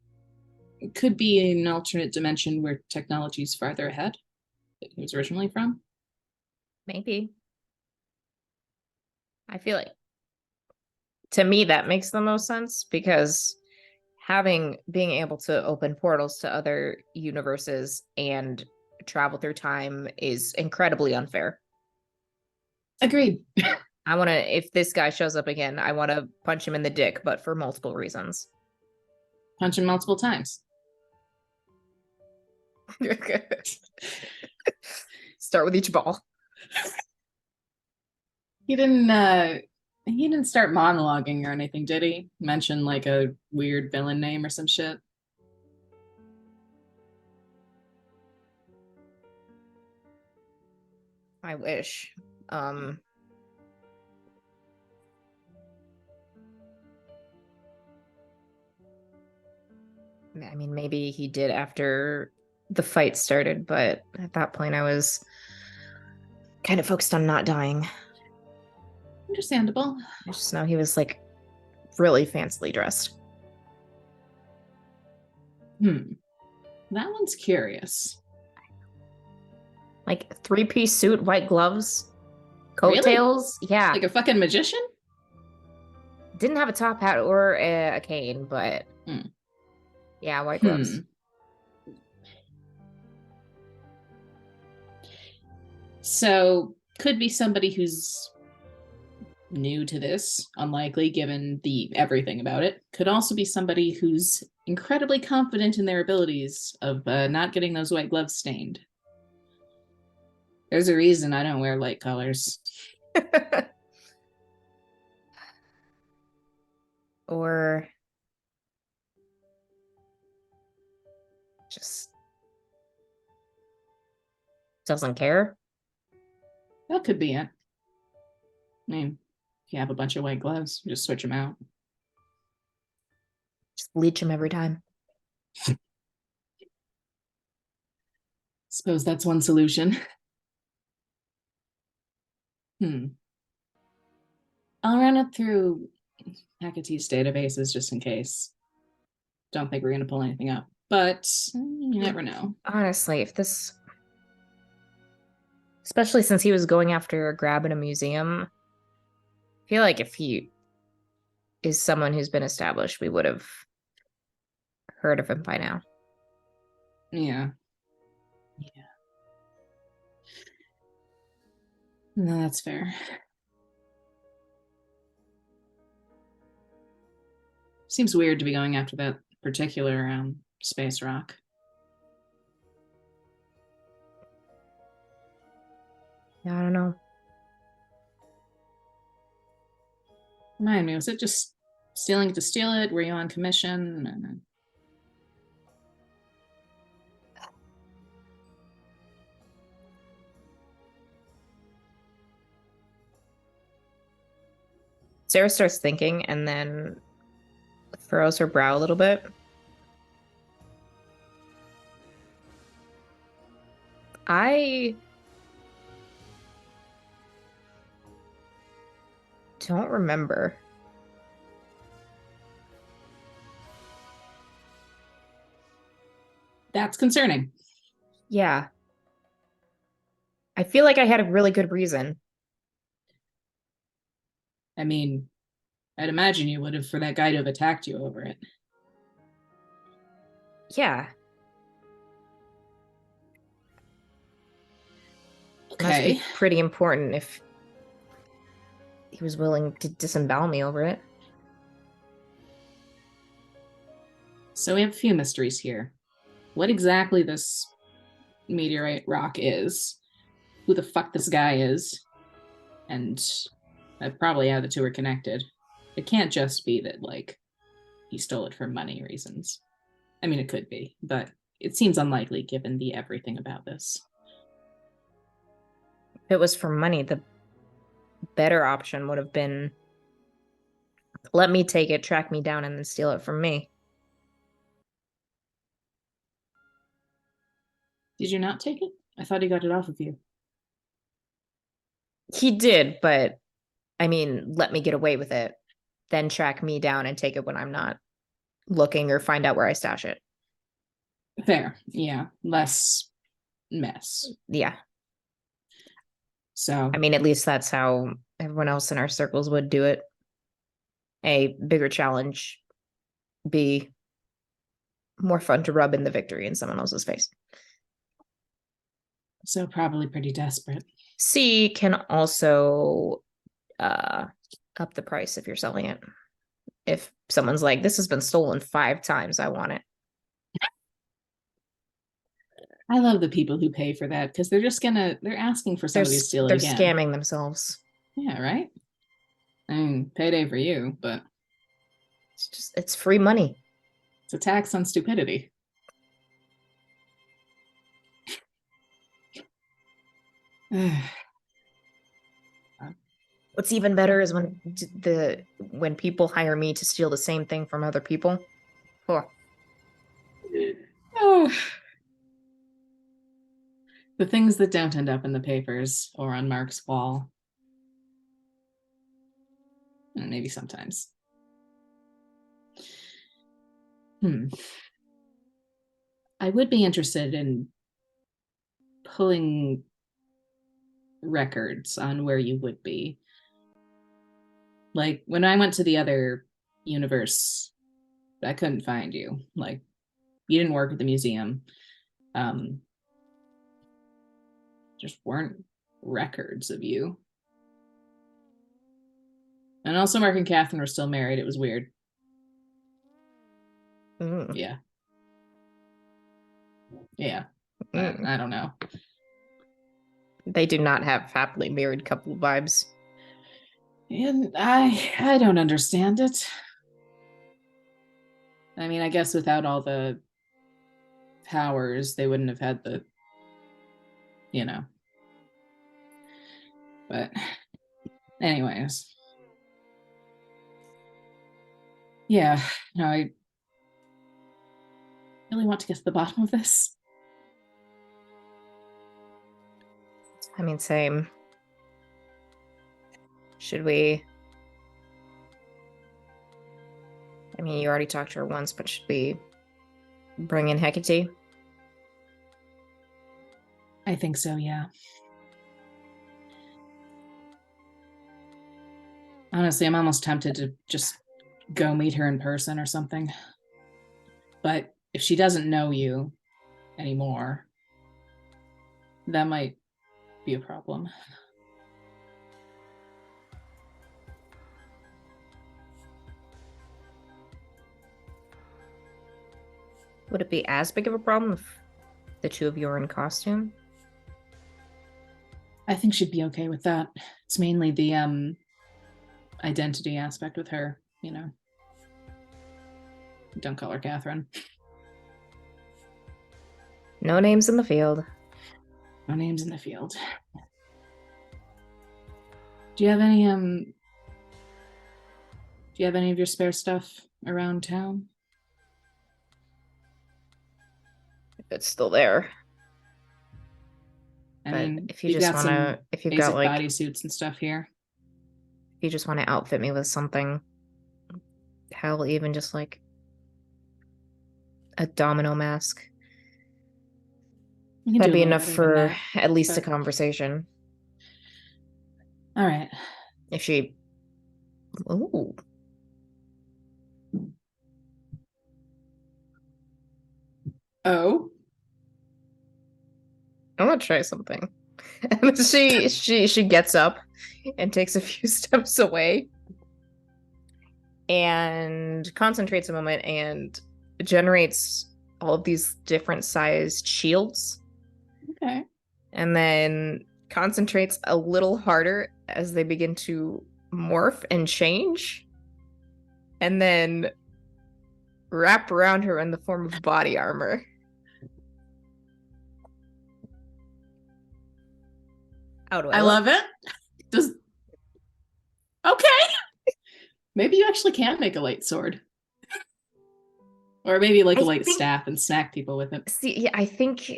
it could be an alternate dimension where technology is farther ahead that he was originally from. Maybe. I feel like, to me, that makes the most sense because being able to open portals to other universes and travel through time is incredibly unfair. Agreed. I want to, if this guy shows up again, I want to punch him in the dick, but for multiple reasons. Punch him multiple times. Start with each ball. He didn't start monologuing or anything, did he? Mention like a weird villain name or some shit. I wish. I mean, maybe he did after the fight started, but at that point I was kind of focused on not dying. Understandable. I just know he was like really fancily dressed. That one's curious. Like 3-piece suit, white gloves, Really? coattails. Yeah. Like a fucking magician? Didn't have a top hat or a cane, but yeah, white gloves. So could be somebody who's new to this, unlikely given the everything about it. Could also be somebody who's incredibly confident in their abilities of not getting those white gloves stained. There's a reason I don't wear light colors. Or just doesn't care. That could be it. I mean, if you have a bunch of white gloves, you just switch them out. Just bleach him every time. Suppose that's one solution. I'll run it through Hecate's databases just in case. Don't think we're going to pull anything up, but you never know. Honestly, if this, especially since he was going after a grab in a museum, I feel like if he is someone who's been established, we would have heard of him by now. Yeah. No, that's fair. Seems weird to be going after that particular space rock. Yeah, I don't know. Remind me, was it just stealing to steal it? Were you on commission? Sarah starts thinking and then furrows her brow a little bit. I don't remember. That's concerning. Yeah. I feel like I had a really good reason. I mean, I'd imagine you would have for that guy to have attacked you over it. Yeah. Must Okay. be pretty important if he was willing to disembowel me over it. So we have a few mysteries here. What exactly this meteorite rock is, who the fuck this guy is, and probably how the two are connected. It can't just be that, like, he stole it for money reasons. I mean, it could be, but it seems unlikely given the everything about this. If it was for money, the better option would have been let me take it, track me down, and then steal it from me. Did you not take it? I thought he got it off of you. He did, but I mean, let me get away with it, then track me down and take it when I'm not looking or find out where I stash it. Fair. Yeah. Less mess. Yeah. So, I mean, at least that's how everyone else in our circles would do it. A, bigger challenge. B, more fun to rub in the victory in someone else's face. So probably pretty desperate. C can also up the price if you're selling it. If someone's like, this has been stolen 5 times, I want it. I love the people who pay for that because they're asking for somebody to steal it They're again. scamming themselves. Yeah, right? I mean, payday for you, but It's free money. it's a tax on stupidity. What's even better is when people hire me to steal the same thing from other people. Oh, Oh. The things that don't end up in the papers or on Mark's wall. And maybe sometimes. I would be interested in pulling records on where you would be. Like when I went to the other universe, I couldn't find you. Like you didn't work at the museum. Just weren't records of you. And also Mark and Catherine were still married. It was weird. Yeah. Yeah. I don't know. They do not have happily married couple vibes. And I don't understand it. I mean, I guess without all the powers, they wouldn't have had the, you know. But anyways. Yeah, no, I really want to get to the bottom of this. I mean, same. Should we? I mean, you already talked to her once, but should we bring in Hecate? I think so, yeah. Honestly, I'm almost tempted to just go meet her in person or something. But if she doesn't know you anymore, that might be a problem. Would it be as big of a problem if the two of you are in costume? I think she'd be okay with that. It's mainly the identity aspect with her, you know. Don't call her Catherine. No names in the field. No names in the field. Do you have any of your spare stuff around town? If it's still there. I But mean, if you we've just got some wanna, if you've basic got like, bodysuits and stuff here. if you just want to outfit me with something, hell, even just like a domino mask. We can That'd do a be little enough better than for that, at least a but- conversation. All right. If she, ooh, Oh, I want to try something. And she gets up and takes a few steps away and concentrates a moment and generates all of these different sized shields. okay. And then concentrates a little harder as they begin to morph and change. And then wrap around her in the form of body armor. How do I I look? love it. Does okay. Maybe you actually can make a light sword. Or maybe like a I light think- staff and snack people with it. See, yeah, I think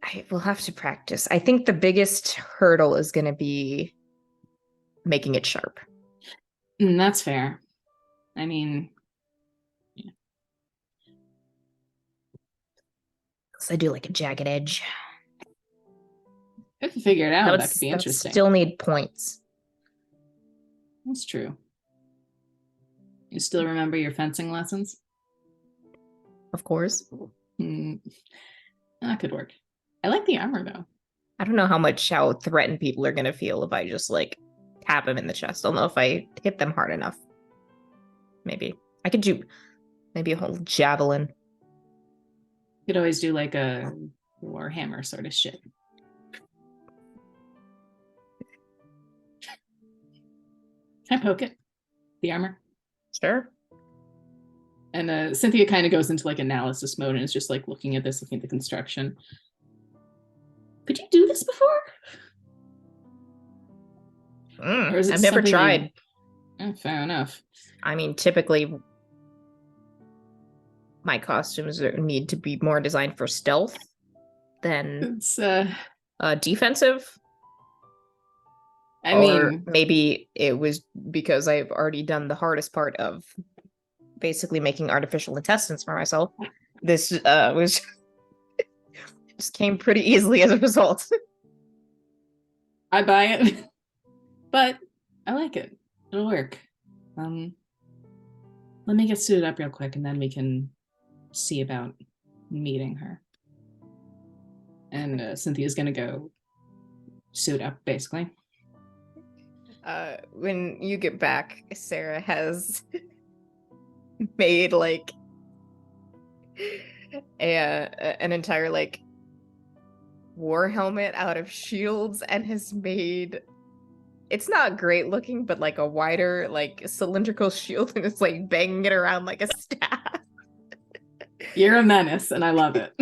I will have to practice. I think the biggest hurdle is going to be making it sharp. That's fair. I mean, Because I do like a jagged edge. if you figure it out, that That could be would interesting. still need points. That's true. You still remember your fencing lessons? Of course. That could work. I like the armor though. I don't know how threatened people are gonna feel if I just like tap him in the chest. I don't know if I hit them hard enough. Maybe I could do maybe a whole javelin. You could always do like a warhammer sort of shit. Can I poke it? The armor? Sure. And Cynthia kind of goes into like analysis mode and is just like looking at this, looking at the construction. Could you do this before? Or is it I've never something you- tried. Fair enough. I mean, typically my costumes need to be more designed for stealth than It's defensive. I Or mean, maybe it was because I've already done the hardest part of basically making artificial intestines for myself. This was just came pretty easily as a result. I buy it. But I like it. It'll work. Let me get suited up real quick and then we can see about meeting her. And Cynthia's gonna go suit up, basically. When you get back, Sarah has made like an entire like war helmet out of shields and has made it's not great looking, but like a wider, like cylindrical shield, and it's like banging it around like a staff. You're a menace, and I love it.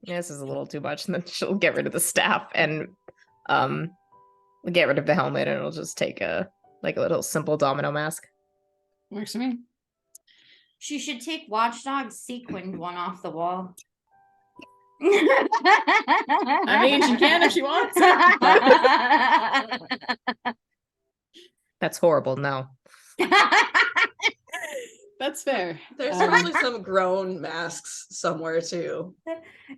This is a little too much, and then she'll get rid of the staff and get rid of the helmet, and it'll just take a little simple domino mask. Works for me. She should take Watchdog's sequined one off the wall. I mean, she can if she wants it. That's horrible. No. That's fair. There's Um, probably some grown masks somewhere too.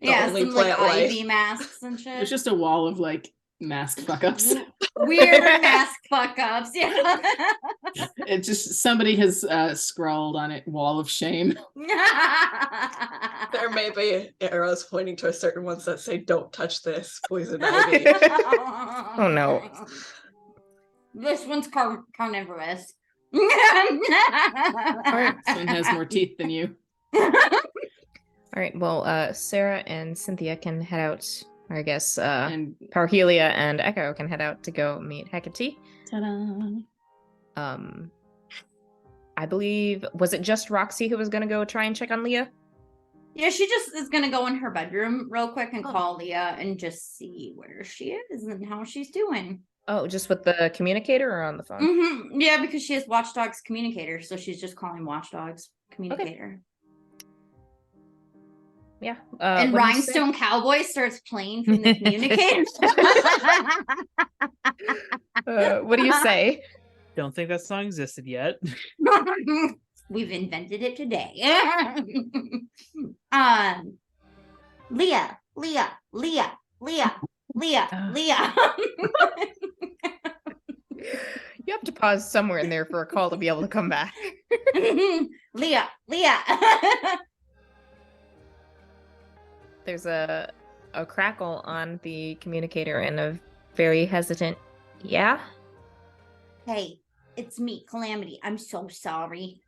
Yeah, only some like plant life. ivy masks and shit. There's just a wall of like mask fuck ups. Weirder mask fuck ups. Yeah. It just somebody has scrawled on it "wall of shame." There may be arrows pointing to a certain ones that say "Don't touch this, poison ivy." Oh no. This one's carnivorous. One has more teeth than you. All right. Well, Sarah and Cynthia can head out. Or I guess And Parhelia and Echo can head out to go meet Hecate. ta-da. I believe was it just Roxy who was gonna go try and check on Leah? Yeah, she just is gonna go in her bedroom real quick and Oh. call Leah and just see where she is and how she's doing. Oh, just with the communicator or on the phone? Yeah, because she has Watchdog's communicator, so she's just calling Watchdog's communicator. Yeah. And what do you say? Rhinestone Cowboy starts playing from the communicator. What do you say? Don't think that song existed yet. We've invented it today. Leah, Leah, Leah, Leah, Leah, Leah. You have to pause somewhere in there for a call to be able to come back. Leah, Leah. There's a crackle on the communicator and a very hesitant, yeah? Hey, it's me, Calamity. I'm so sorry.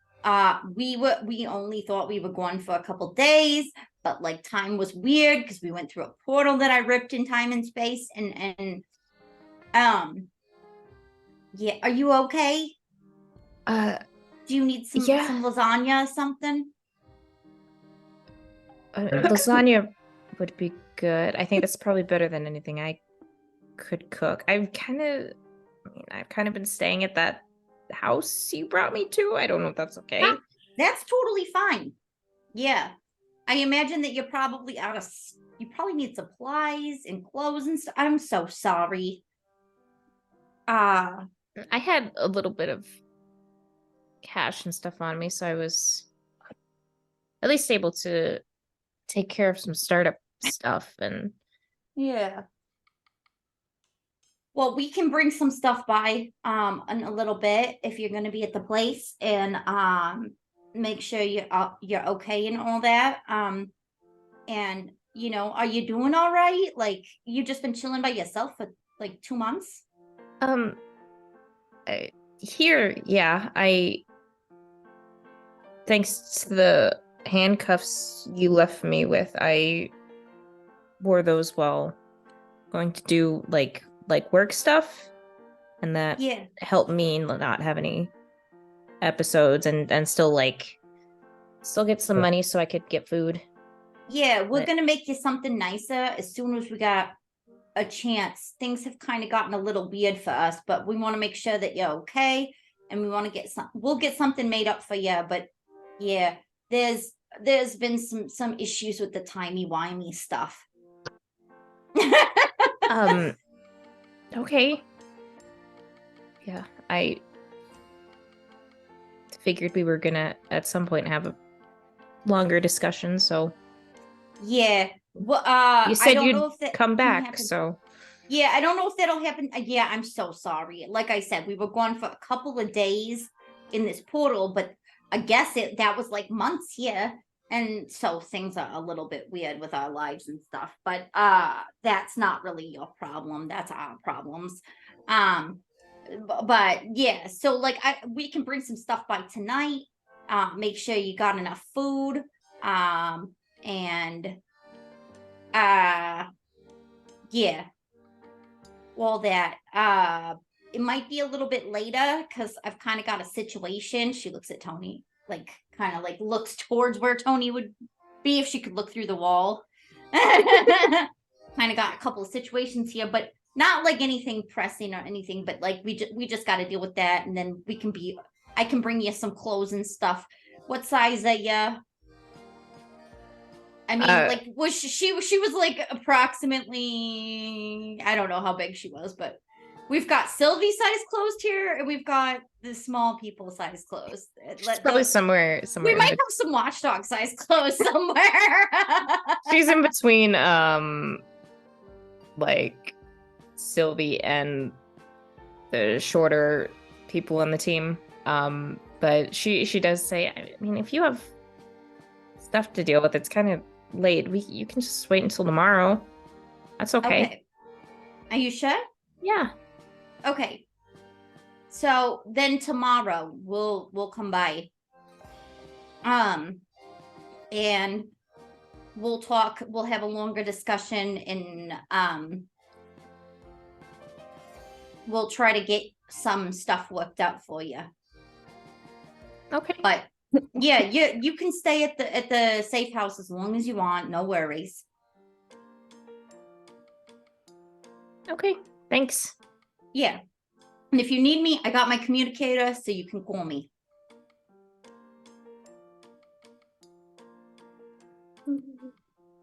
We only thought we were gone for a couple days, but like time was weird because we went through a portal that I ripped in time and space, and yeah, are you okay? Do you need some yeah. some lasagna or something? Lasagna would be good. I think that's probably better than anything I could cook. I've kind of been staying at that house you brought me to. I don't know if that's okay. That's totally fine. Yeah. I imagine that you're probably you probably need supplies and clothes and stuff. I'm so sorry. I had a little bit of cash and stuff on me, so I was at least able to take care of some startup stuff and yeah. Well, we can bring some stuff by in a little bit if you're going to be at the place, and make sure you're okay and all that. And are you doing all right? Like, you just been chilling by yourself for like 2 months? Here, yeah, thanks to the handcuffs you left me with, I wore those while going to do like work stuff, and that Yeah. helped me not have any episodes and still get some money so I could get food. Yeah, we're But- gonna make you something nicer as soon as we got a chance. Things have kind of gotten a little weird for us, but we want to make sure that you're okay, and we want to get we'll get something made up for you. But yeah, there's been some issues with the timey-wimey stuff. Okay. Yeah, I figured we were gonna at some point have a longer discussion, so Yeah. Well, you I said don't you'd know if that come can back, happen. so Yeah, I don't know if that'll happen. Yeah, I'm so sorry. Like I said, we were gone for a couple of days in this portal, but I guess that was like months here. And so things are a little bit weird with our lives and stuff. But that's not really your problem. That's our problems. But yeah, so like we can bring some stuff by tonight. Make sure you got enough food. And yeah, all that. It might be a little bit later because I've kind of got a situation. She looks at Tony, like kind of like looks towards where Tony would be if she could look through the wall. Kind of got a couple of situations here, but not like anything pressing or anything, but like we just got to deal with that, and then I can bring you some clothes and stuff. What size are you? I mean, like, was she was like approximately, I don't know how big she was, but we've got Sylvie size clothes here, and we've got the small people size clothes. she's probably somewhere We in might have some watchdog size clothes somewhere. she's in between like Sylvie and the shorter people on the team. But she does say, I mean, if you have stuff to deal with, it's kind of late. You can just wait until tomorrow. That's okay. Are you sure? Yeah. Okay. So then tomorrow we'll come by. And we'll talk, we'll have a longer discussion, and we'll try to get some stuff worked out for you. Okay. But yeah, you can stay at the safe house as long as you want, no worries. Okay. Thanks. Yeah. And if you need me, I got my communicator, so you can call me.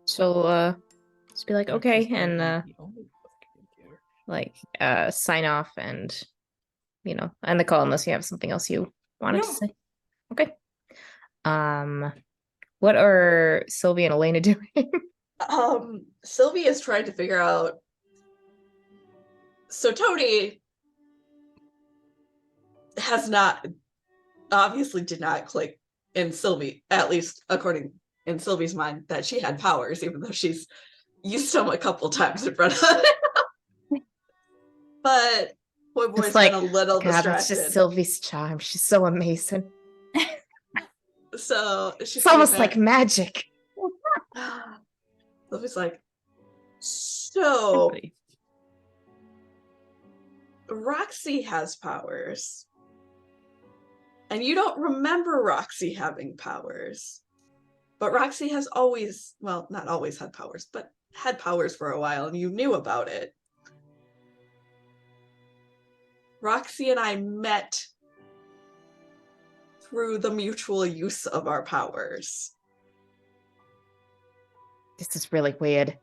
She'll just be like, okay, and sign off and end the call unless you have something else you wanted to No. say. Okay. What are Sylvie and Elena doing? Sylvie is trying to figure out. So Tony obviously did not click in Sylvie, at least according in Sylvie's mind, that she had powers, even though she's used them a couple times in front of it. But Boy Boy's It's like, been a little God, distracted. that's just Sylvie's charm. She's so amazing. So she's It's almost getting like magic. Sylvie's like, so Roxy has powers. And you don't remember Roxy having powers. But Roxy has always, well, not always had powers, but had powers for a while, and you knew about it. Roxy and I met through the mutual use of our powers. This is really weird.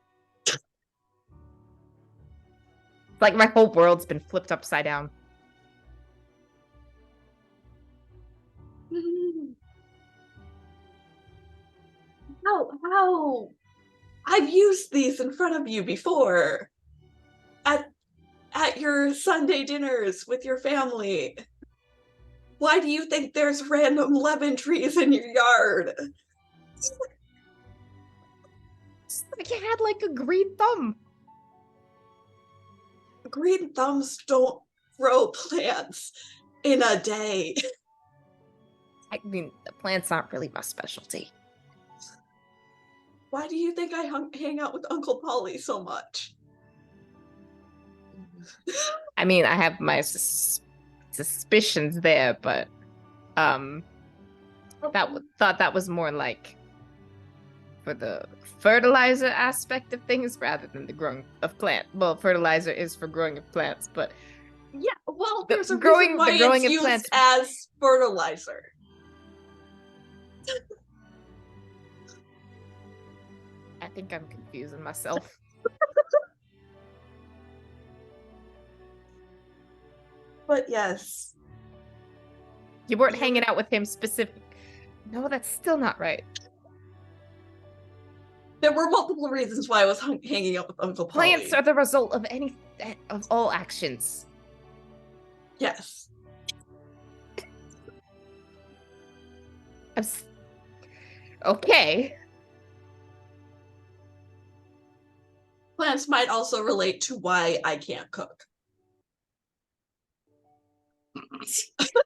Like my whole world's been flipped upside down. How? I've used these in front of you before. At your Sunday dinners with your family. Why do you think there's random lemon trees in your yard? Like you had like a green thumb. Green thumbs don't grow plants in a day. I mean, the plants aren't really my specialty. Why do you think I hang out with Uncle Polly so much? I mean, I have my suspicions there, but thought that was more like for the fertilizer aspect of things rather than the growing of plant. Well, fertilizer is for growing of plants, but Yeah, well, The there's a growing- reason why the growing it's of used plants- as fertilizer. I think I'm confusing myself. But yes, You weren't hanging out with him specific. No, that's still not right. there were multiple reasons why I was hanging out with Uncle Polly. Plants are the result of of all actions. Yes. Okay. Plants might also relate to why I can't cook.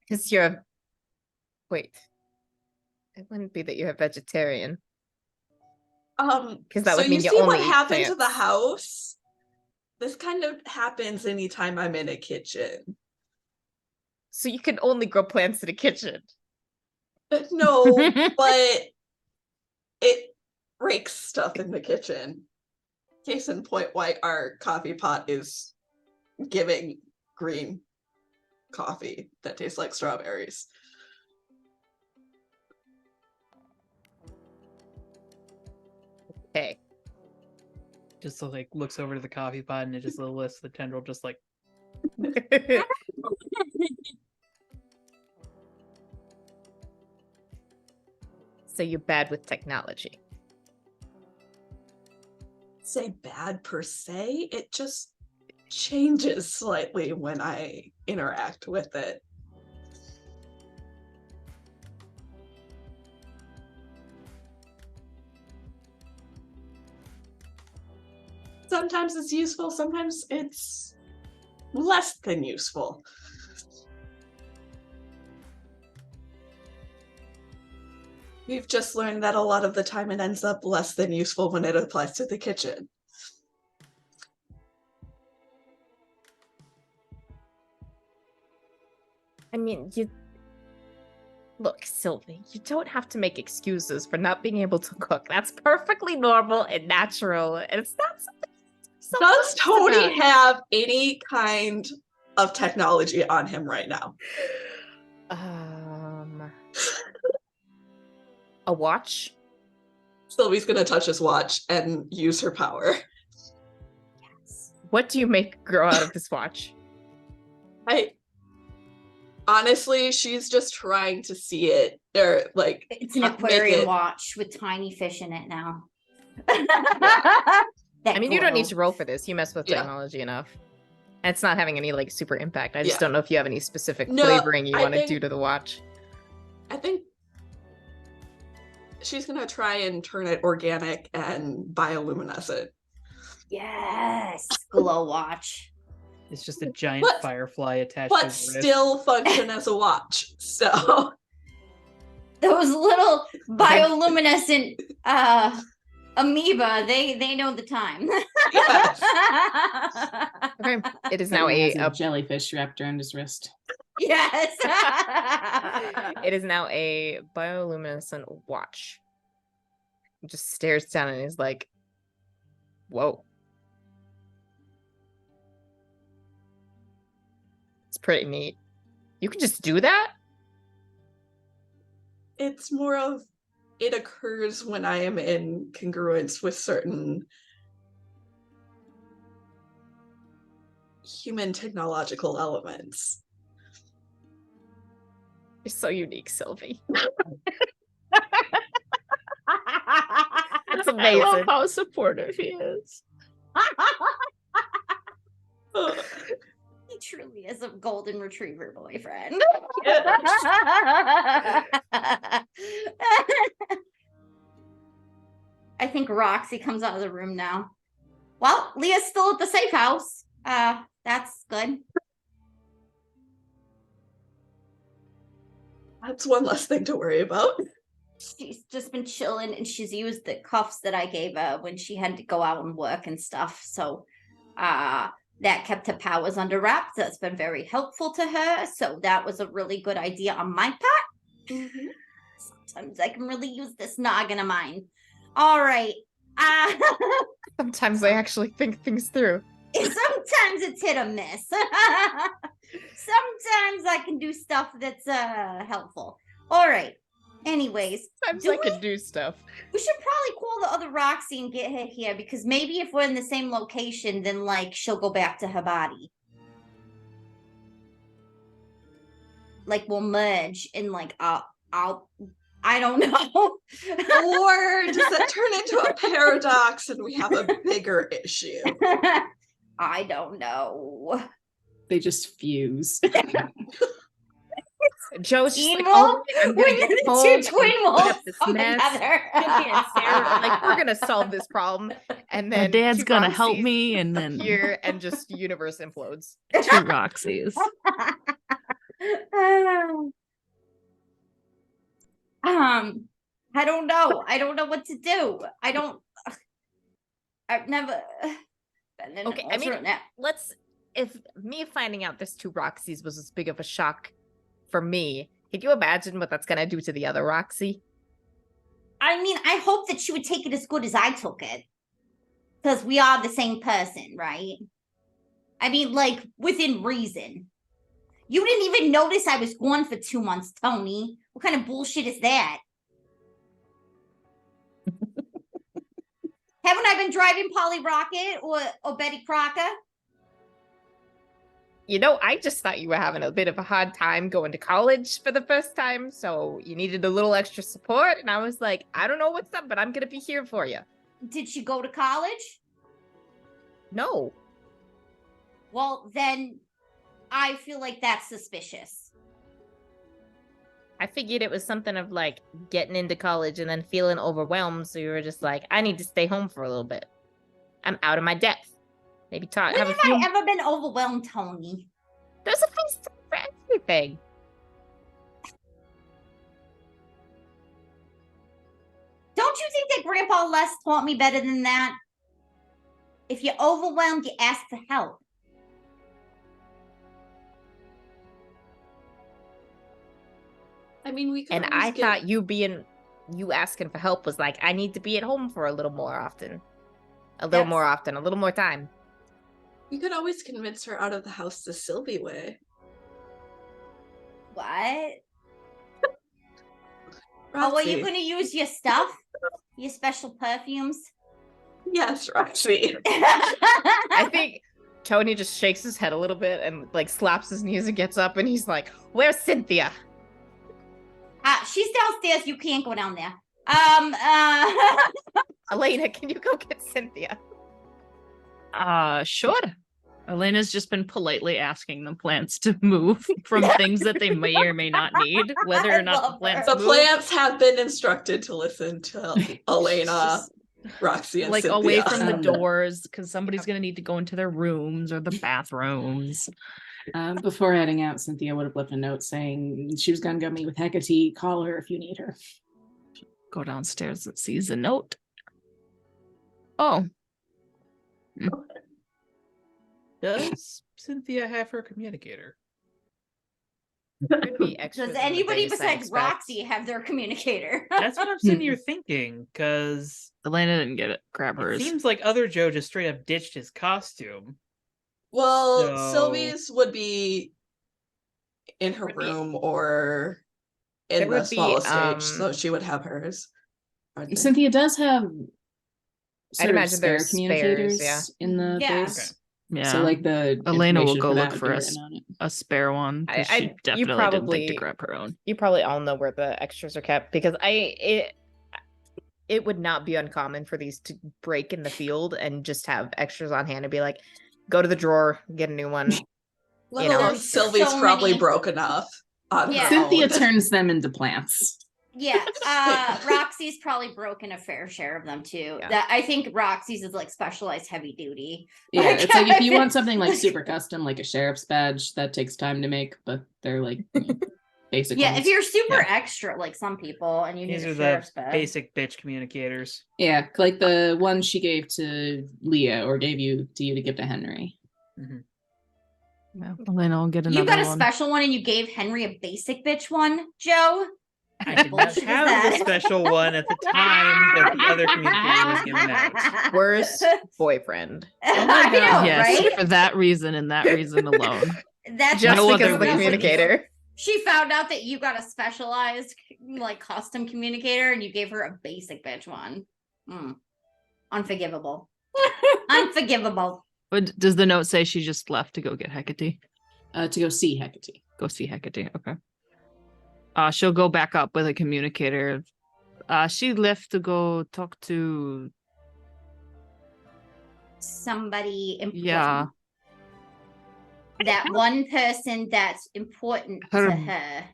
Because you're. Wait. It wouldn't be that you're a vegetarian. Because that so would mean you you see only what eat happened to the plants. house? This kind of happens anytime I'm in a kitchen. So you can only grow plants in a kitchen. No, but it breaks stuff in the kitchen. Case in point, why our coffee pot is giving green coffee that tastes like strawberries. Okay. Just like looks over to the coffee pot and it just lifts the tendril, just like So you're bad with technology. Say bad per se, it just changes slightly when I interact with it. Sometimes it's useful, sometimes it's less than useful. We've just learned that a lot of the time it ends up less than useful when it applies to the kitchen. I mean, you look, Sylvie, you don't have to make excuses for not being able to cook. That's perfectly normal and natural, and it's not something. Does Tony have any kind of technology on him right now? A watch? Sylvie's gonna touch his watch and use her power. What do you make grow out of this watch? Honestly, she's just trying to see it, or like It's an make aquarium it- watch with tiny fish in it now. I mean, you don't need to glow. roll for this. You mess with Yeah. technology enough. And it's not having any like super impact. I just Yeah. don't know if you have any specific No, flavoring you I want to think- do to the watch. I think she's gonna try and turn it organic and bioluminescent. Yes, glow watch. it's just a giant But- firefly attached But to his wrist. still function as a watch. So Those little bioluminescent amoeba, they know the time. yes. Okay. It is So now he has a jellyfish wrapped around his wrist. Yes. it is now a bioluminescent watch. He just stares down and is like, whoa. It's pretty neat. You can just do that? It's more of it occurs when I am in congruence with certain human technological elements. You're so unique, Sylvie. That's I amazing. love how supportive he is. He truly is a golden retriever boyfriend. I think Roxy comes out of the room now. Well, Leah's still at the safe house. That's good. That's one less thing to worry about. She's just been chilling, and she's used the cuffs that I gave her when she had to go out and work and stuff. So, that kept her powers under wraps. That's been very helpful to her. So that was a really good idea on my part. Mm-hmm. Sometimes I can really use this noggin of mine. All right. Sometimes I actually think things through. Sometimes it's hit or miss. Sometimes I can do stuff that's helpful. All right. Anyways, Sometimes I can do stuff. we should probably call the other Roxy and get her here, because maybe if we're in the same location, then like she'll go back to her body. Like we'll merge and like I don't know. Or does that turn into a paradox and we have a bigger issue? I don't know. They just fuse. Joe's just Teen like, wolf? oh, I'm gonna When get the home two and twin clean up wolves this come mess. together. Cynthia and Sarah are like, we're gonna solve this problem, and My then dad's two gonna help Roxys me, and then appear, and just universe implodes. 2 Roxys. I don't know. I don't know what to do. I've never been in Okay, an I mean, alternate- if me finding out there's 2 Roxys was as big of a shock for me, can you imagine what that's gonna do to the other Roxy? I mean, I hope that she would take it as good as I took it. Because we are the same person, right? I mean, like, within reason. You didn't even notice I was gone for 2 months, Tony. What kind of bullshit is that? Haven't I been driving Polly Rocket or Betty Crocker? You know, I just thought you were having a bit of a hard time going to college for the first time, so you needed a little extra support, and I was like, I don't know what's up, but I'm gonna be here for you. Did she go to college? No. Well, then I feel like that's suspicious. I figured it was something of like getting into college and then feeling overwhelmed, so you were just like, I need to stay home for a little bit. I'm out of my depth. Maybe When have have a few. I ever been overwhelmed, Tony? There's a face for everything. Don't you think that Grandpa Les taught me better than that? If you're overwhelmed, you ask for help. I mean, we could And always I get- thought you asking for help was like, I need to be at home for a little more often. A little That's- more often, a little more time. we could always convince her out of the house the Sylvie way. What? Oh, are you Roxy. going to use your stuff? Your special perfumes? Yes, Roxy. I think Tony just shakes his head a little bit and like slaps his knees and gets up and he's like, where's Cynthia? She's downstairs. You can't go down there. Elena, can you go get Cynthia? Sure. Elena's just been politely asking the plants to move from things that they may or may not need, whether I or not the love plants her. The move. plants have been instructed to listen to Elena, Roxy, and Like Cynthia. away from the Um, doors, because somebody's gonna need to go into their rooms or the bathrooms. Before heading out, Cynthia would have left a note saying she was going to go meet with Hecate. Call her if you need her. Go downstairs and sees a note. Oh, Does Cynthia have her communicator? Could be extras Does in the anybody base, I besides expect. Roxy have their communicator? That's what I'm sitting here thinking, because Elena didn't get it. Grab it hers. seems like other Joe just straight up ditched his costume. Well, So- Sylvie's would be in her Would be- room or There in the would be, smallest stage, so she would have hers. I think. Cynthia does have sort of imagine spare there's spares, communicators yeah. in the Yeah. base. Yeah, So like the Elena will information go for that look would for be us. written on it. a spare one. 'Cause I- she you definitely didn't think probably- to grab her own. You probably all know where the extras are kept because it would not be uncommon for these to break in the field and just have extras on hand and be like, go to the drawer, get a new one. Let you know. alone Sylvie's So probably many- broke enough on Yeah. her Cynthia own. turns them into plants. Yeah, Roxy's probably broken a fair share of them too. Yeah. That I think Roxy's is like specialized heavy duty. Yeah, it's like if you want something like super custom, like a sheriff's badge, that takes time to make, but they're like basic Yeah, ones. if you're super Yeah. extra like some people and you These need are a the sheriff's badge. basic bitch communicators. Yeah, like the one she gave to Leah or gave you to give to Henry. Yeah, Elena will get You another got a one. special one and you gave Henry a basic bitch one, Joe? I did not Bullshit is have that? the special one at the time that the other communicator was given out. Worst boyfriend. Oh my I know, god! Yes, right? for that reason and that reason alone. That's Just No because other of the reason. communicator. She found out that you got a specialized, like, custom communicator and you gave her a basic bitch one. Unforgivable. Unforgivable. But does the note say she just left to go get Hecate? To go see Hecate. Go see Hecate. Okay. She'll go back up with a communicator. She left to go talk to. Somebody important. Yeah. That one person that's important Her- to her.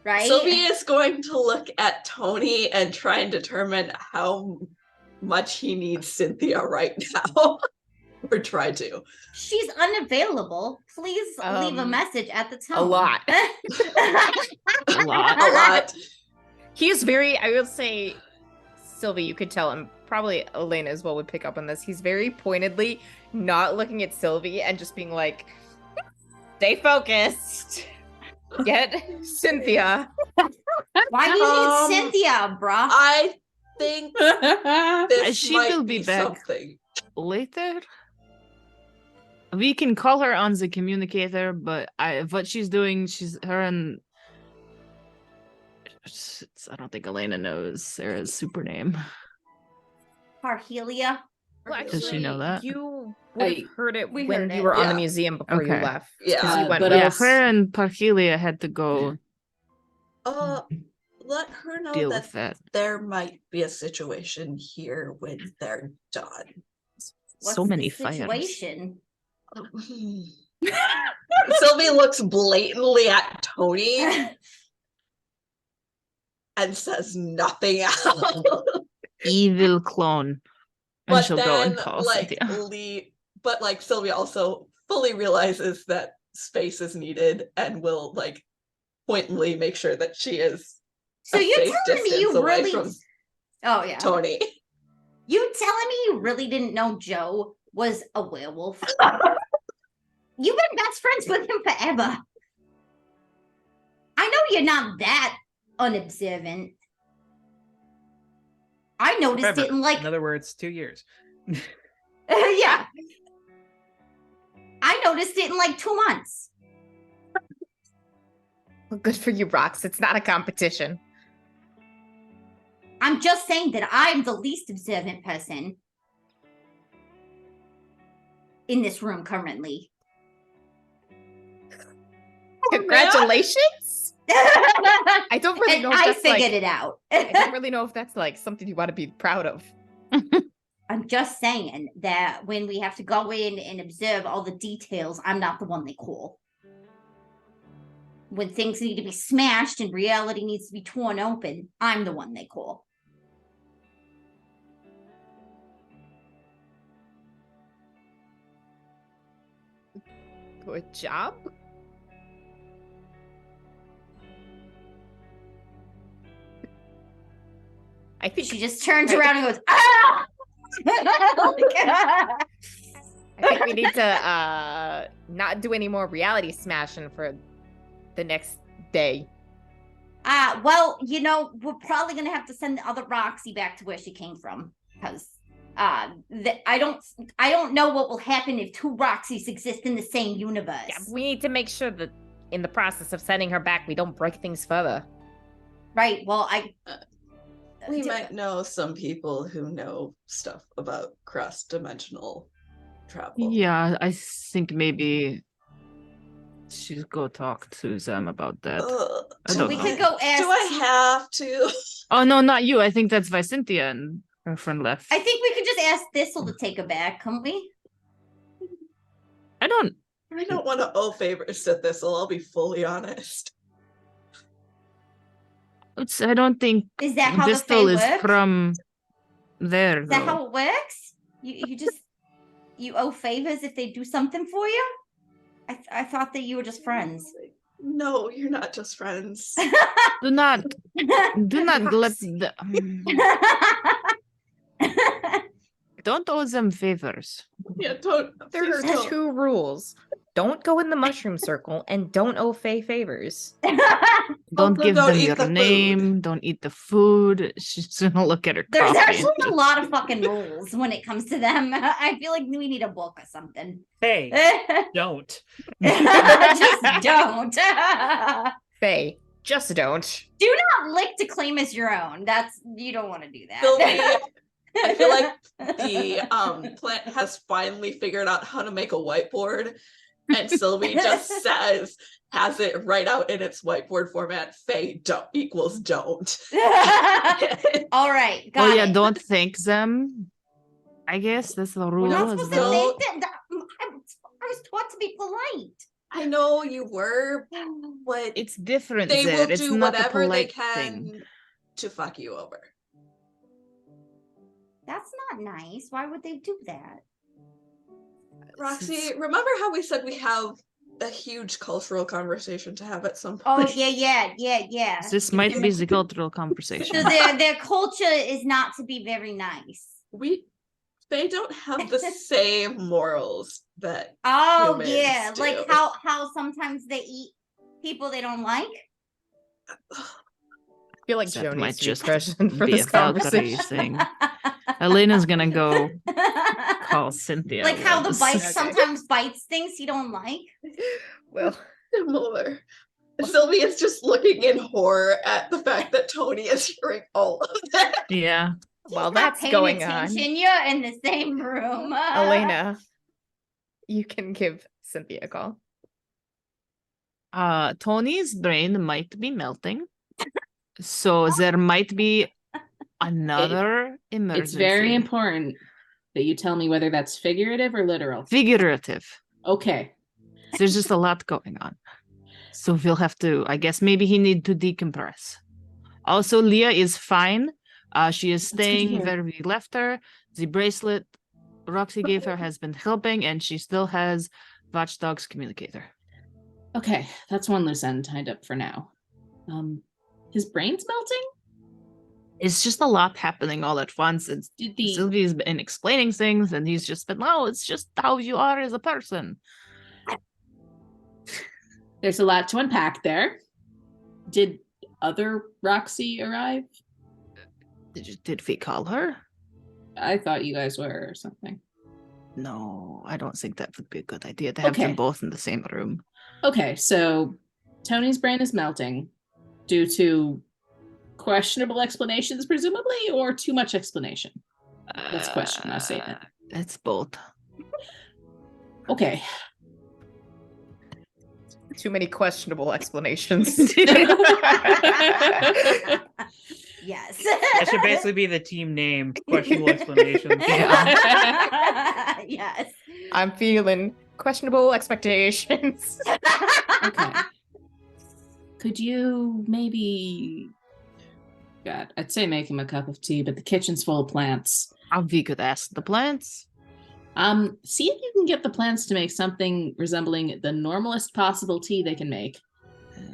Right? Sylvia is going to look at Tony and try and determine how much he needs Cynthia right now. Or try to. She's unavailable. Please leave a message at the tone. A lot. A lot. A lot. He is very, I will say, Sylvie, you could tell him, probably Elena as well would pick up on this. He's very pointedly not looking at Sylvie and just being like, stay focused. Get Cynthia. Why do you need Cynthia, bruh? I think this She might will be back. something. Later. We can call her on the communicator, but what she's doing, her and I don't think Elena knows Sarah's super name. Parhelia. Well, Does she know that? You would have heard it we when heard you it. were on the Yeah. museum before you Okay. left. Yeah. 'Cause you went But with Yeah, us. her and Parhelia had to go Let her know deal that with that. there might be a situation here when they're done. What's So many the fires. situation? Sylvie looks blatantly at Tony and says nothing else. Evil clone. And But she'll go then, and call like, Cynthia. but like Sylvia also fully realizes that space is needed and will like pointedly make sure that she is So a you're safe telling me distance you away really from Oh yeah. Tony. You telling me you really didn't know Joe was a werewolf? You've been best friends with him forever. I know you're not that unobservant. I noticed Forever. it in like In other words, 2 years. yeah. I noticed it in like 2 months. Well, good for you, Rox. It's not a competition. I'm just saying that I'm the least observant person in this room currently. Congratulations. I don't really And know if I that's figured like, it out. I don't really know if that's like something you want to be proud of. I'm just saying that when we have to go in and observe all the details, I'm not the one they call. When things need to be smashed and reality needs to be torn open, I'm the one they call. Good job. I think She just turns around and goes, ah! I think we need to not do any more reality smashing for the next day. Well, you know, we're probably gonna have to send the other Roxy back to where she came from, because I don't know what will happen if 2 Roxys exist in the same universe. Yeah, we need to make sure that in the process of sending her back, we don't break things further. Right. Well, We might know some people who know stuff about cross-dimensional travel. Yeah, I think maybe she'll go talk to them about that. I don't we know. could go ask. Do I have to? Oh no, not you. I think that's Cynthia and her friend left. I think we could just ask Thistle to take her back, couldn't we? I don't. I don't want to owe favors to Thistle, I'll be fully honest. I don't think Is that how the Bristol Fae is work? from there, Is that though. how it works? You just you owe favors if they do something for you? I thought that you were just friends. No, you're not just friends. Do not let Roxy. the, don't owe them favors. Yeah, don't. There are please don't. 2 rules. Don't go in the mushroom circle and don't owe Faye favors. Don't Also, give don't them eat your the food. name. Don't eat the food. She's gonna look at her There's coffee. actually and a just- lot of fucking rules when it comes to them. I feel like we need a book or something. Hey, don't. Just don't. Faye, just don't. Do not lick to claim as your own. You don't want to do that. Sylvie, I feel like the plant has finally figured out how to make a whiteboard, and Sylvie just has it right out in its whiteboard format. Faye don't equals don't. All right, got Oh yeah, it. don't thank them. I guess that's the rule We're not as supposed to well. thank them. I was taught to be polite. I know you were, but It's different they there. will It's do not a whatever they polite can thing. to fuck you over. That's not nice. Why would they do that? Roxy, remember how we said we have a huge cultural conversation to have at some Oh point? yeah. This might be the cultural conversation. So their culture is not to be very nice. They don't have the same morals that Oh humans yeah, do. like how sometimes they eat people they don't like. I feel like That Joe might needs to be just present for be this a Valkyrie conversation. thing. Elena's gonna go call Cynthia. Like how the once. bite Okay. sometimes bites things you don't like. Well, Similar. Sylvie is just looking in horror at the fact that Tony is hearing all of that. Yeah. while He's not that's paying going on, attention. You're in the same room. Elena, you can give Cynthia a call. Tony's brain might be melting. So there might be another emergency. It's very important that you tell me whether that's figurative or literal. Figurative. Okay. There's just a lot going on. So we'll have to, I guess maybe he need to decompress. Also, Leah is fine. She is That's good to staying hear. where we left her. The bracelet Roxy gave her has been helping, and she still has Watchdog's communicator. Okay, that's one loose end tied up for now. His brain's melting? It's just a lot happening all at once. And Did the Sylvie's been explaining things, and he's just been, no, it's just how you are as a person. There's a lot to unpack there. Did other Roxy arrive? Did we call her? I thought you guys were or something. No, I don't think that would be a good idea to have Okay. them both in the same room. Okay, so Tony's brain is melting due to questionable explanations, presumably, or too much explanation. Let's question that statement. It's both. Okay. Too many questionable explanations. Yes. That should basically be the team name. Questionable explanations. Yes. I'm feeling questionable expectations. Okay. Could you maybe, God, I'd say make him a cup of tea, but the kitchen's full of plants. We could ask the plants. See if you can get the plants to make something resembling the normalest possible tea they can make.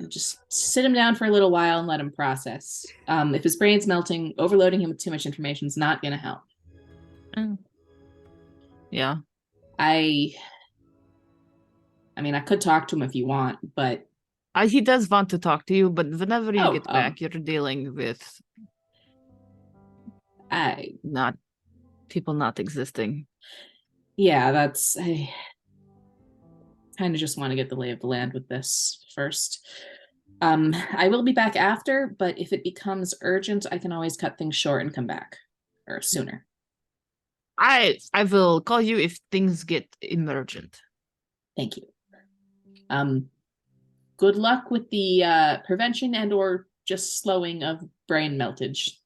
Just sit him down for a little while and let him process. If his brain's melting, overloading him with too much information is not going to help. Yeah. I mean, I could talk to him if you want, but He does want to talk to you, but whenever you Oh, get back, you're dealing with I people not existing. I kind of just want to get the lay of the land with this first. I will be back after, but if it becomes urgent, I can always cut things short and come back or sooner. I will call you if things get emergent. Thank you. Good luck with the prevention and or just slowing of brain meltage.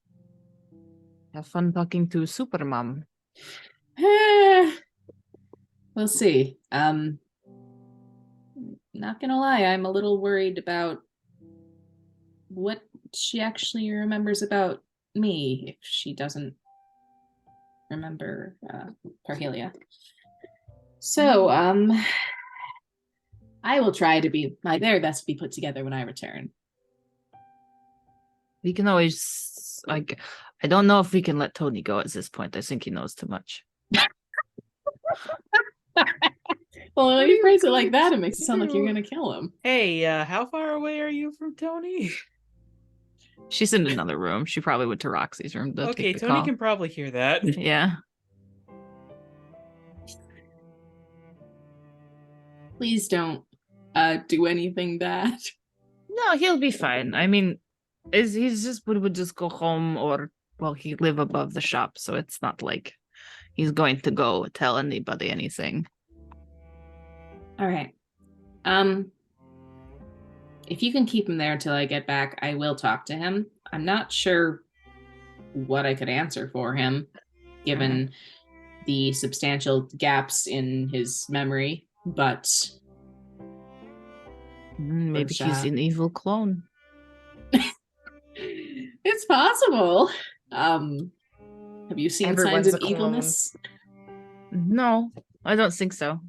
Have fun talking to Supermom. We'll see. Not gonna lie, I'm a little worried about what she actually remembers about me if she doesn't remember Parhelia. So, I will try to be my very best to be put together when I return. We can always like. I don't know if we can let Tony go at this point. I think he knows too much. Well, when are you you phrase it like going that, it to makes it sound like you're do? gonna kill him. Hey, how far away are you from Tony? She's in another room. She probably went to Roxy's room to Okay, take the Tony call. can probably hear that. Yeah. Please don't do anything bad. No, he'll be fine. I mean, he's just would just go home or he live above the shop, so it's not like he's going to go tell anybody anything. All right. If you can keep him there till I get back, I will talk to him. I'm not sure what I could answer for him, given the substantial gaps in his memory, but Maybe he's shot. an evil clone. it's possible. Have you seen Everyone's signs a of clone. evilness? No, I don't think so.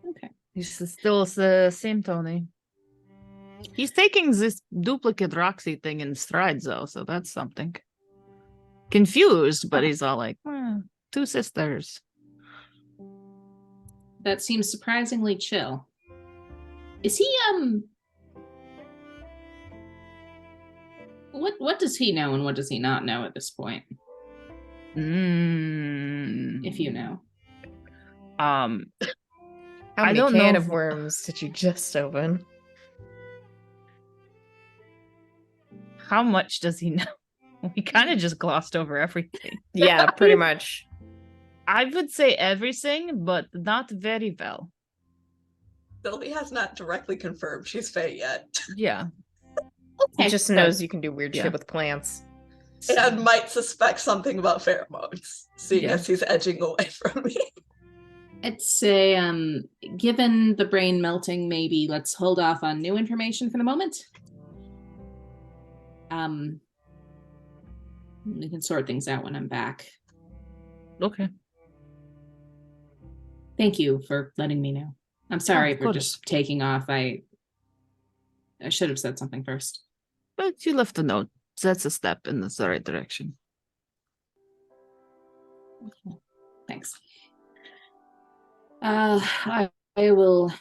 Okay. He's still the same Tony. He's taking this duplicate Roxy thing in stride, though, so that's something. Confused, but he's all like, two sisters. That seems surprisingly chill. Is he what does he know and what does he not know at this point? If you know. How many don't can know of if- worms did you just open? How much does he know? We kind of just glossed over everything. Yeah, pretty much. I would say everything, but not very well. Sylvie has not directly confirmed she's Fae yet. Yeah. He just knows you can do weird Yeah. shit with plants. And might suspect something about pheromones, seeing Yeah. as he's edging away from me. I'd say, given the brain melting, maybe let's hold off on new information for the moment. We can sort things out when I'm back. Okay. Thank you for letting me know. I'm sorry of for course. just taking off. I should have said something first. But you left a note. That's a step in the right direction. Thanks. I will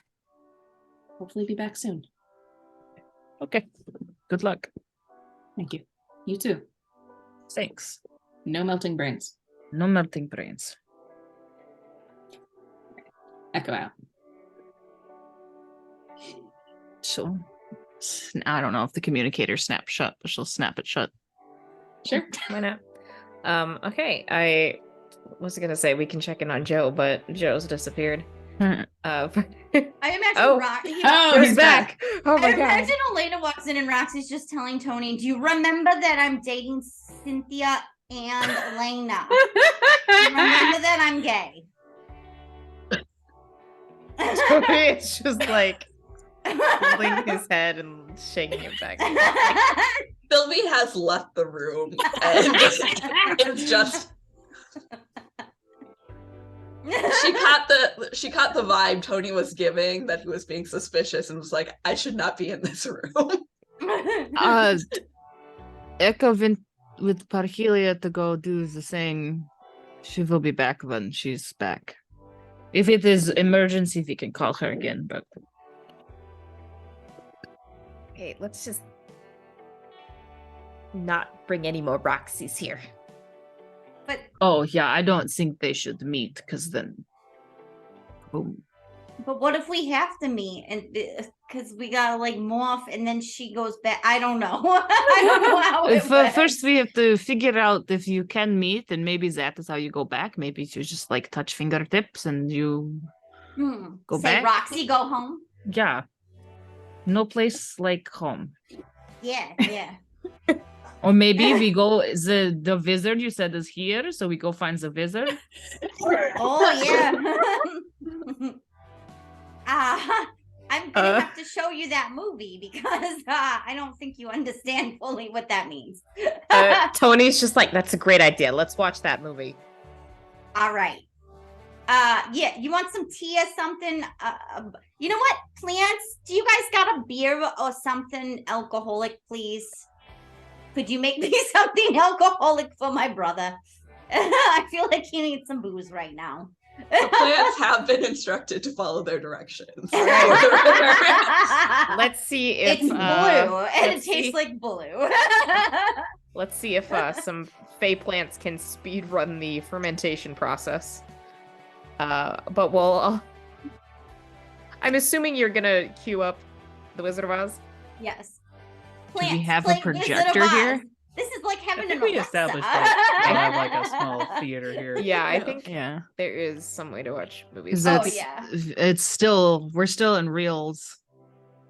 hopefully be back soon. Okay. Good luck. Thank you. You too. Thanks. No melting brains. No melting brains. Echo out. So, I don't know if the communicator snaps shut, but she'll snap it shut. Sure. Why not? Okay, I was gonna say we can check in on Joe, but Joe's disappeared. I imagine Oh. Oh, he's back. Oh my I god. imagine Elena walks in and Roxy's just telling Tony, "Do you remember that I'm dating Cynthia and Elena? Do you remember that I'm gay?" It's just like holding his head and shaking it back. Sylvie has left the room, and it's just she caught the vibe Tony was giving that he was being suspicious and was like, I should not be in this room. Echo went with Parhelia to go do the thing. She will be back when she's back. If it is emergency, we can call her again, but Okay, let's just not bring any more Roxy's here. But oh yeah, I don't think they should meet because then boom. but what if we have to meet and because we gotta like morph and then she goes back? I don't know. I don't know how it works. First we have to figure out if you can meet, and maybe that is how you go back. Maybe you just like touch fingertips and you go Say back. Roxy, go home. Yeah. No place like home. Yeah, yeah. Or maybe we go the wizard you said is here, so we go find the wizard. Oh yeah. I'm gonna have to show you that movie because I don't think you understand fully what that means. Tony's just like, that's a great idea. Let's watch that movie. All right. Yeah, you want some tea or something? You know what, plants? Do you guys got a beer or something alcoholic, please? Could you make me something alcoholic for my brother? I feel like he needs some booze right now. The plants have been instructed to follow their directions. Let's see if It's blue and it let's tastes see- like blue. Let's see if some fey plants can speed run the fermentation process. But I'm assuming you're gonna queue up the Wizard of Oz. Yes. Do we Plants have a play Wizard of projector Oz. here? This is like I having think an we Alexa. established that we'll have like a small theater here. Yeah, I think Yeah. there is some way to watch movies. Because Oh, that's yeah. it's still we're still in reels.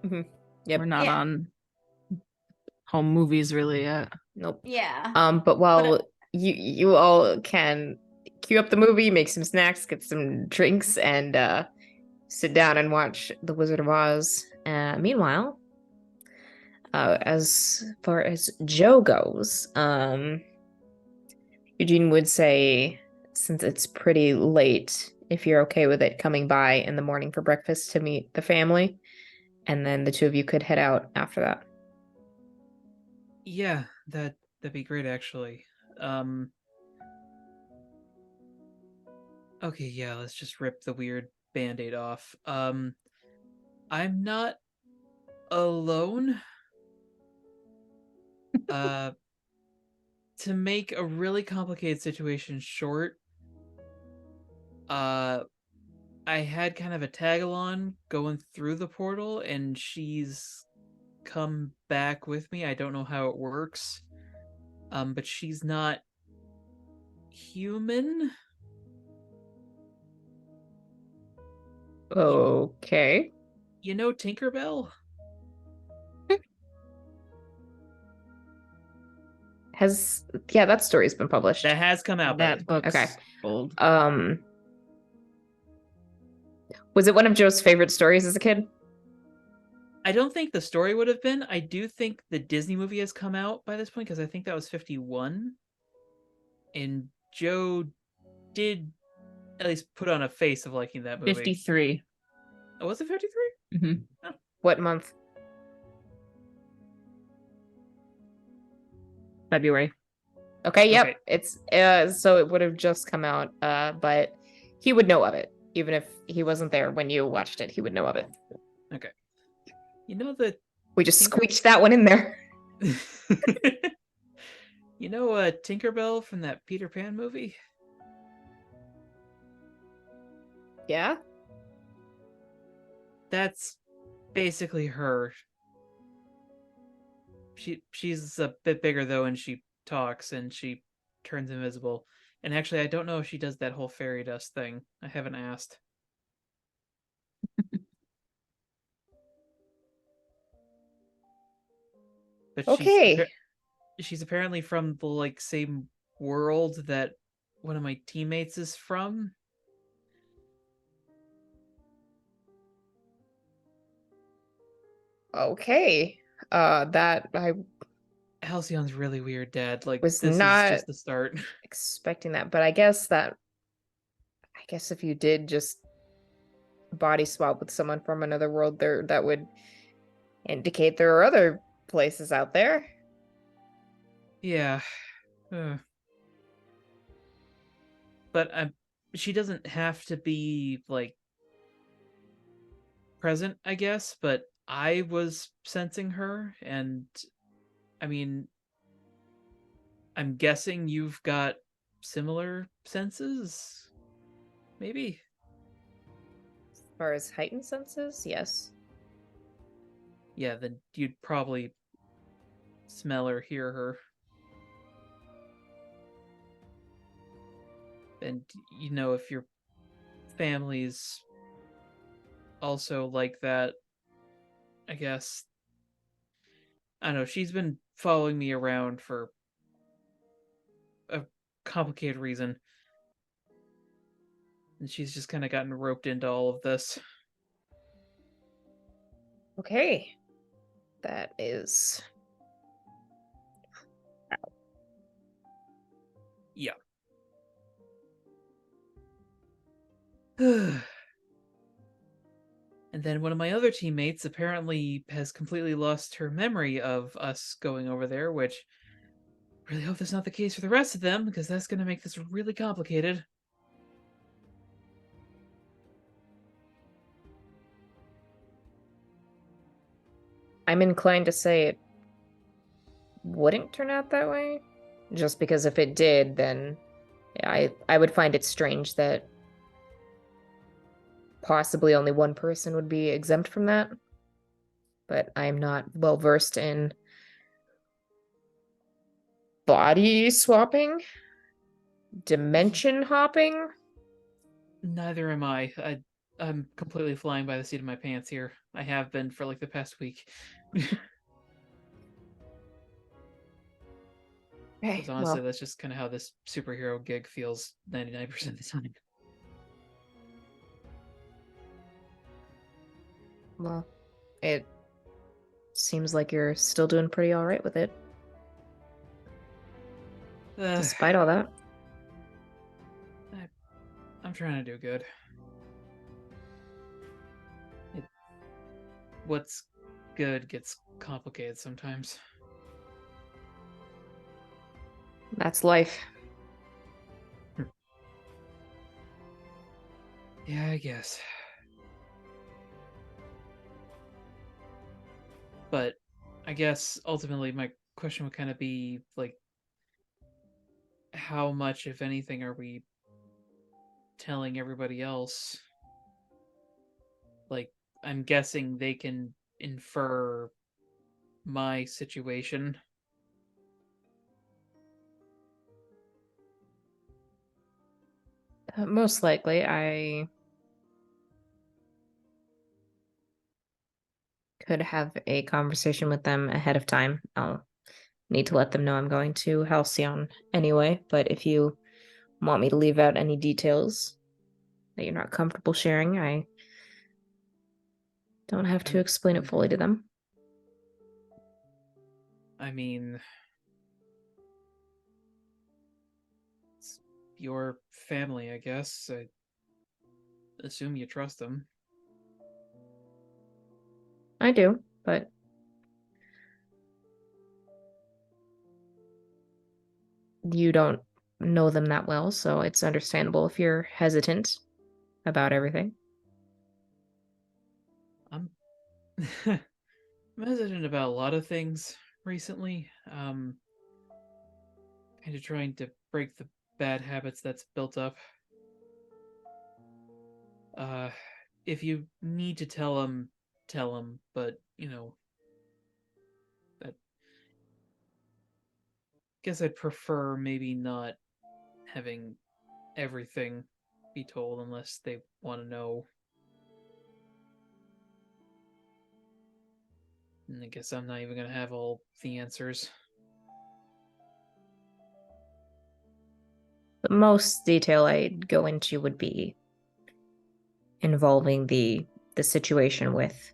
Mhm. Yep. We're not Yeah. on home movies really yet. Nope. Yeah. But while you all can queue up the movie, make some snacks, get some drinks, and sit down and watch The Wizard of Oz. Meanwhile, as far as Joe goes, Eugene would say, since it's pretty late, if you're okay with it, coming by in the morning for breakfast to meet the family, and then the two of you could head out after that. Yeah, that'd be great actually. Okay, yeah, let's just rip the weird band-aid off. I'm not alone. To make a really complicated situation short, I had kind of a tag-along going through the portal, and she's come back with me. I don't know how it works. But she's not human. Okay. You know Tinkerbell? That story's been published. That has come out. That book's Okay. old. Was it one of Joe's favorite stories as a kid? I don't think the story would have been. I do think the Disney movie has come out by this point because I think that was 51. And Joe did at least put on a face of liking that movie. 53. Oh, was it 53? Mm-hmm. What month? February. Okay, yep. Okay. It's so it would have just come out, but he would know of it. Even if he wasn't there when you watched it, he would know of it. Okay. You know the We just Tinker- squeaked that one in there. You know Tinkerbell from that Peter Pan movie? Yeah? That's basically her. She's a bit bigger though, and she talks and she turns invisible. And actually, I don't know if she does that whole fairy dust thing. I haven't asked. But Okay. she's apparently from the like same world that one of my teammates is from. Okay. That I Halcyon's really weird, Dad. Like Was this not- is just the start. expecting that, but I guess if you did just body swap with someone from another world there, that would indicate there are other places out there. Yeah. But she doesn't have to be like present, I guess, but I was sensing her, and I mean, I'm guessing you've got similar senses? Maybe? As far as heightened senses, yes. Yeah, then you'd probably smell or hear her. And, you know, if your family's also like that, I guess. I don't know, she's been following me around for a complicated reason. And she's just kind of gotten roped into all of this. Okay. That is. Yeah. And then one of my other teammates apparently has completely lost her memory of us going over there, which I really hope that's not the case for the rest of them, because that's going to make this really complicated. I'm inclined to say it wouldn't turn out that way. Just because if it did, then I would find it strange that possibly only one person would be exempt from that. But I'm not well versed in body swapping, dimension hopping. Neither am I. I'm completely flying by the seat of my pants here. I have been for like the past week. Okay, Because honestly, well, that's just kind of how this superhero gig feels 99% of the time. well, it seems like you're still doing pretty all right with it, despite all that. I'm trying to do good. What's good gets complicated sometimes. That's life. Yeah, I guess. But I guess ultimately my question would kind of be like, how much, if anything, are we telling everybody else? Like, I'm guessing they can infer my situation. Most likely, I could have a conversation with them ahead of time. I'll need to let them know I'm going to Halcyon anyway, but if you want me to leave out any details that you're not comfortable sharing, I don't have to explain it fully to them. I mean, it's your family, I guess. I assume you trust them. I do, but you don't know them that well, so it's understandable if you're hesitant about everything. I'm I'm hesitant about a lot of things recently. Kind of trying to break the bad habits that's built up. Uh, if you need to tell them, tell them. But that guess I'd prefer maybe not having everything be told unless they want to know. And I guess I'm not even gonna have all the answers. The most detail I'd go into would be involving the situation with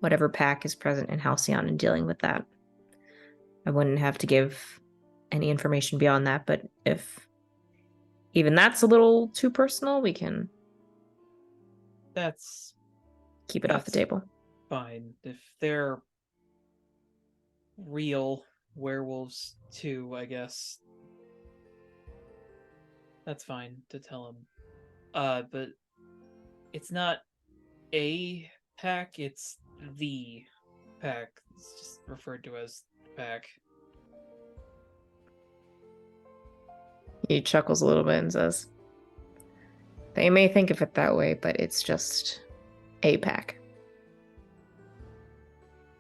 whatever pack is present in Halcyon and dealing with that. I wouldn't have to give any information beyond that, but if even that's a little too personal, we can That's keep it off the that's table. fine. If they're real werewolves too, I guess that's fine to tell them. But it's not a pack, it's the pack. It's just referred to as pack. He chuckles a little bit and says, "They may think of it that way, but it's just a pack.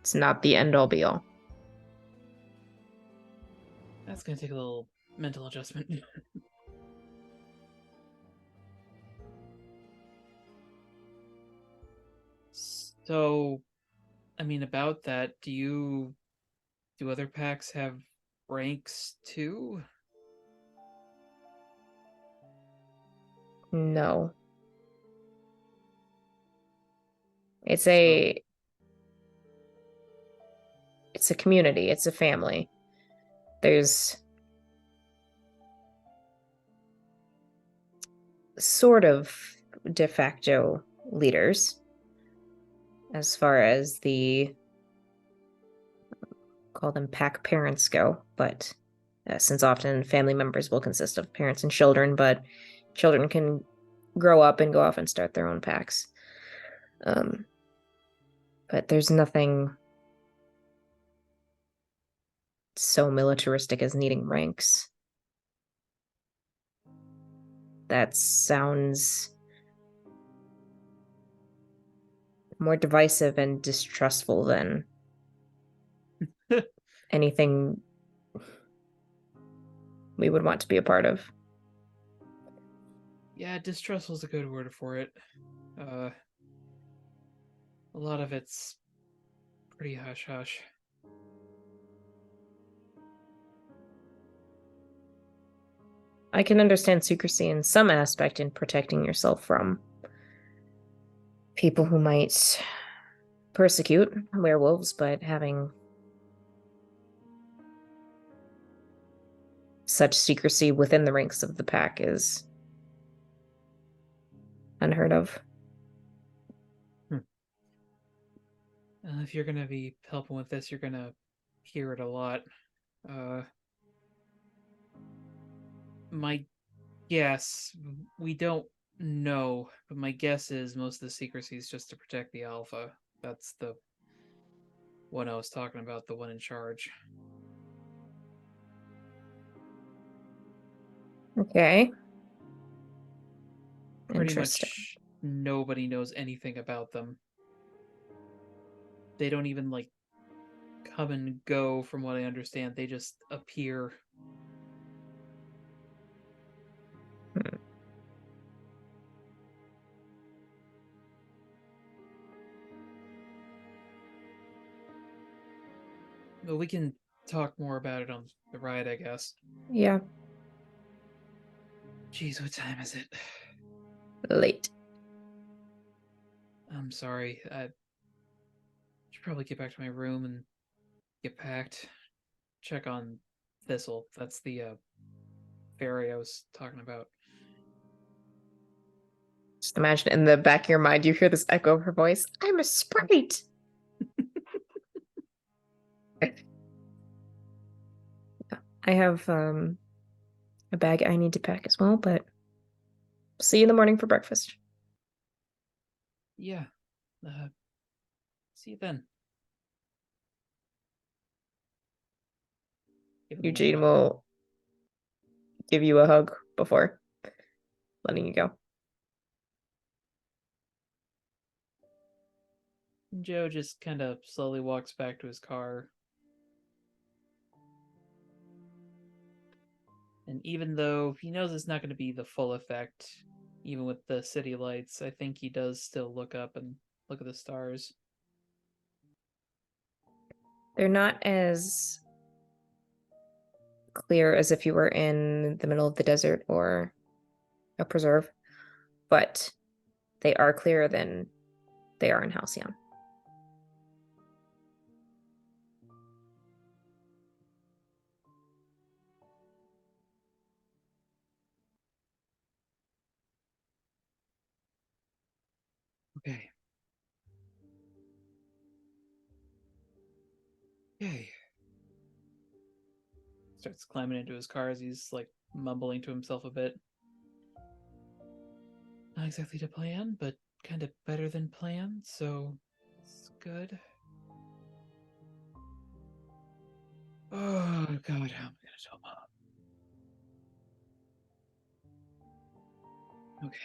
It's not the end all be all." That's gonna take a little mental adjustment. So, I mean, about that, do other packs have ranks too? No. It's So, It's a community, it's a family. There's sort of de facto leaders as far as the call them pack parents go, but since often family members will consist of parents and children, but children can grow up and go off and start their own packs. But there's nothing so militaristic as needing ranks. That sounds more divisive and distrustful than anything we would want to be a part of. Yeah, distrustful is a good word for it. A lot of it's pretty hush-hush. I can understand secrecy in some aspect in protecting yourself from people who might persecute werewolves, but having such secrecy within the ranks of the pack is unheard of. If you're gonna be helping with this, you're gonna hear it a lot. My guess, we don't know, but my guess is most of the secrecy is just to protect the alpha. That's the one I was talking about, the one in charge. Okay. Pretty Interesting. much nobody knows anything about them. They don't even like come and go, from what I understand. They just appear. But we can talk more about it on the ride, I guess. Yeah, Jeez, what time is it? late. I'm sorry. I should probably get back to my room and get packed. Check on Thistle. That's the fairy I was talking about. Just imagine in the back of your mind, you hear this echo of her voice. I'm a sprite. I have a bag I need to pack as well, but see you in the morning for breakfast. Yeah. See you then. Give him a Eugene hug. will give you a hug before letting you go. Joe just kind of slowly walks back to his car. And even though he knows it's not going to be the full effect, even with the city lights, I think he does still look up and look at the stars. They're not as clear as if you were in the middle of the desert or a preserve, but they are clearer than they are in Halcyon. Okay. Okay. Starts climbing into his car as he's like mumbling to himself a bit. Not exactly to plan, but kind of better than planned, so it's good. Oh god, how am I gonna tell Mom? Okay.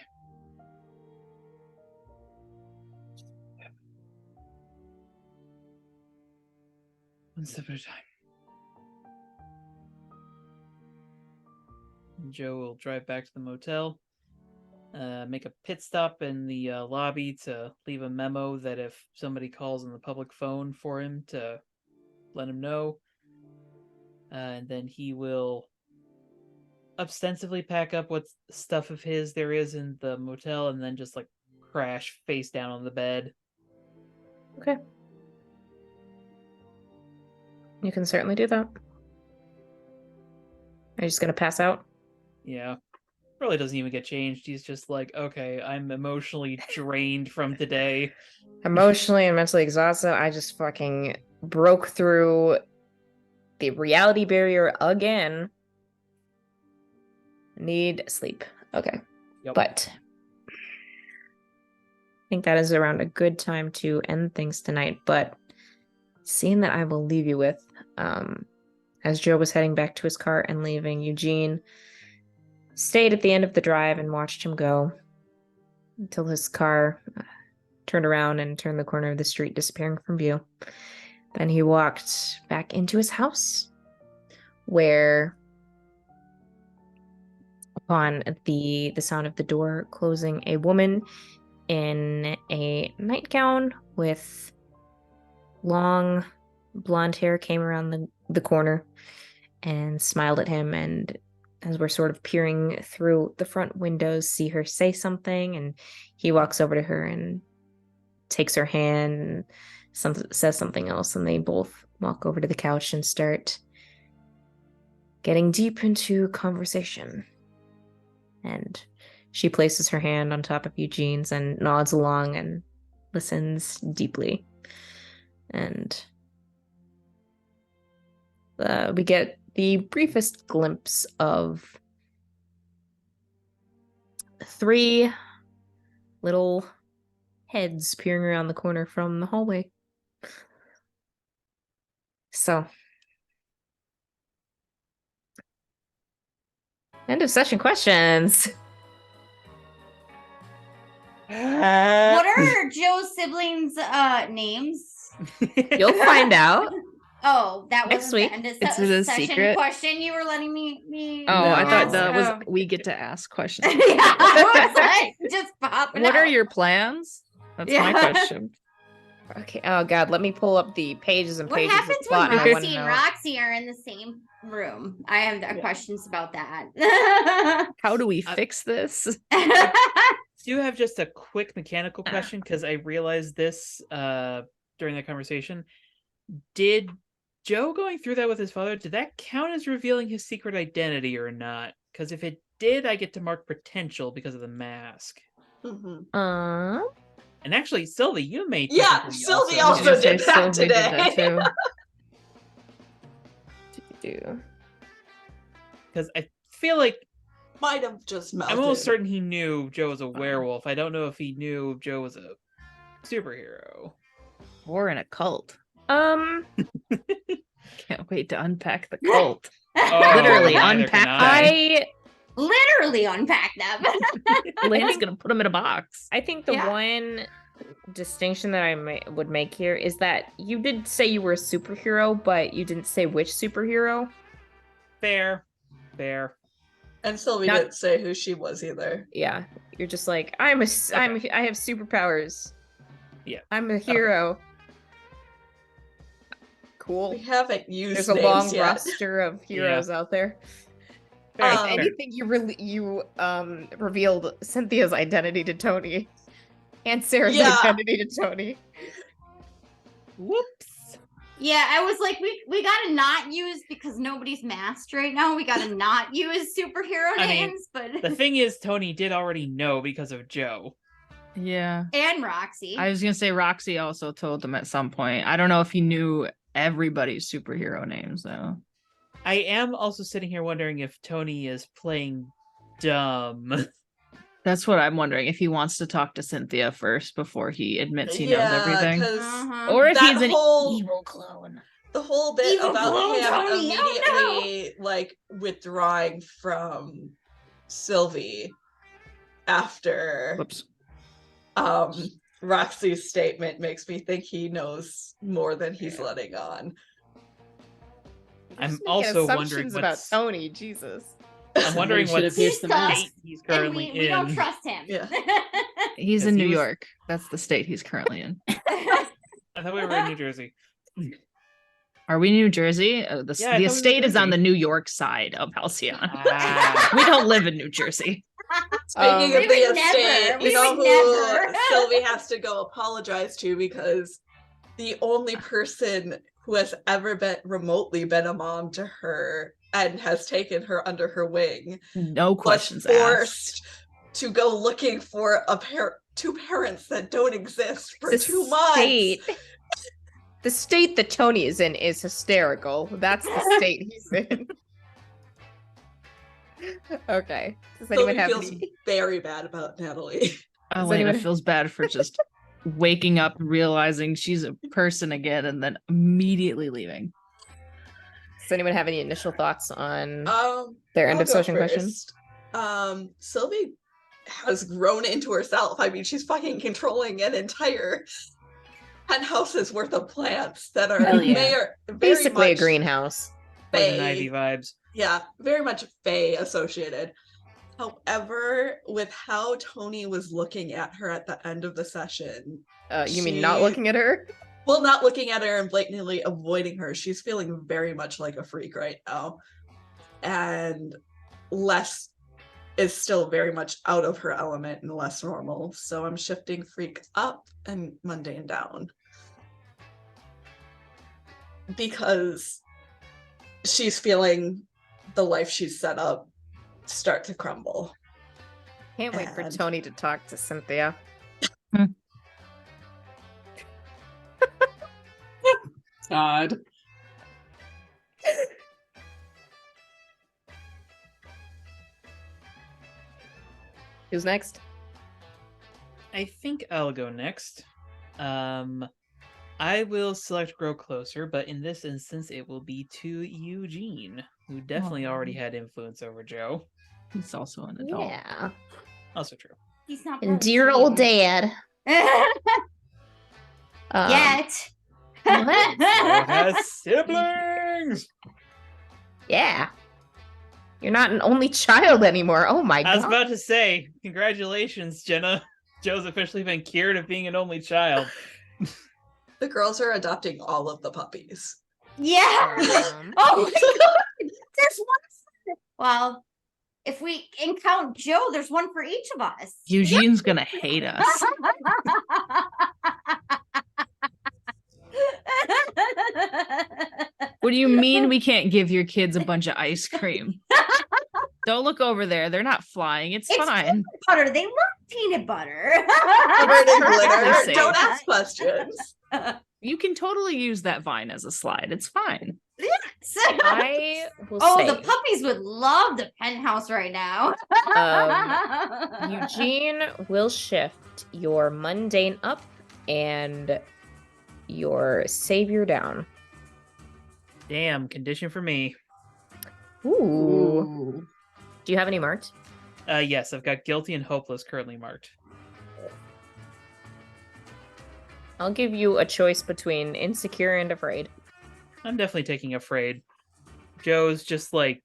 One step at a time. Joe will drive back to the motel, make a pit stop in the lobby to leave a memo that if somebody calls on the public phone for him to let him know. And then he will ostensibly pack up what stuff of his there is in the motel and then just like crash face down on the bed. Okay. You can certainly do that. Are you just gonna pass out? Yeah. Really doesn't even get changed. He's just like, okay, I'm emotionally drained from today. Emotionally and mentally exhausted. I just fucking broke through the reality barrier again. Need sleep. Okay. Yep. But I think that is around a good time to end things tonight. But seeing that I will leave you with, as Joe was heading back to his car and leaving, Eugene stayed at the end of the drive and watched him go until his car turned around and turned the corner of the street, disappearing from view. Then he walked back into his house, where upon the sound of the door closing, a woman in a nightgown with long blonde hair came around the corner and smiled at him, and as we're sort of peering through the front windows, see her say something, and he walks over to her and takes her hand and says something else, and they both walk over to the couch and start getting deep into conversation. And she places her hand on top of Eugene's and nods along and listens deeply. And we get the briefest glimpse of 3 little heads peering around the corner from the hallway. So, end of session questions. What are Joe's siblings' names? You'll find out. Oh, that Next wasn't week. the end of It's a session secret. question you were letting me. Oh, I No. thought that was Oh. we get to ask questions. Yeah, I was like, just popping What are out. your plans? That's my Yeah. question. Okay. Oh God, let me pull up the pages and What pages of happens when plot. and I wanna Roxy and know. Roxy are in the same room? I have questions about that. How do we fix this? Do have just a quick mechanical question because I realized this during the conversation. Did Joe going through that with his father, did that count as revealing his secret identity or not? Because if it did, I get to mark potential because of the mask. Mhm. And actually, Sylvie, you may Yeah, technically Sylvie I was also gonna say did that Sylvie did today. that too. Do. because I feel like Might have just melted. I'm almost certain he knew Joe was a werewolf. I don't know if he knew Joe was a superhero. Or in a cult. Um, Can't wait to unpack the cult. Oh, Literally neither unpack can them. I Literally unpack them. Lane's gonna put them in a box. I think the Yeah. one distinction that I would make here is that you did say you were a superhero, but you didn't say which superhero. Fair. And Sylvie Not- didn't say who she was either. Yeah, you're just like I have superpowers. Yeah. I'm a hero. Cool. We haven't used There's a names long yet. roster of heroes out there. Fair, Um, fair. Anything you revealed Cynthia's identity to Tony, and Sarah's Yeah. identity to Tony. Whoops. Yeah, I was like, we gotta not use because nobody's masked right now. We gotta not use superhero I mean, names, but The thing is, Tony did already know because of Joe. Yeah. and Roxy. I was gonna say Roxy also told him at some point. I don't know if he knew everybody's superhero names though. I am also sitting here wondering if Tony is playing dumb. That's what I'm wondering. If he wants to talk to Cynthia first before he admits he knows everything. 'cause Uh-huh. Or if that he's an whole- evil clone. the whole bit Evil about clone him Tony, oh, immediately like withdrawing from Sylvie after Whoops. Roxy's statement makes me think he knows more than he's letting on. I'm Just making also wondering assumptions about what's- Tony. Jesus. I'm wondering Somebody what should have pierced the He's mask. state he's and currently we don't in. trust him. Yeah. He's Yes, in he New was- York. That's the state he's currently in. I thought we were in New Jersey. Are we New Jersey? Yeah, I The thought we were estate is on Jersey. the New York side of Halcyon. Ah. We don't live in New Jersey. Speaking We of the would never, estate, we you know would who never. Sylvie has to go apologize to because the only person who has ever been a mom to her and has taken her under her wing No was questions forced asked. to go looking for two parents that don't exist for The 2 months. state- The state that Tony is in is hysterical. That's the state he's in. Okay. Does anyone Sylvie have feels any? very bad about Natalie. Elena anyone- feels bad for just waking up and realizing she's a person again and then immediately leaving. Does anyone have any initial thoughts on Their end of session questions? Sylvie has grown into herself. I mean, she's fucking controlling an entire penthouse's worth of plants that are Hell yeah. they are very Basically a much greenhouse. Poison ivy fae. vibes. Yeah, very much fae associated. However, with how Tony was looking at her at the end of the session, You mean not looking at her? well, not looking at her and blatantly avoiding her, she's feeling very much like a freak right now. And less is still very much out of her element and less normal. So I'm shifting freak up and mundane down. Because she's feeling the life she's set up start to crumble. Can't wait for And- Tony to talk to Cynthia. God. Who's next? I think I'll go next. I will select Grow Closer, but in this instance, it will be to Eugene, who definitely already had influence over Joe. He's also an adult. Yeah. Also true. He's not. And dear old dad. Yet. Joe has siblings! Yeah. You're not an only child anymore. Oh my I was god. about to say, congratulations, Jenna. Joe's officially been cured of being an only child. The girls are adopting all of the puppies. Yeah. Oh my god. There's one. Well, if we count Joe, there's one for each of us. Eugene's gonna hate us. What do you mean we can't give your kids a bunch of ice cream? Don't look over there. They're not flying. It's fine. Peanut butter. They love peanut butter. Covered in Perfectly glitter. safe. Don't ask questions. You can totally use that vine as a slide. It's fine. I will Oh, say, the puppies would love the penthouse right now. Eugene will shift your mundane up and your savior down. Damn, condition for me. Ooh. Do you have any marked? Yes, I've got guilty and hopeless currently marked. I'll give you a choice between insecure and afraid. I'm definitely taking afraid. Joe's just like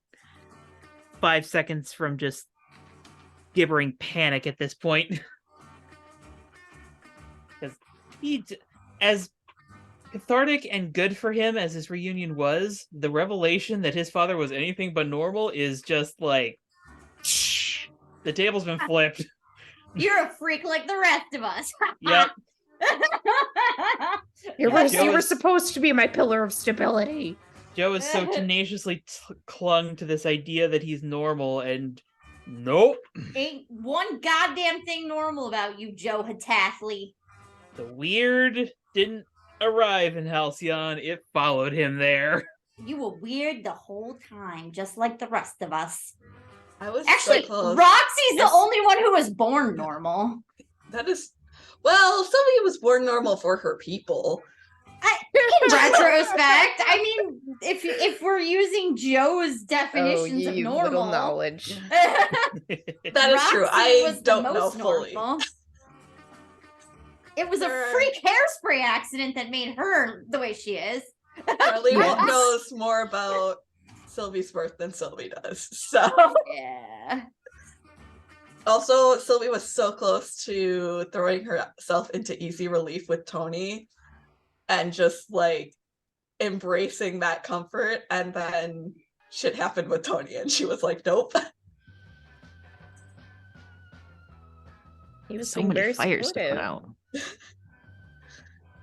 5 seconds from just gibbering panic at this point. Because as cathartic and good for him as his reunion was, the revelation that his father was anything but normal is just like the table's been flipped. You're a freak like the rest of us. Yep. You Joe were is- supposed to be my pillar of stability. Joe is so tenaciously clung to this idea that he's normal, and nope. Ain't one goddamn thing normal about you, Joe Hatathley. The weird didn't arrive in Halcyon, it followed him there. You were weird the whole time, just like the rest of us. I was Actually, so close. Roxy's the Yes. only one who was born normal. That is, well, Sylvie was born normal for her people. In retrospect, I mean, if we're using Joe's Oh, definitions of you normal, little knowledge. That is true. Roxy I was the don't know most fully. normal. It was a Sure. freak hairspray accident that made her the way she is. Charlie Yes. knows more about Sylvie's birth than Sylvie does. So Yeah. also Sylvie was so close to throwing herself into easy relief with Tony and just like embracing that comfort, and then shit happened with Tony and she was like, nope. He was So being many very fires to supportive. put out.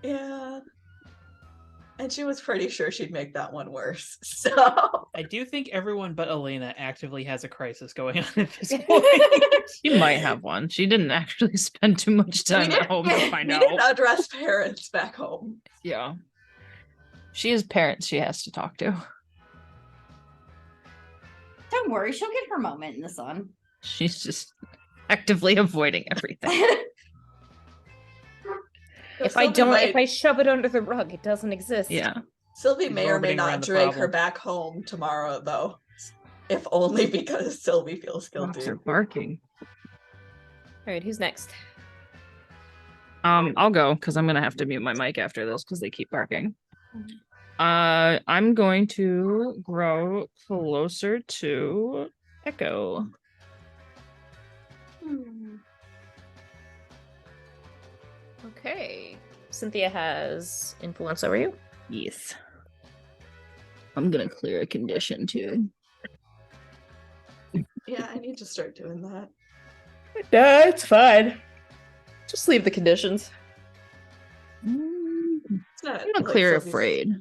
Yeah. And she was pretty sure she'd make that one worse. So I do think everyone but Elena actively has a crisis going on at this point. She might have one. She didn't actually spend too much time at home to find we out. didn't address parents back home. Yeah. She has parents she has to talk to. Don't worry, she'll get her moment in the sun. She's just actively avoiding everything. If I shove it under the rug, it doesn't exist. Yeah. Sylvie She's may or may orbiting around not the drag her problem. back home tomorrow, though. If only because Sylvie feels Dogs guilty. are barking. All right, who's next? I'll go because I'm gonna have to mute my mic after this because they keep barking. I'm going to grow closer to Echo. Okay. Cynthia has influence over you. Yes. I'm gonna clear a condition too. Yeah, I need to start doing that. No, it's fine. Just leave the conditions. It's not I'm gonna like clear Sylvie's- afraid.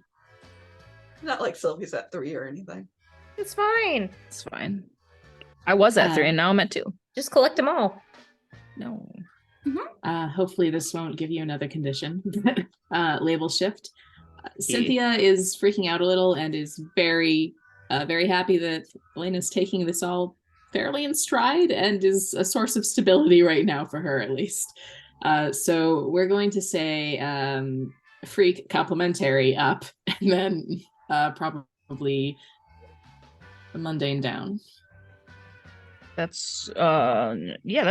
Not like Sylvie's at 3 or anything. It's fine. It's fine. I was at 3 and now I'm at 2. Just collect them all. No. Hopefully this won't give you another condition. Label shift. Cynthia is freaking out a little and is very happy that Elena's taking this all fairly in stride and is a source of stability right now for her, at least. So we're going to say freak complimentary up and then probably the mundane down. That's yeah,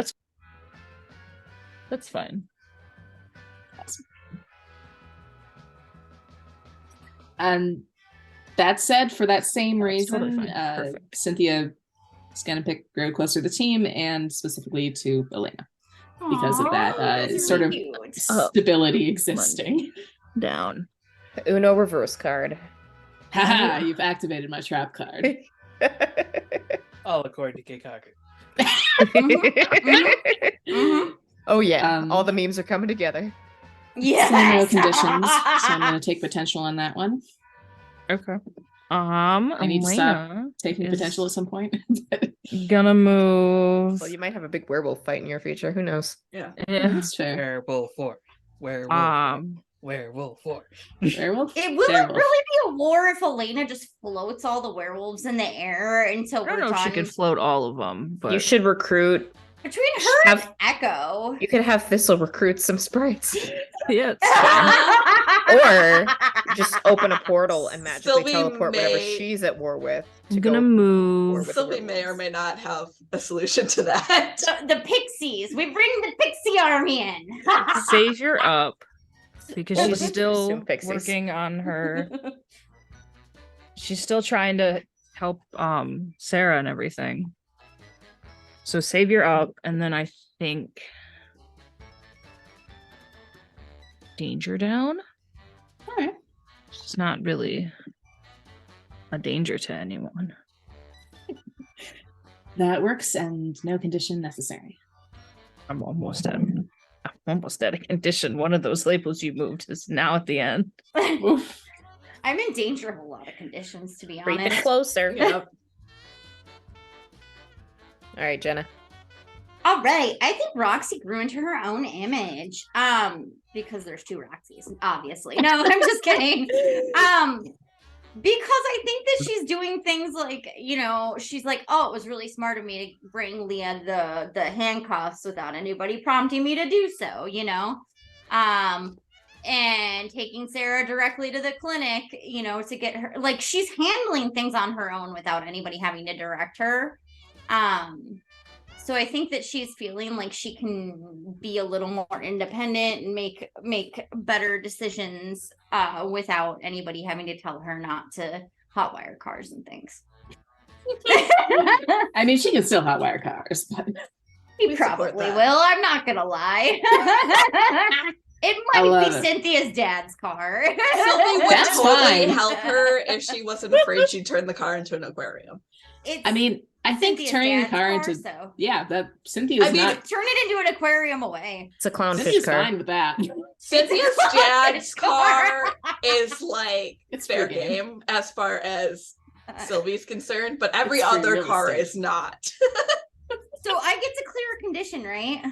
that's fine. And that said, for that same That's reason, totally fine. Perfect. Cynthia is going to grow closer to the team and specifically to Elena because of that that's sort of cute. stability existing. Down. Uno reverse card. Haha, you've activated my trap card. All according to Keikaku. Oh yeah, Um, all the memes are coming together. Yes. No conditions, so I'm going to take potential on that one. Okay. I need to stop Elena taking is potential at some point. gonna move. Well, you might have a big werewolf fight in your future. Who knows? Yeah. Yeah. That's fair. Werewolf 4. Werewolf 4. Werewolf 4. Werewolf? It will Werewolf. really be a war if Elena just floats all the werewolves in the air until I don't we're know if she done. could float all of them, but You should recruit. Between her and have- Echo. You could have Thistle recruit some sprites, yeah, it's fine. or just open a portal and magically Sylvie teleport whatever may- she's at war with. I'm gonna move. with the Sylvie may or werewolves. may not have a solution to that. the pixies. We bring the pixie army in. Savior up because Well, she's the still assume pixies. working on her. She's still trying to help Sarah and everything. So Savior up, and then I think Danger down. All right. It's not really a danger to anyone. That works and no condition necessary. I'm almost at a condition. One of those labels you moved is now at the end. Oof. I'm in danger of a lot of conditions, to be Creep it honest. closer. Yep. All right, Jenna. All right. I think Roxy grew into her own image. Because there's 2 Roxys, obviously. No, I'm just kidding. Because I think that she's doing things like, she's like, oh, it was really smart of me to bring Leah the handcuffs without anybody prompting me to do so, and taking Sarah directly to the clinic, to get her, like, she's handling things on her own without anybody having to direct her. So I think that she's feeling like she can be a little more independent and make better decisions without anybody having to tell her not to hotwire cars and things. I mean, she can still hotwire cars, but He We support probably that. will. I'm not gonna lie. It I might love be it. Cynthia's dad's car. Sylvie would That's totally fine. help her if she wasn't afraid she'd turn the car into an aquarium. It's, I mean, I think Cynthia's turning the dad's car car, into so yeah, that Cynthia's I mean, not. turn it into an aquarium away. It's a clownfish Cynthia's car. fine with that. Cynthia's It's a dad's clownfish car. car is like It's fair free game. game as far as Sylvie's concerned, but every It's free other real car estate. is not. So I get to clear a condition, right?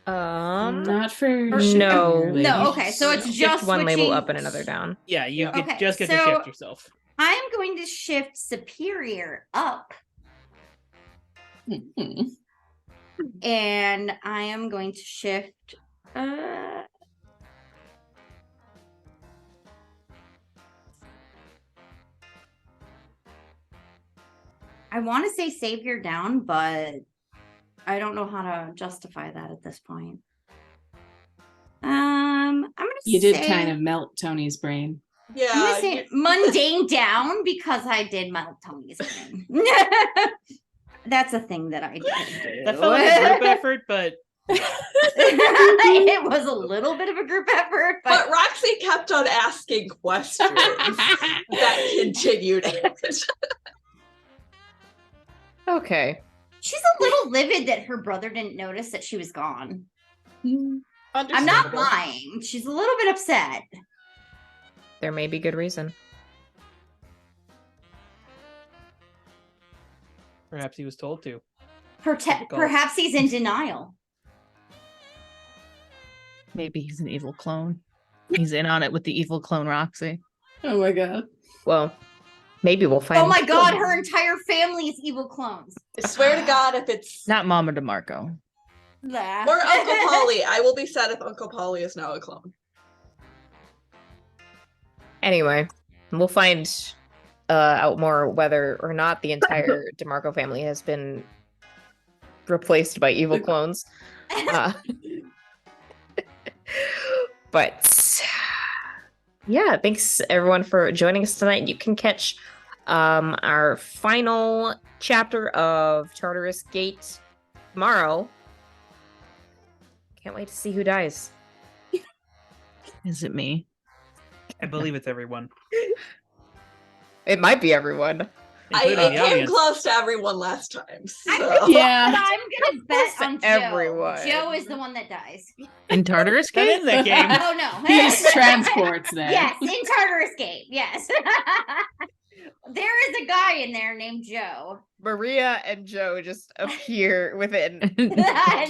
Not for no. really. No, okay, so it's Shift just one label switching- up and another down. Yeah, you Yeah. get Okay, just get to so- shift yourself. I'm going to shift superior up, Mhm. and I am going to shift. I want to say savior down, but I don't know how to justify that at this point. I'm gonna You did say, kind of melt Tony's brain. Yeah, I'm gonna say mundane down because I did melt Tony's brain. That's a thing that I did. That felt like a group effort, but It was a little bit of a group effort, but but Roxy kept on asking questions that continued it. Okay. she's a little livid that her brother didn't notice that she was gone. I'm not Understandable. lying. She's a little bit upset. There may be good reason. perhaps he was told to. Perhaps he's in denial. Maybe he's an evil clone. He's in on it with the evil clone Roxy. Oh my god. Well, maybe we'll find Oh my god, her entire family is evil clones. I swear to God, if it's Not Mama DeMarco. Blah. or Uncle Polly, I will be sad if Uncle Polly is now a clone. Anyway, we'll find out more whether or not the entire DeMarco family has been replaced by evil clones. Uh, but yeah, thanks everyone for joining us tonight. You can catch our final chapter of Tartarus Gate tomorrow. Can't wait to see who dies. Is it me? I believe it's everyone, It might be everyone. I including the came audience. close to everyone last time. I'm So. gonna, Yeah. I'm gonna bet to on Joe. everyone. Joe is the one that dies. In Tartarus I'm Gate? in that game. Oh no. He's transports there. Yes, in Tartarus Gate. Yes. There is a guy in there named Joe. Maria and Joe just appear within And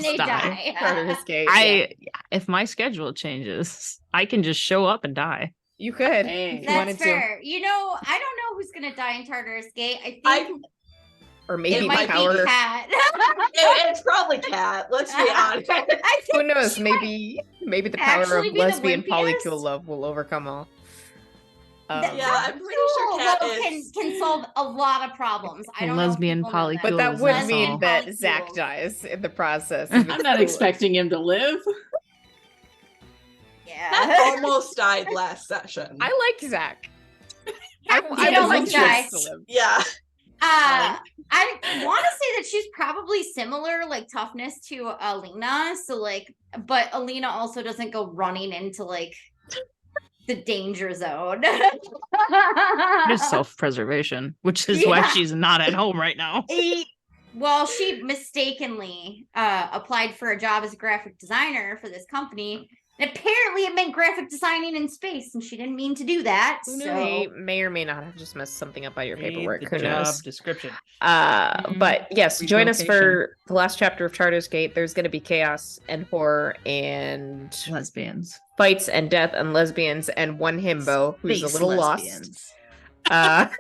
they Stop. die. Tartarus Gate. If my schedule changes, I can just show up and die. You could. Hey. if you That's wanted fair. You know, I don't know who's gonna die in Tartarus Gate. I I- think to. Or maybe it the might power. be Cat. It's probably Cat. Let's be honest. I think Who knows? she might- Maybe the power actually of be the lesbian wimpiest. polycule love will overcome all. Yeah, I'm pretty sure Cool. Cat Well, is. can solve a lot of problems. I don't Lesbian know if people know that. But that Cool, would that's mean all. that Zach Polycule. dies in the process. I'm not expecting him to live. Cat Yeah. almost died last session. I like Zach. I would almost like die. to live. Yeah. I want to say that she's probably similar, like toughness to Alina. So like, but Alina also doesn't go running into like the danger zone. Just self-preservation, which is why Yeah. she's not at home right now. Well, she mistakenly applied for a job as a graphic designer for this company. And apparently it meant graphic designing in space, and she didn't mean to do that. Who So may or may not have just messed something up by your Read paperwork. the Who job knows? description. But yes, join us Relocation. for the last chapter of Tartarus Gate. There's going to be chaos and horror and Lesbians. fights and death and lesbians and one himbo who's Space a little lesbians. lost.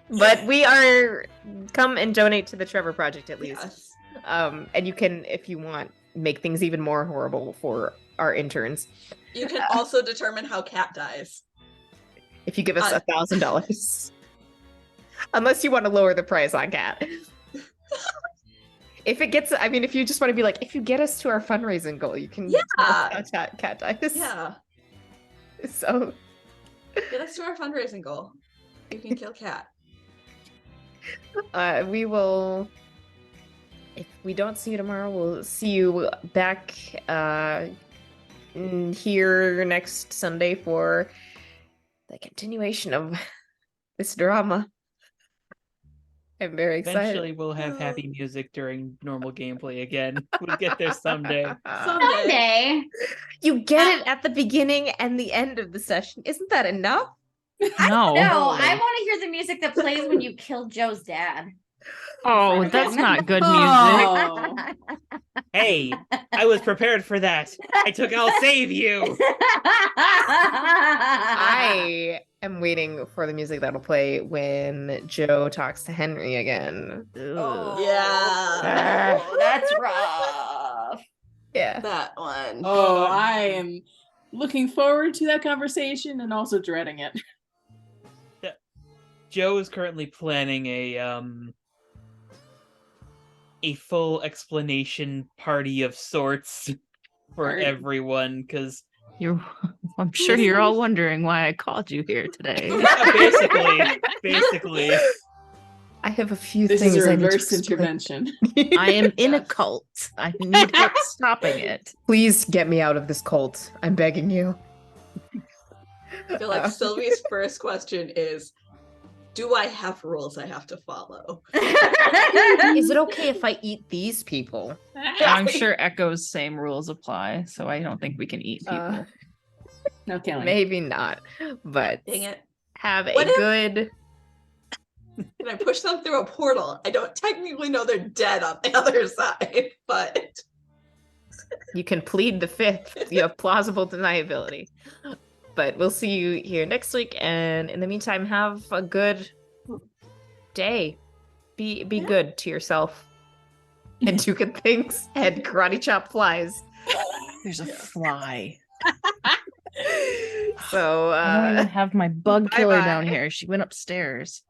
But we are come and donate to the Trevor Project at least. Yes. And you can, if you want, make things even more horrible for our interns. You can also determine how Cat dies. If you give us $1,000, unless you want to lower the price on Cat. If it gets, I mean, if you just want to be like, if you get us to our fundraising goal, you can. Yeah. Cat dies. Yeah. So Get us to our fundraising goal. You can kill Cat. we will. If we don't see you tomorrow, we'll see you back here next Sunday for the continuation of this drama. I'm very excited. Eventually, we'll have happy music during normal gameplay again. We'll get there someday. Someday. You get it at the beginning and the end of the session. Isn't that enough? No. No, I want to hear the music that plays when you kill Joe's dad. Oh, that's not good music. Oh. Hey, I was prepared for that. I took I'll save you. I am waiting for the music that'll play when Joe talks to Henry again. Oh, Yeah. that's rough. Yeah. That one. Oh, I am looking forward to that conversation and also dreading it. Joe is currently planning a full explanation party of sorts for Party. everyone, because I'm sure you're all wondering why I called you here today. basically. I have a few This things is a I need to reverse explain. intervention. I am in a Yes. cult. I need help stopping it. Please get me out of this cult. I'm begging you. I feel like Sylvie's first question is, do I have rules I have to follow? Is it okay if I eat these people? I'm sure Echo's same rules apply, so I don't think we can eat people. No killing. Maybe not, but Dang it. have a What if- good. Can I push them through a portal? I don't technically know they're dead on the other side, but You can plead the fifth. You have plausible deniability. But we'll see you here next week, and in the meantime, have a good day. Be good to yourself. And do good things. And karate chop flies. There's a fly. So I don't even have my bug killer bye-bye. down here. She went upstairs.